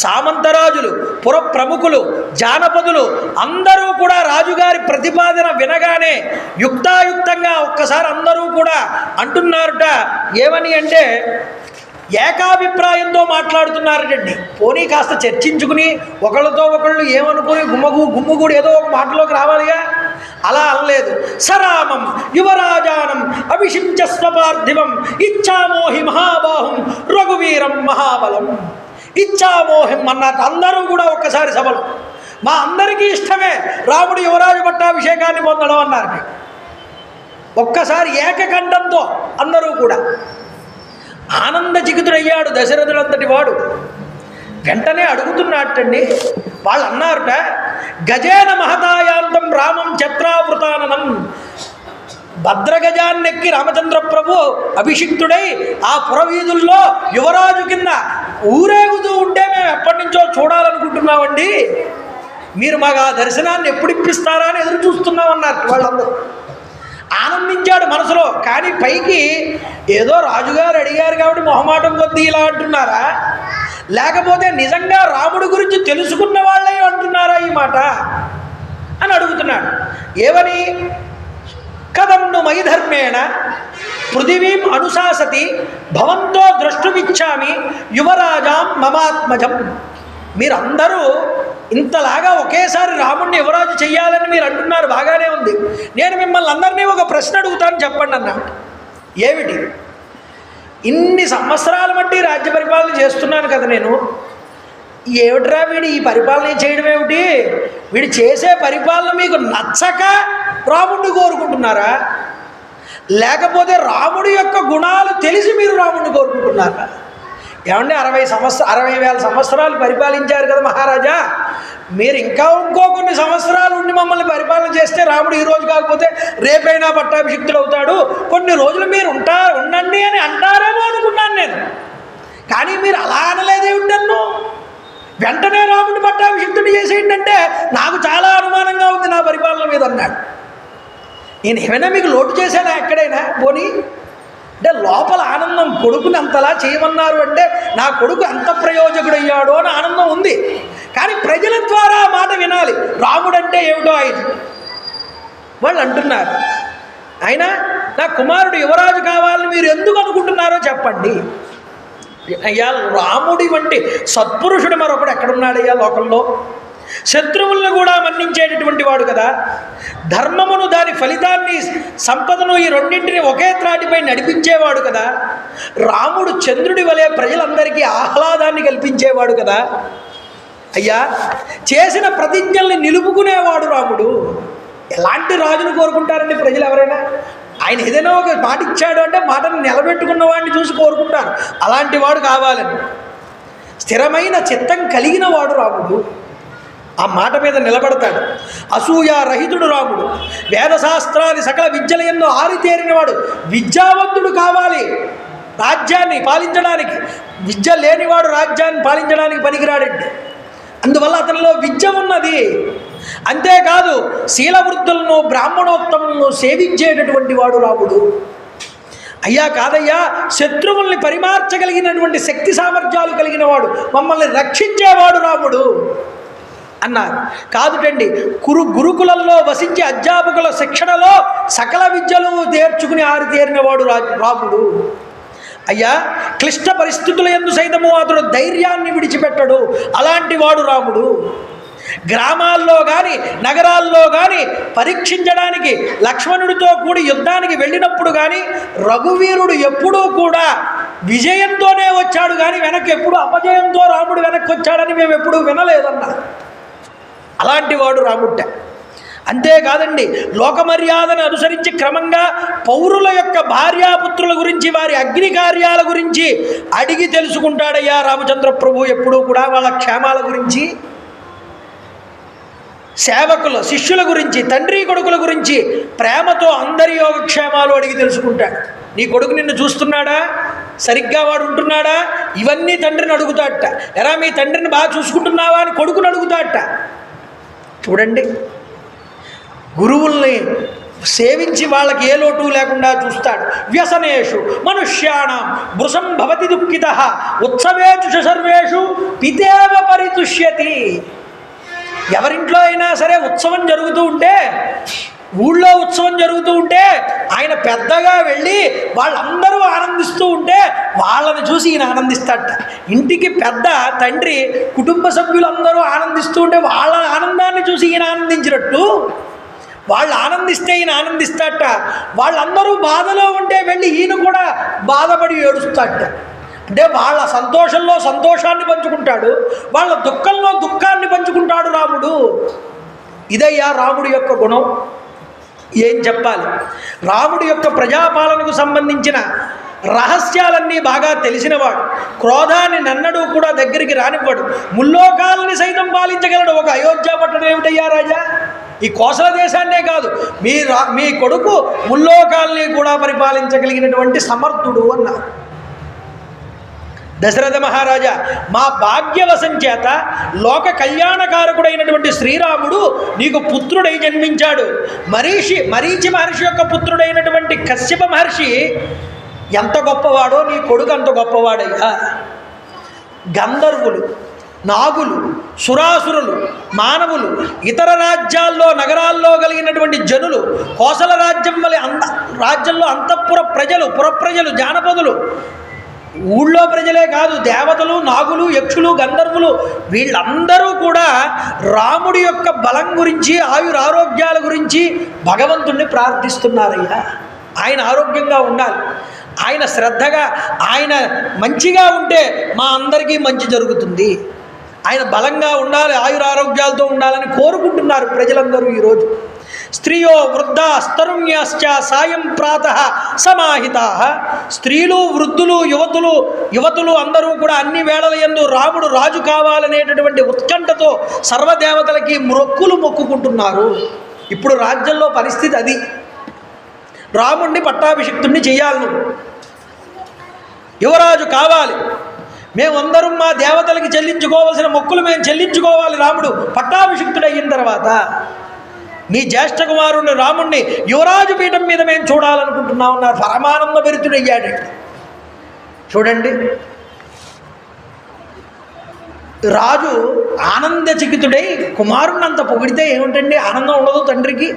సామంతరాజులు, పుర ప్రముఖులు, జానపదులు అందరూ కూడా రాజుగారి ప్రతిపాదన వినగానే యుక్తాయుక్తంగా ఒక్కసారి అందరూ కూడా అంటున్నారట. ఏమని అంటే ఏకాభిప్రాయంతో మాట్లాడుతున్నారటండి. పోనీ కాస్త చర్చించుకుని ఒకళ్ళతో ఒకళ్ళు ఏమనుకుని గుమ్ముగూడి ఏదో ఒక మాటలోకి రావాలిగా, అలా అనలేదు. సరామం యువరాజానం అభిషించ స్వపార్థివం ఇచ్చామోహి మహాబాహుం రఘువీరం మహాబలం. ఇచ్చామోహం అన్నట్టు అందరూ కూడా ఒక్కసారి సభలో మా అందరికీ ఇష్టమే రాముడు యువరాజు పట్టాభిషేకాన్ని పొందడం అన్నారు. ఒక్కసారి ఏకకంఠంతో అందరూ కూడా ఆనందచికితుడయ్యాడు దశరథుడంతటి వాడు. వెంటనే అడుగుతున్నట్టండి, వాళ్ళు అన్నారట, గజేన మహతాయాంతం రామం ఛత్రావృతాననం. భద్రగజాన్నెక్కి రామచంద్ర ప్రభు అభిషిక్తుడై ఆ పురవీధుల్లో యువరాజు కింద ఊరేగుతూ ఉంటే మేము ఎప్పటి నుంచో చూడాలనుకుంటున్నామండి, మీరు మాకు ఆ దర్శనాన్ని ఎప్పుడు ఇప్పిస్తారా అని ఎదురు చూస్తున్నామన్నారు వాళ్ళందరూ. ఆనందించాడు మనసులో, కానీ పైకి ఏదో రాజుగారు అడిగారు కాబట్టి మొహమాటం కొద్దీ ఇలా అంటున్నారా, లేకపోతే నిజంగా రాముడి గురించి తెలుసుకున్న వాళ్ళే అంటున్నారా ఈ మాట అని అడుగుతున్నాడు. ఏమని? కదండు మైధర్మేణ పృథివీం అనుశాసతి భవంతో ద్రష్టుమిచ్చామి యువరాజాం మమాత్మజం. మీరందరూ ఇంతలాగా ఒకేసారి రాముడిని యువరాజు చెయ్యాలని మీరు అంటున్నారు, బాగానే ఉంది. నేను మిమ్మల్ని అందరినీ ఒక ప్రశ్న అడుగుతాను, చెప్పండి అన్నాడు. ఏమిటి? ఇన్ని సంవత్సరాల బట్టి రాజ్య పరిపాలన చేస్తున్నాను కదా నేను, ఏమిట్రా వీడు ఈ పరిపాలన చేయడం ఏమిటి? వీడు చేసే పరిపాలన మీకు నచ్చక రాముడిని కోరుకుంటున్నారా, లేకపోతే రాముడి యొక్క గుణాలు తెలిసి మీరు రాముడిని కోరుకుంటున్నారా? ఏమంటే 60,000 సంవత్సరాలు పరిపాలించారు కదా మహారాజా, మీరు ఇంకా ఇంకో కొన్ని సంవత్సరాలు ఉండి మమ్మల్ని పరిపాలన చేస్తే రాముడు ఈరోజు కాకపోతే రేపైనా పట్టాభిషిక్తుడు అవుతాడు, కొన్ని రోజులు మీరు ఉండండి అని అంటారేమో అనుకున్నాను నేను. కానీ మీరు అలా అనలేదేమిటి నన్ను? వెంటనే రాముడిని పట్టాభిషిక్తుడు చేసేయండి అంటే నాకు చాలా అనుమానంగా ఉంది నా పరిపాలన మీద అన్నాడు. నేను ఏమైనా మీకు లోటు చేశానా ఎక్కడైనా? పోనీ అంటే లోపల ఆనందం, కొడుకుని అంతలా చేయమన్నారు అంటే నా కొడుకు ఎంత ప్రయోజకుడయ్యాడో అని ఆనందం ఉంది. కానీ ప్రజల ద్వారా ఆ మాట వినాలి, రాముడంటే ఏమిటో ఆయన వాళ్ళు అంటున్నారు. అయినా నా కుమారుడు యువరాజు కావాలని మీరు ఎందుకు అనుకుంటున్నారో చెప్పండి. అయ్యా, రాముడి వంటి సత్పురుషుడు మరొకడు ఎక్కడున్నాడయ్యా లోకంలో? శత్రువులను కూడా మన్నించేటటువంటి వాడు కదా, ధర్మమును దాని ఫలితాన్ని సంపదను ఈ రెండింటిని ఒకే త్రాటిపై నడిపించేవాడు కదా, రాముడు చంద్రుడి వలె ప్రజలందరికీ ఆహ్లాదాన్ని కల్పించేవాడు కదా. అయ్యా, చేసిన ప్రతిజ్ఞల్ని నిలుపుకునేవాడు రాముడు. ఎలాంటి రాజును కోరుకుంటారండి ప్రజలు ఎవరైనా? ఆయన ఏదైనా ఒక మాట ఇచ్చాడు అంటే మాటను నిలబెట్టుకున్న వాడిని చూసి కోరుకుంటారు. అలాంటి వాడు కావాలని. స్థిరమైన చిత్తం కలిగిన వాడు రాముడు. ఆ మాట మీద నిలబడతాడు. అసూయారహితుడు రాముడు. వేదశాస్త్రాది సకల విద్యల యందు ఆరితేరినవాడు. విద్యావంతుడు కావాలి రాజ్యాన్ని పాలించడానికి. విద్య లేనివాడు రాజ్యాన్ని పాలించడానికి పనికిరాడండి. అందువల్ల అతనిలో విద్య ఉన్నది. అంతేకాదు శీలవృద్ధులను బ్రాహ్మణోత్తములను సేవించేటటువంటి వాడు రాముడు. అయ్యా కాదయ్యా, శత్రువుల్ని పరిమార్చగలిగినటువంటి శక్తి సామర్థ్యాలు కలిగిన వాడు, మమ్మల్ని రక్షించేవాడు రాముడు అన్నారు. కాదుటండి, గురుకులంలో వసించే అధ్యాపకుల శిక్షణలో సకల విద్యలు నేర్చుకుని ఆరితేరినవాడు రాముడు. అయ్యా, క్లిష్ట పరిస్థితుల యందు సైతము అతడు ధైర్యాన్ని విడిచిపెట్టడు. అలాంటి వాడు రాముడు. గ్రామాల్లో కానీ నగరాల్లో కానీ పరీక్షించడానికి లక్ష్మణుడితో కూడి యుద్ధానికి వెళ్ళినప్పుడు కానీ రఘువీరుడు ఎప్పుడూ కూడా విజయంతోనే వచ్చాడు కానీ వెనక్కి ఎప్పుడు అపజయంతో రాముడు వెనక్కి వచ్చాడని మేము ఎప్పుడూ వినలేదన్నా. అలాంటి వాడు రాముట్ట. అంతేకాదండి, లోకమర్యాదను అనుసరించి క్రమంగా పౌరుల యొక్క భార్యాపుత్రుల గురించి, వారి అగ్ని కార్యాల గురించి అడిగి తెలుసుకుంటాడయ్యా రామచంద్ర ప్రభు ఎప్పుడూ కూడా. వాళ్ళ క్షేమాల గురించి, సేవకుల శిష్యుల గురించి, తండ్రి కొడుకుల గురించి ప్రేమతో అందరి యోగక్షేమాలు అడిగి తెలుసుకుంటాడు. నీ కొడుకు నిన్ను చూస్తున్నాడా, సరిగ్గా వాడు ఉంటున్నాడా, ఇవన్నీ తండ్రిని అడుగుతాడట. ఎరా మీ తండ్రిని బాగా చూసుకుంటున్నావా అని కొడుకుని అడుగుతాడట. చూడండి, గురువుల్ని సేవించి వాళ్ళకి ఏ లోటు లేకుండా చూస్తాడు. వ్యసనేషు మనుష్యాణం వృషం భవతి దుఃఖిత ఉత్సవేషు సర్వేషు పితేవ పరితుష్యతి. ఎవరింట్లో అయినా సరే ఉత్సవం జరుగుతూ ఉంటే, ఊళ్ళో ఉత్సవం జరుగుతూ ఉంటే ఆయన పెద్దగా వెళ్ళి వాళ్ళందరూ ఆనందిస్తూ ఉంటే వాళ్ళని చూసి ఈయన ఆనందిస్తాడట. ఇంటికి పెద్ద తండ్రి కుటుంబ సభ్యులందరూ ఆనందిస్తూ ఉంటే వాళ్ళ ఆనందాన్ని చూసి ఈయన ఆనందించినట్టు, వాళ్ళు ఆనందిస్తే ఈయన ఆనందిస్తాడట. వాళ్ళందరూ బాధలో ఉంటే వెళ్ళి ఈయన కూడా బాధపడి ఏడుస్తాడట. అంటే వాళ్ళ సంతోషంలో సంతోషాన్ని పంచుకుంటాడు, వాళ్ళ దుఃఖంలో దుఃఖాన్ని పంచుకుంటాడు రాముడు. ఇదయ్యా రాముడి యొక్క గుణం. ఏం చెప్పాలి? రాముడి యొక్క ప్రజాపాలనకు సంబంధించిన రహస్యాలన్నీ బాగా తెలిసినవాడు. క్రోధాన్ని నన్నడు కూడా దగ్గరికి రానివ్వడు. ముల్లోకాలని సైతం పాలించగలడు. ఒక అయోధ్య పట్టణం ఏమిటయ్యా రాజా? ఈ కోసల దేశాన్నే కాదు, మీ కొడుకు ముల్లోకాలని కూడా పరిపాలించగలిగినటువంటి సమర్థుడు అన్నారు దశరథ మహారాజా. మా భాగ్యవశం చేత లోక కళ్యాణకారకుడైనటువంటి శ్రీరాముడు నీకు పుత్రుడై జన్మించాడు. మరీచి మహర్షి యొక్క పుత్రుడైనటువంటి కశ్యప మహర్షి ఎంత గొప్పవాడో నీ కొడుకు అంత గొప్పవాడయ్యా. గంధర్వులు, నాగులు, సురాసురులు, మానవులు, ఇతర రాజ్యాల్లో నగరాల్లో కలిగినటువంటి జనులు, కోసల రాజ్యం వలె రాజ్యంలో అంతఃపుర ప్రజలు, పురప్రజలు, జానపదులు, ఊళ్ళో ప్రజలే కాదు, దేవతలు, నాగులు, యక్షులు, గంధర్వులు, వీళ్ళందరూ కూడా రాముడి యొక్క బలం గురించి, ఆయురారోగ్యాల గురించి భగవంతుణ్ణి ప్రార్థిస్తున్నారయ్యా. ఆయన ఆరోగ్యంగా ఉండాలి, ఆయన శ్రద్ధగా, ఆయన మంచిగా ఉంటే మా అందరికీ మంచి జరుగుతుంది, ఆయన బలంగా ఉండాలి, ఆయురారోగ్యాలతో ఉండాలని కోరుకుంటున్నారు ప్రజలందరూ ఈరోజు. స్త్రియో వృద్ధా స్తరుణ్యాశ్చ సాయం ప్రాతః సమాహితా. స్త్రీలు, వృద్ధులు, యువతులు అందరూ కూడా అన్ని వేళల యందు రాముడు రాజు కావాలనేటటువంటి ఉత్కంఠతో సర్వదేవతలకి మొక్కుకుంటున్నారు. ఇప్పుడు రాజ్యంలో పరిస్థితి అది. రాముడిని పట్టాభిషిక్తుడిని చెయ్యాలి, నువ్వు యువరాజు కావాలి, మేమందరం మా దేవతలకి చెల్లించుకోవాల్సిన మొక్కులు మేము చెల్లించుకోవాలి. రాముడు పట్టాభిషిక్తుడు అయిన తర్వాత మీ జ్యేష్ఠ కుమారుణ్ణి రాముణ్ణి యువరాజు పీఠం మీద మేము చూడాలనుకుంటున్నామన్నారు. పరమానంద భరితుడయ్యాడు. చూడండి, రాజు ఆనందచకితుడై కుమారుణ్ణి అంత పొగిడితే ఏమిటండి ఆనందం ఉండదు తండ్రికి?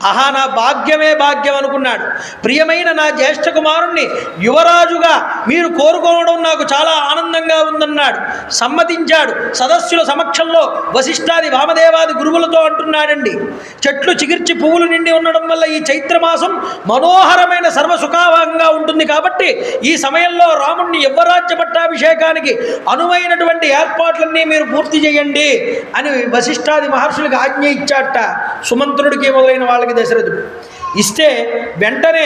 ఆహా, నా భాగ్యమే భాగ్యం అనుకున్నాడు. ప్రియమైన నా జ్యేష్ఠ కుమారుణ్ణి యువరాజుగా మీరు కోరుకోవడం నాకు చాలా ఆనందంగా ఉందన్నాడు. సమ్మతించాడు. సదస్సుల సమక్షంలో వశిష్ఠాది వామదేవాది గురువులతో అంటున్నాడండి, చెట్లు చిగిర్చి పువ్వులు నిండి ఉండడం వల్ల ఈ చైత్రమాసం మనోహరమైన సర్వసుఖాభంగా ఉంటుంది. కాబట్టి ఈ సమయంలో రాముణ్ణి యువరాజ్య పట్టాభిషేకానికి అనువైనటువంటి ఏర్పాట్లన్నీ మీరు పూర్తి చేయండి అని వశిష్ఠాది మహర్షులకు ఆజ్ఞ ఇచ్చాట. సుమంత్రుడికి మొదలైన వాళ్ళకి దశరథుడు ఇస్తే వెంటనే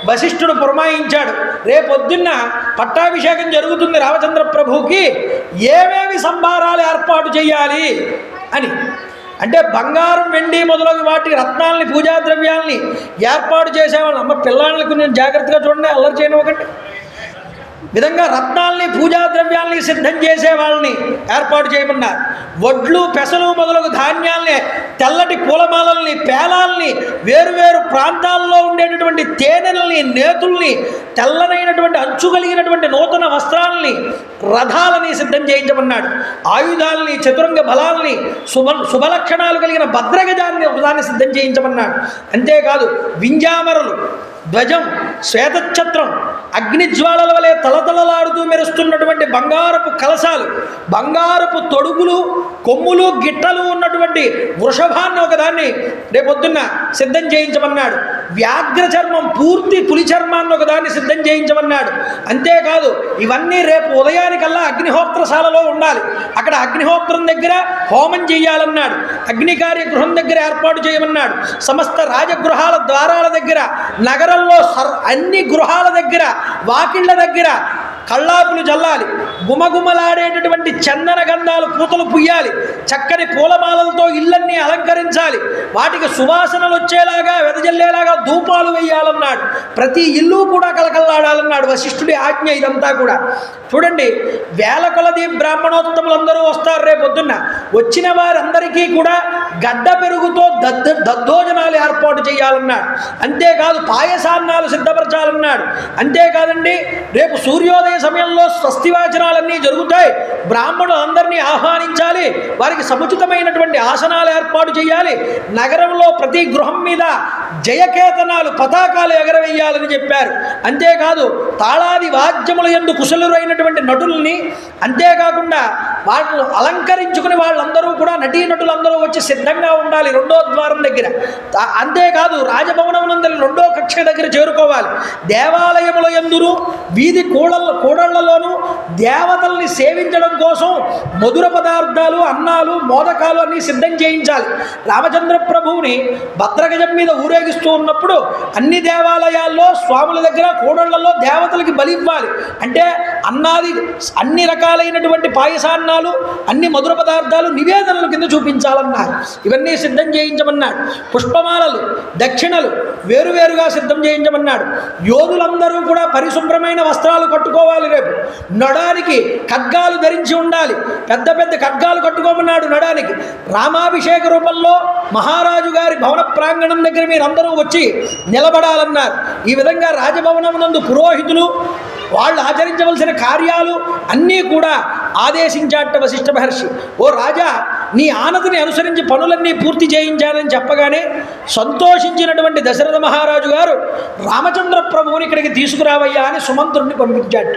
వశిష్ఠుడు పురమాయించాడు, రేపొద్దున్న పట్టాభిషేకం జరుగుతుంది రామచంద్ర ప్రభువుకి, ఏమేమి సంభారాలు ఏర్పాటు చేయాలి అని. అంటే బంగారం, వెండి మొదలగు వాటి రత్నాలని, పూజా ద్రవ్యాలని ఏర్పాటు చేసేవాళ్ళు. అమ్మ పిల్లలకి నేను జాగ్రత్తగా చూడండి, అల్లరి చేయను ఒకటి విధంగా రత్నాల్ని, పూజా ద్రవ్యాల్ని సిద్ధం చేసే వాళ్ళని ఏర్పాటు చేయమన్నారు. వడ్లు, పెసలు మొదలగు ధాన్యాల్ని, తెల్లటి పూలమాలల్ని, పేలాల్ని, వేరువేరు ప్రాంతాల్లో ఉండేటటువంటి తేనెల్ని, నేతుల్ని, తెల్లనైనటువంటి అంచు కలిగినటువంటి నూతన వస్త్రాలని, రథాలని సిద్ధం చేయించమన్నాడు. ఆయుధాలని, చతురంగ బలాల్ని, శుభలక్షణాలు కలిగిన భద్రగజాన్ని ఒకదాన్ని సిద్ధం చేయించమన్నాడు. అంతేకాదు వింజామరలు, ధ్వజం, శ్వేతఛత్రం, అగ్నిజ్వాలల వలె తలతలలాడుతూ మెరుస్తున్నటువంటి బంగారపు కలశాలు, బంగారపు తొడుగులు, కొమ్ములు, గిట్టలు ఉన్నటువంటి వృషభాన్ని ఒకదాన్ని రేపొద్దున్న సిద్ధం చేయించమన్నాడు. వ్యాఘ్ర చర్మం, పూర్తి పులి చర్మాన్ని ఒకదాన్ని సిద్ధం చేయించమన్నాడు. అంతేకాదు ఇవన్నీ రేపు ఉదయానికల్లా అగ్నిహోత్రశాలలో ఉండాలి. అక్కడ అగ్నిహోత్రం దగ్గర హోమం చేయాలన్నాడు. అగ్నికార్య గృహం దగ్గర ఏర్పాటు చేయమన్నాడు. సమస్త రాజగృహాల ద్వారాల దగ్గర, నగరంలో అన్ని గృహాల దగ్గర, వాకిళ్ల దగ్గర కళ్ళాపులు జల్లాలి. గుమగుమలాడేటటువంటి చందన గంధాలు, పూతలు పుయ్యాలి. చక్కని పూలమాలలతో ఇళ్ళన్నీ అలంకరించాలి. వాటికి సువాసనలు వచ్చేలాగా, వెదజల్లేలాగా ధూపాలు వేయాలన్నాడు. ప్రతి ఇల్లు కూడా కలకల్లాడాలన్నాడు వశిష్ఠుడి ఆజ్ఞ. ఇదంతా కూడా చూడండి, వేల కొలది బ్రాహ్మణోత్తములందరూ వస్తారు రేపొద్దున్న. వచ్చిన వారందరికీ కూడా గడ్డ పెరుగుతో దద్దోజనాలు ఏర్పాటు చేయాలన్నాడు. అంతేకాదు పాయసాన్నాలు సిద్ధపరచాలన్నాడు. అంతేకాదండి, రేపు సూర్యోదయ సమయంలో స్వస్తివాచనాలన్నీ జరుగుతాయి. బ్రాహ్మణులందరినీ ఆహ్వానించాలి. వారికి సముచితమైనటువంటి ఆసనాలు ఏర్పాటు చేయాలి. నగరంలో ప్రతి గృహం మీద జయకేతనాలు, పతాకాలు ఎగరవేయాలని చెప్పారు. అంతేకాదు తాళాది వాద్యముల యందు కుశలురైనటువంటి నటుల్ని, అంతేకాకుండా వాళ్ళు అలంకరించుకుని వాళ్ళందరూ కూడా నటీనటులందరూ వచ్చి సిద్ధంగా ఉండాలి రెండో ద్వారం దగ్గర. అంతేకాదు రాజభవనమునందరి రెండో కక్ష దగ్గర చేరుకోవాలి. దేవాలయముల యందును వీధి కూడళ్లలోనూ దేవతల్ని సేవించడం కోసం మధుర పదార్థాలు, అన్నాలు, మోదకాలు అన్నీ సిద్ధం చేయించాలి. రామచంద్ర ప్రభువుని భద్రగజం మీద ఊరేగిస్తూ ఉన్నప్పుడు అన్ని దేవాలయాల్లో, స్వాముల దగ్గర, కూడళ్లలో దేవతలకి బలి ఇవ్వాలి. అంటే అన్ని రకాలైనటువంటి పాయసాన్నాలు, అన్ని మధుర పదార్థాలు నివేదనల కింద చూపించాలన్నారు. ఇవన్నీ సిద్ధం చేయించమన్నాడు. పుష్పమాలలు, దక్షిణలు వేరువేరుగా సిద్ధం చేయించమన్నాడు. యోధులందరూ కూడా పరిశుభ్రమైన వస్త్రాలు కట్టుకోవాలి. రేపు నడానికి ఖడ్గాలు ధరించి ఉండాలి. పెద్ద పెద్ద ఖడ్గాలు కట్టుకోమన్నాడు నడానికి. రామాభిషేక రూపంలో మహారాజు గారి భవన ప్రాంగణం దగ్గర మీరందరూ వచ్చి నిలబడాలన్నారు. ఈ విధంగా రాజభవనమునందు పురోహితులు వాళ్ళు ఆచరించవలసిన కార్యాలు అన్నీ కూడా ఆదేశించాట వశిష్ఠ మహర్షి. ఓ రాజా, నీ ఆనతిని అనుసరించి పనులన్నీ పూర్తి చేయించాలని చెప్పగానే సంతోషించినటువంటి దశరథ మహారాజు గారు రామచంద్ర ప్రభువుని ఇక్కడికి తీసుకురావయ్యా అని సుమంత్రుడిని పంపించాడు.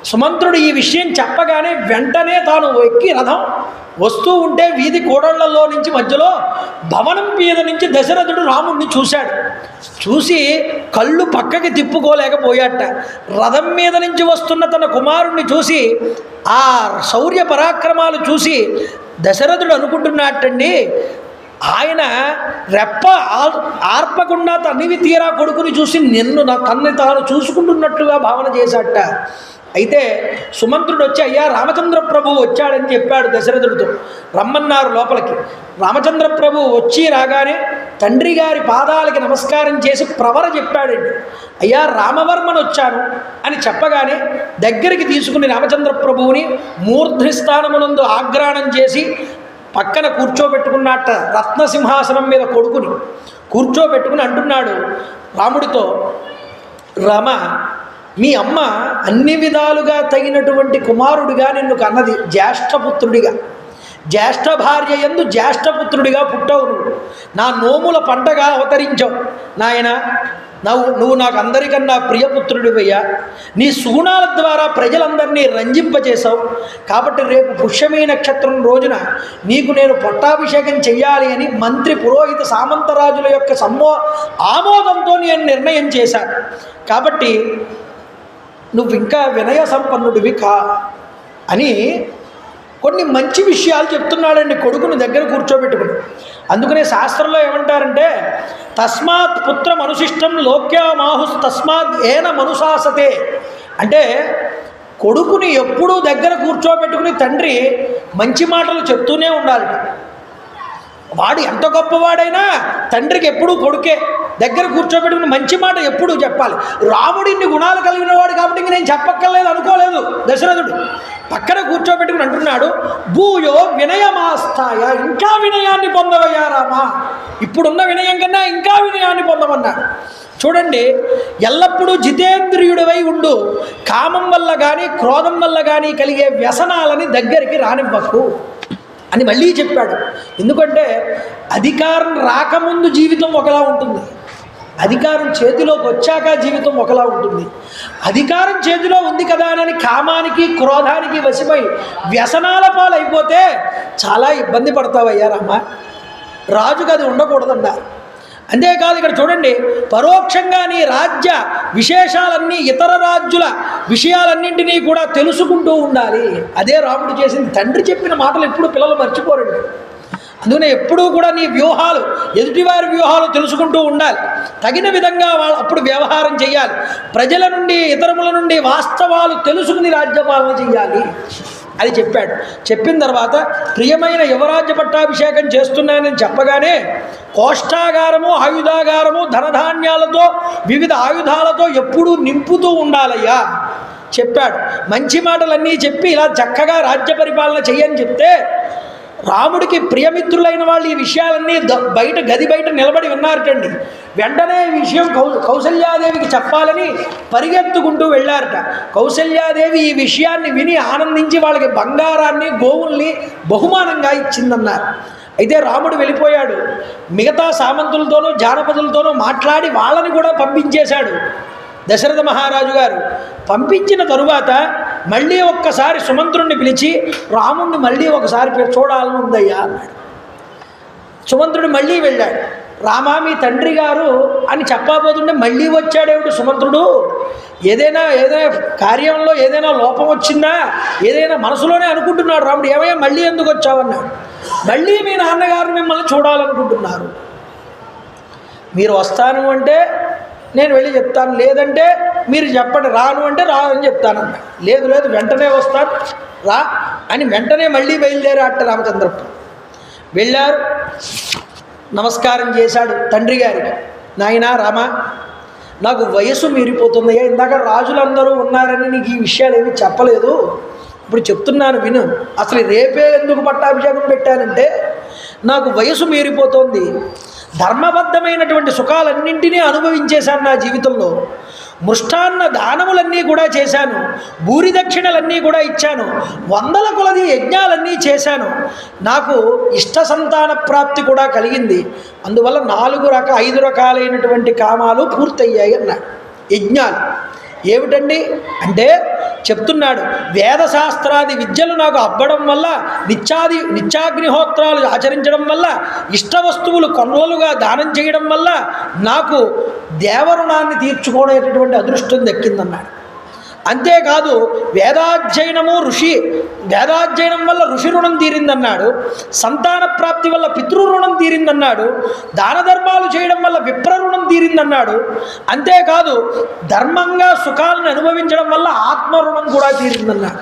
సుమంత్రుడు ఈ విషయం చెప్పగానే వెంటనే తాను ఎక్కి రథం వస్తూ ఉంటే వీధి కూడళ్లలో నుంచి మధ్యలో భవనం మీద నుంచి దశరథుడు రాముడిని చూశాడు. చూసి కళ్ళు పక్కకి తిప్పుకోలేకపోయాట. రథం మీద నుంచి వస్తున్న తన కుమారుణ్ణి చూసి, ఆ శౌర్య పరాక్రమాలు చూసి దశరథుడు అనుకుంటున్నట్టండి, ఆయన రెప్ప ఆర్పకుండా తనివి తీరా కొడుకుని చూసి తన్ని తాను చూసుకుంటున్నట్లుగా భావన చేశాట. అయితే సుమంత్రుడు వచ్చి, అయ్యా రామచంద్ర ప్రభు వచ్చాడని చెప్పాడు దశరథుడితో. రమ్మన్నారు లోపలికి. రామచంద్ర ప్రభు వచ్చి రాగానే తండ్రి గారి పాదాలకి నమస్కారం చేసి ప్రవర చెప్పాడండి. అయ్యా రామవర్మను వచ్చాను అని చెప్పగానే దగ్గరికి తీసుకుని రామచంద్ర ప్రభువుని మూర్ధ్నిస్థానమునందు ఆగ్రాణం చేసి పక్కన కూర్చోబెట్టుకున్నట్ట. రత్నసింహాసనం మీద కొడుకుని కూర్చోబెట్టుకుని అంటున్నాడు రాముడితో, రామ, మీ అమ్మ అన్ని విధాలుగా తగినటువంటి కుమారుడిగా నిన్ను కన్నది, జ్యేష్ఠపుత్రుడిగా. జ్యేష్ఠ భార్య యందు జ్యేష్ఠపుత్రుడిగా పుట్టావు నువ్వు, నా నోముల పంటగా అవతరించావు నాయన. నువ్వు నాకు అందరికన్నా ప్రియపుత్రుడివయ్యా. నీ సుగుణాల ద్వారా ప్రజలందరినీ రంజింపచేశావు. కాబట్టి రేపు పుష్యమీ నక్షత్రం రోజున నీకు నేను పట్టాభిషేకం చెయ్యాలి అని మంత్రి, పురోహిత, సామంతరాజుల యొక్క ఆమోదంతో నేను నిర్ణయం చేశాను. కాబట్టి నువ్వు ఇంకా వినయ సంపన్నుడివి అని కొన్ని మంచి విషయాలు చెప్తున్నాడండి కొడుకును దగ్గర కూర్చోబెట్టుకుని. అందుకనే శాస్త్రంలో ఏమంటారంటే, తస్మాత్ పుత్రం అనుశిష్టం లోక్యామాహుస్ తస్మాత్ ఏన మనుశాసతే. అంటే కొడుకుని ఎప్పుడూ దగ్గర కూర్చోబెట్టుకుని తండ్రి మంచి మాటలు చెప్తూనే ఉండాలి. వాడు ఎంత గొప్పవాడైనా తండ్రికి ఎప్పుడూ కొడుకే దగ్గర కూర్చోబెట్టుకుని మంచి మాట ఎప్పుడూ చెప్పాలి. రాముడు ఇన్ని గుణాలు కలిగిన వాడు కాబట్టి ఇంక నేను చెప్పక్కర్లేదు అనుకోలేదు దశరథుడు. పక్కన కూర్చోబెట్టుకుని అంటున్నాడు, భూయో వినయమాస్థాయ, ఇంకా వినయాన్ని పొందవయ్యా రామా, ఇప్పుడున్న వినయం కన్నా ఇంకా వినయాన్ని పొందమన్నాడు. చూడండి, ఎల్లప్పుడూ జితేంద్రియుడివై ఉండు, కామం వల్ల కానీ క్రోధం వల్ల కానీ కలిగే వ్యసనాలని దగ్గరికి రానివ్వకు అని మళ్ళీ చెప్పాడు. ఎందుకంటే అధికారం రాకముందు జీవితం ఒకలా ఉంటుంది, అధికారం చేతిలోకి వచ్చాక జీవితం ఒకలా ఉంటుంది. అధికారం చేతిలో ఉంది కదా అని కామానికి క్రోధానికి వశమై వ్యసనాల పాలైపోతే చాలా ఇబ్బంది పడతావయ్యా రామ. రాజుకు అది ఉండకూడదన్నారు. అంతేకాదు, ఇక్కడ చూడండి, పరోక్షంగా నీ రాజ్య విశేషాలన్నీ, ఇతర రాజ్యుల విషయాలన్నింటినీ కూడా తెలుసుకుంటూ ఉండాలి. అదే రాముడు చేసింది. తండ్రి చెప్పిన మాటలు ఎప్పుడు పిల్లలు మర్చిపోరండి. అందుకనే ఎప్పుడూ కూడా నీ వ్యూహాలు, ఎదుటివారి వ్యూహాలు తెలుసుకుంటూ ఉండాలి. తగిన విధంగా వాళ్ళు అప్పుడు వ్యవహారం చేయాలి. ప్రజల నుండి, ఇతరముల నుండి వాస్తవాలు తెలుసుకుని రాజ్యపాలన చేయాలి అది చెప్పాడు. చెప్పిన తర్వాత ప్రియమైన యువరాజ్య పట్టాభిషేకం చేస్తున్నానని చెప్పగానే కోష్టాగారము, ఆయుధాగారము, ధనధాన్యాలతో, వివిధ ఆయుధాలతో ఎప్పుడూ నింపుతూ ఉండాలయ్యా చెప్పాడు. మంచి మాటలన్నీ చెప్పి ఇలా చక్కగా రాజ్య పరిపాలన చెయ్యని చెప్తే రాముడికి ప్రియమిత్రులైన వాళ్ళు ఈ విషయాలన్నీ బయట, గది బయట నిలబడి ఉన్నారటండి. వెంటనే ఈ విషయం కౌసల్యాదేవికి చెప్పాలని పరిగెత్తుకుంటూ వెళ్ళారట. కౌసల్యాదేవి ఈ విషయాన్ని విని ఆనందించి వాళ్ళకి బంగారాన్ని, గోవుల్ని బహుమానంగా ఇచ్చిందన్నారు. అయితే రాముడు వెళ్ళిపోయాడు. మిగతా సామంతులతోనూ జానపదులతోనూ మాట్లాడి వాళ్ళని కూడా పంపించేశాడు దశరథ మహారాజు గారు. పంపించిన తరువాత మళ్ళీ ఒక్కసారి సుమంత్రుణ్ణి పిలిచి, రాముణ్ణి మళ్ళీ ఒకసారి చూడాలని ఉందయ్యా అన్నాడు. సుమంత్రుడు మళ్ళీ వెళ్ళాడు. రామా, మీ తండ్రి గారు అని చెప్పబోతుంటే మళ్ళీ వచ్చాడేమిటి సుమంత్రుడు? ఏదైనా కార్యంలో ఏదైనా లోపం వచ్చిందా, ఏదైనా మనసులోనే అనుకుంటున్నాడు రాముడు. ఏమయ్యా మళ్ళీ ఎందుకు వచ్చావన్నాడు. మళ్ళీ మీ నాన్నగారు మిమ్మల్ని చూడాలనుకుంటున్నారు. మీరు వస్తాను అంటే నేను వెళ్ళి చెప్తాను, లేదంటే మీరు చెప్పండి, రాను అంటే రాను చెప్తానన్న. లేదు లేదు వెంటనే వస్తాను రా అని వెంటనే మళ్ళీ బయలుదేరాట రామచంద్రప్ప. వెళ్ళారు, నమస్కారం చేశాడు తండ్రి గారికి. నాయనా రామ, నాకు వయసు మీరిపోతుందయ్యా, ఇందాక రాజులందరూ ఉన్నారని నీకు ఈ విషయాలు ఏమీ చెప్పలేదు, ఇప్పుడు చెప్తున్నాను విను. అసలు రేపే ఎందుకు పట్టాభిషేకం పెట్టానంటే నాకు వయసు మీరిపోతుంది. ధర్మబద్ధమైనటువంటి సుఖాలన్నింటినీ అనుభవించేశాను నా జీవితంలో. మృష్టాన్న దానములన్నీ కూడా చేశాను, భూరి దక్షిణలన్నీ కూడా ఇచ్చాను, వందల కొలది యజ్ఞాలన్నీ చేశాను. నాకు ఇష్ట సంతాన ప్రాప్తి కూడా కలిగింది. అందువల్ల 5 రకాలైనటువంటి కామాలు పూర్తయ్యాయి అన్నాడు. యజ్ఞాలు ఏమిటండి అంటే చెప్తున్నాడు, వేదశాస్త్రాది విద్యలు నాకు అబ్బడం వల్ల, నిత్యాగ్నిహోత్రాలు ఆచరించడం వల్ల, ఇష్ట వస్తువులు కొన్నలుగా దానం చేయడం వల్ల నాకు దేవరుణాన్ని తీర్చుకునేటటువంటి అదృష్టం దక్కిందన్నాడు. అంతేకాదు వేదాధ్యయనం వల్ల ఋషి రుణం తీరిందన్నాడు. సంతాన ప్రాప్తి వల్ల పితృ రుణం తీరిందన్నాడు. దాన ధర్మాలు చేయడం వల్ల విప్ర రుణం తీరిందన్నాడు. అంతేకాదు ధర్మంగా సుఖాలను అనుభవించడం వల్ల ఆత్మ రుణం కూడా తీరిందన్నాడు.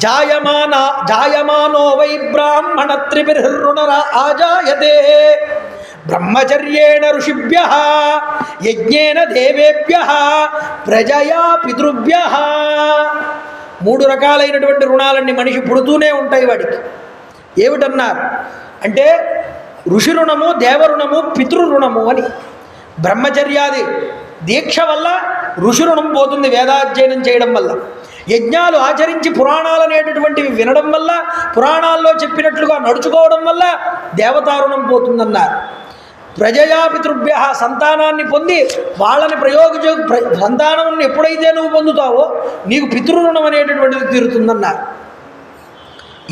జాయమానో వై బ్రాహ్మణ త్రిభిర్రుణ ఆజాయతే బ్రహ్మచర్యేణ ఋషిభ్యః యజ్ఞేన దేవేభ్యః ప్రజయా పితృభ్యః. 3 రకాలైనటువంటి రుణాలన్నీ మనిషి పుడుతూనే ఉంటాయి వాడికి. ఏమిటన్నారు అంటే ఋషి రుణము, దేవరుణము, పితృరుణము అని. బ్రహ్మచర్యాది దీక్ష వల్ల ఋషి రుణం పోతుంది వేదాధ్యయనం చేయడం వల్ల. యజ్ఞాలు ఆచరించి పురాణాలు అనేటటువంటివి వినడం వల్ల, పురాణాల్లో చెప్పినట్లుగా నడుచుకోవడం వల్ల దేవతారుణం పోతుందన్నారు. ప్రజయా పితృభ్య, సంతానాన్ని పొంది వాళ్ళని సంతానం ఎప్పుడైతే నువ్వు పొందుతావో నీకు పితృరుణం అనేటటువంటిది తీరుతుందన్నారు.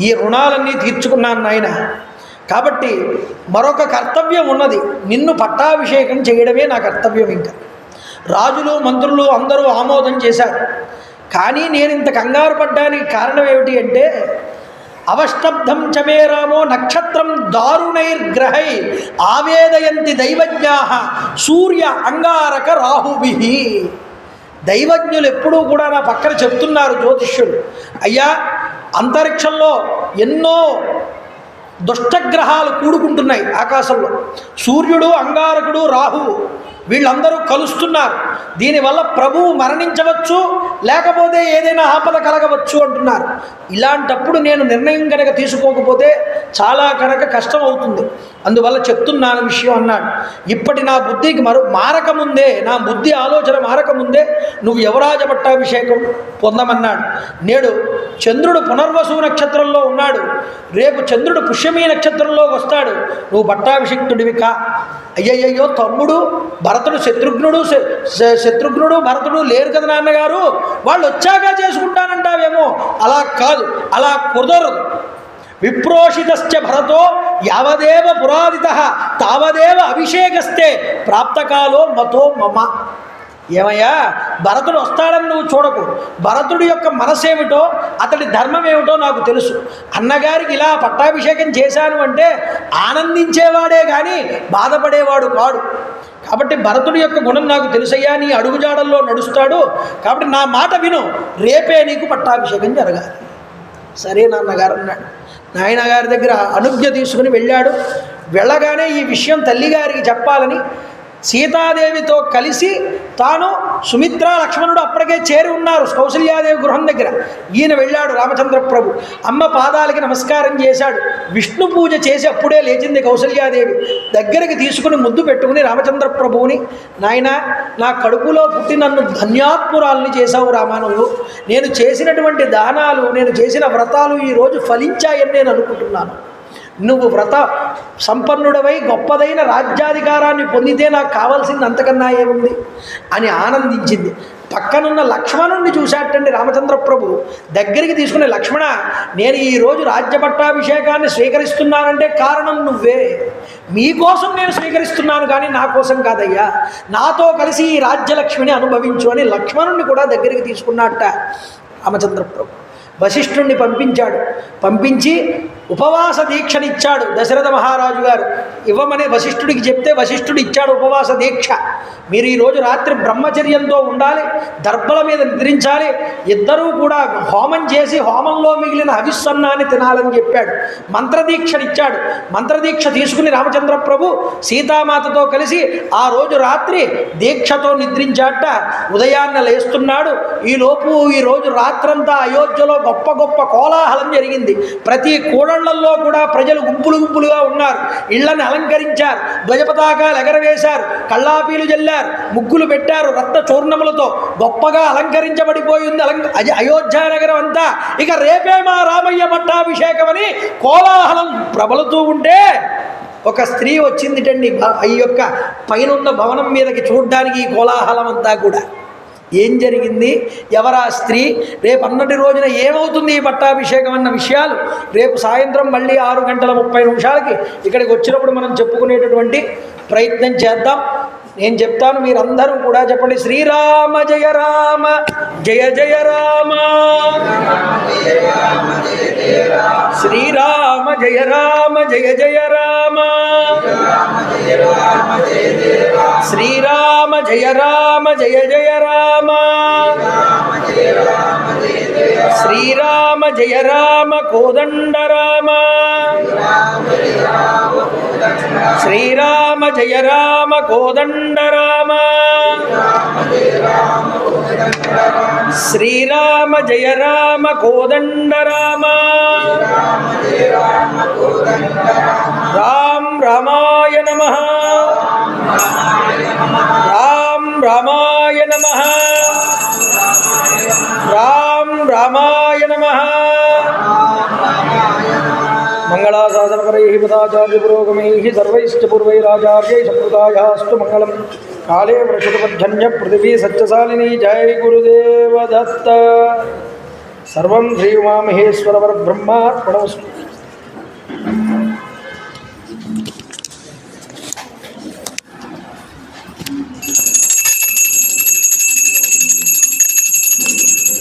ఈ రుణాలన్నీ తీర్చుకున్నాను నాయన. కాబట్టి మరొక కర్తవ్యం ఉన్నది, నిన్ను పట్టాభిషేకం చేయడమే నా కర్తవ్యం. ఇంకా రాజులు మంత్రులు అందరూ ఆమోదం చేశారు. కానీ నేను ఇంత కంగారు పడ్డానికి కారణం ఏమిటి అంటే, అవష్టబ్ధం చమే రామో నక్షత్రం దారుణైర్గ్రహై ఆవేదయంతి దైవజ్ఞా సూర్య అంగారక రాహుభి. దైవజ్ఞులు ఎప్పుడూ కూడా నా పక్కన చెప్తున్నారు జ్యోతిష్యులు, అయ్యా అంతరిక్షంలో ఎన్నో దుష్టగ్రహాలు కూడుకుంటున్నాయి ఆకాశంలో. సూర్యుడు, అంగారకుడు, రాహువు వీళ్ళందరూ కలుస్తున్నారు. దీనివల్ల ప్రభువు మరణించవచ్చు, లేకపోతే ఏదైనా ఆపద కలగవచ్చు అంటున్నారు. ఇలాంటప్పుడు నేను నిర్ణయం కనుక తీసుకోకపోతే చాలా కనుక కష్టం అవుతుంది. అందువల్ల చెప్తున్నాను విషయం అన్నాడు. ఇప్పటి నా బుద్ధికి మారకముందే, నా బుద్ధి ఆలోచన మారకముందే నువ్వు యువరాజ పట్టాభిషేకం పొందమన్నాడు. నేడు చంద్రుడు పునర్వసు నక్షత్రంలో ఉన్నాడు, రేపు చంద్రుడు పుష్యమీ నక్షత్రంలోకి వస్తాడు. నువ్వు పట్టాభిషిక్తుడివి కా. అయ్యయ్యో తమ్ముడు భరతుడు, శత్రుఘ్నుడు భరతుడు లేరు కదా నాన్నగారు, వాళ్ళు వచ్చాక చేసుకుంటానంటావేమో. అలా కాదు, అలా కుదరదు. విప్రోషితశ్చ భరతో యావదేవ పురాదిత తావదేవ అభిషేకస్తే ప్రాప్తకాలో మతో మమ. ఏమయ్యా, భరతుడు వస్తాడని నువ్వు చూడకు. భరతుడి యొక్క మనసేమిటో, అతడి ధర్మం ఏమిటో నాకు తెలుసు. అన్నగారికి ఇలా పట్టాభిషేకం చేశాను అంటే ఆనందించేవాడే కానీ బాధపడేవాడు కాడు. కాబట్టి భరతుడి యొక్క గుణం నాకు తెలుసయ్యా, నీ అడుగుజాడల్లో నడుస్తాడు. కాబట్టి నా మాట విను, రేపే నీకు పట్టాభిషేకం జరగాలి. సరే నాన్నగారు అన్నాడు. నాయనగారి దగ్గర అనుజ్ఞ తీసుకుని వెళ్ళాడు. వెళ్ళగానే ఈ విషయం తల్లిగారికి చెప్పాలని సీతాదేవితో కలిసి తాను, సుమిత్ర, లక్ష్మణుడు అప్పటికే చేరి ఉన్నారు కౌసల్యాదేవి గృహం దగ్గర. ఈయన వెళ్ళాడు రామచంద్ర ప్రభు. అమ్మ పాదాలకి నమస్కారం చేశాడు. విష్ణు పూజ చేసి అప్పుడే లేచింది కౌసల్యాదేవి. దగ్గరికి తీసుకుని ముద్దు పెట్టుకుని రామచంద్ర ప్రభువుని, నాయన నా కడుపులో పుట్టి నన్ను ధన్యాత్మురాలని చేశావు రామా. నేను చేసినటువంటి దానాలు, నేను చేసిన వ్రతాలు ఈరోజు ఫలించాయని నేను అనుకుంటున్నాను. నువ్వు వ్రత సంపన్నుడవై గొప్పదైన రాజ్యాధికారాన్ని పొందితే నాకు కావాల్సింది అంతకన్నా ఏముంది అని ఆనందించింది. పక్కనున్న లక్ష్మణుడిని చూశాటండి రామచంద్ర ప్రభు. దగ్గరికి తీసుకునే, లక్ష్మణ నేను ఈరోజు రాజ్య పట్టాభిషేకాన్ని స్వీకరిస్తున్నానంటే కారణం నువ్వే. మీకోసం నేను స్వీకరిస్తున్నాను కానీ నా కోసం కాదయ్యా. నాతో కలిసి ఈ రాజ్యలక్ష్మిని అనుభవించు అని లక్ష్మణుడిని కూడా దగ్గరికి తీసుకున్నట్ట రామచంద్ర ప్రభు. వశిష్ఠుణ్ణి పంపించాడు. పంపించి ఉపవాస దీక్షనిచ్చాడు దశరథ మహారాజు గారు. ఇవ్వమని వశిష్ఠుడికి చెప్తే వశిష్ఠుడు ఇచ్చాడు ఉపవాస దీక్ష. మీరు ఈరోజు రాత్రి బ్రహ్మచర్యంతో ఉండాలి, దర్భల మీద నిద్రించాలి, ఇద్దరూ కూడా హోమం చేసి హోమంలో మిగిలిన హవిస్సన్నాన్ని తినాలని చెప్పాడు. మంత్రదీక్షనిచ్చాడు. మంత్రదీక్ష తీసుకుని రామచంద్ర ప్రభు సీతామాతతో కలిసి ఆ రోజు రాత్రి దీక్షతో నిద్రించాట. ఉదయాన్న లేస్తున్నాడు. ఈలోపు ఈరోజు రాత్రంతా అయోధ్యలో గొప్ప గొప్ప కోలాహలం జరిగింది. ప్రతి కూడళ్లలో కూడా ప్రజలు గుంపులు గుంపులుగా ఉన్నారు. ఇళ్లను అలంకరించారు, ధ్వజపతాకాలు ఎగరవేశారు, కళ్ళాపీలు జల్లారు, ముగ్గులు పెట్టారు, రత్న చూర్ణములతో గొప్పగా అలంకరించబడిపోయింది అయోధ్య నగరం అంతా. ఇక రేపే మా రామయ్య పట్టాభిషేకం అని కోలాహలం ప్రబలుతూ ఉంటే ఒక స్త్రీ వచ్చిందిటండి ఈ యొక్క పైనున్న భవనం మీదకి చూడ్డానికి. ఈ కోలాహలం అంతా కూడా ఏం జరిగింది, ఎవరా స్త్రీ, రేపు అన్నటి రోజున ఏమవుతుంది ఈ పట్టాభిషేకం అన్న విషయాలు రేపు సాయంత్రం మళ్ళీ 6:30 ఇక్కడికి వచ్చినప్పుడు మనం చెప్పుకునేటటువంటి ప్రయత్నం చేద్దాం. నేను చెప్తాను, మీరందరూ కూడా చెప్పండి. శ్రీరామ జయ రామ జయ జయ రామ, శ్రీరామ జయ రామ జయ జయ రామ, శ్రీరామ జయ రామ జయ జయ రామ, శ్రీరామ జయ రామ కోదండ రామ, శ్రీరామ జయ రామ కోదండ రామ, శ్రీరామ జయ రామ కోదండ రామ, రామ రామాయ నమః, రామ రామాయ నమః, రామ మంగళాశాసనపరైః పదాచార్యపురోగమైః సర్వైశ్చ పూర్వైరాచార్యైః సత్కృతాయాస్తు మంగళం. కాళే వృషభధ్వన్య పృథివీ సత్యశాలిని. జై గురుదేవ దత్త. సర్వం శ్రీ ఉమామహేశ్వర పరబ్రహ్మార్పణమస్తు.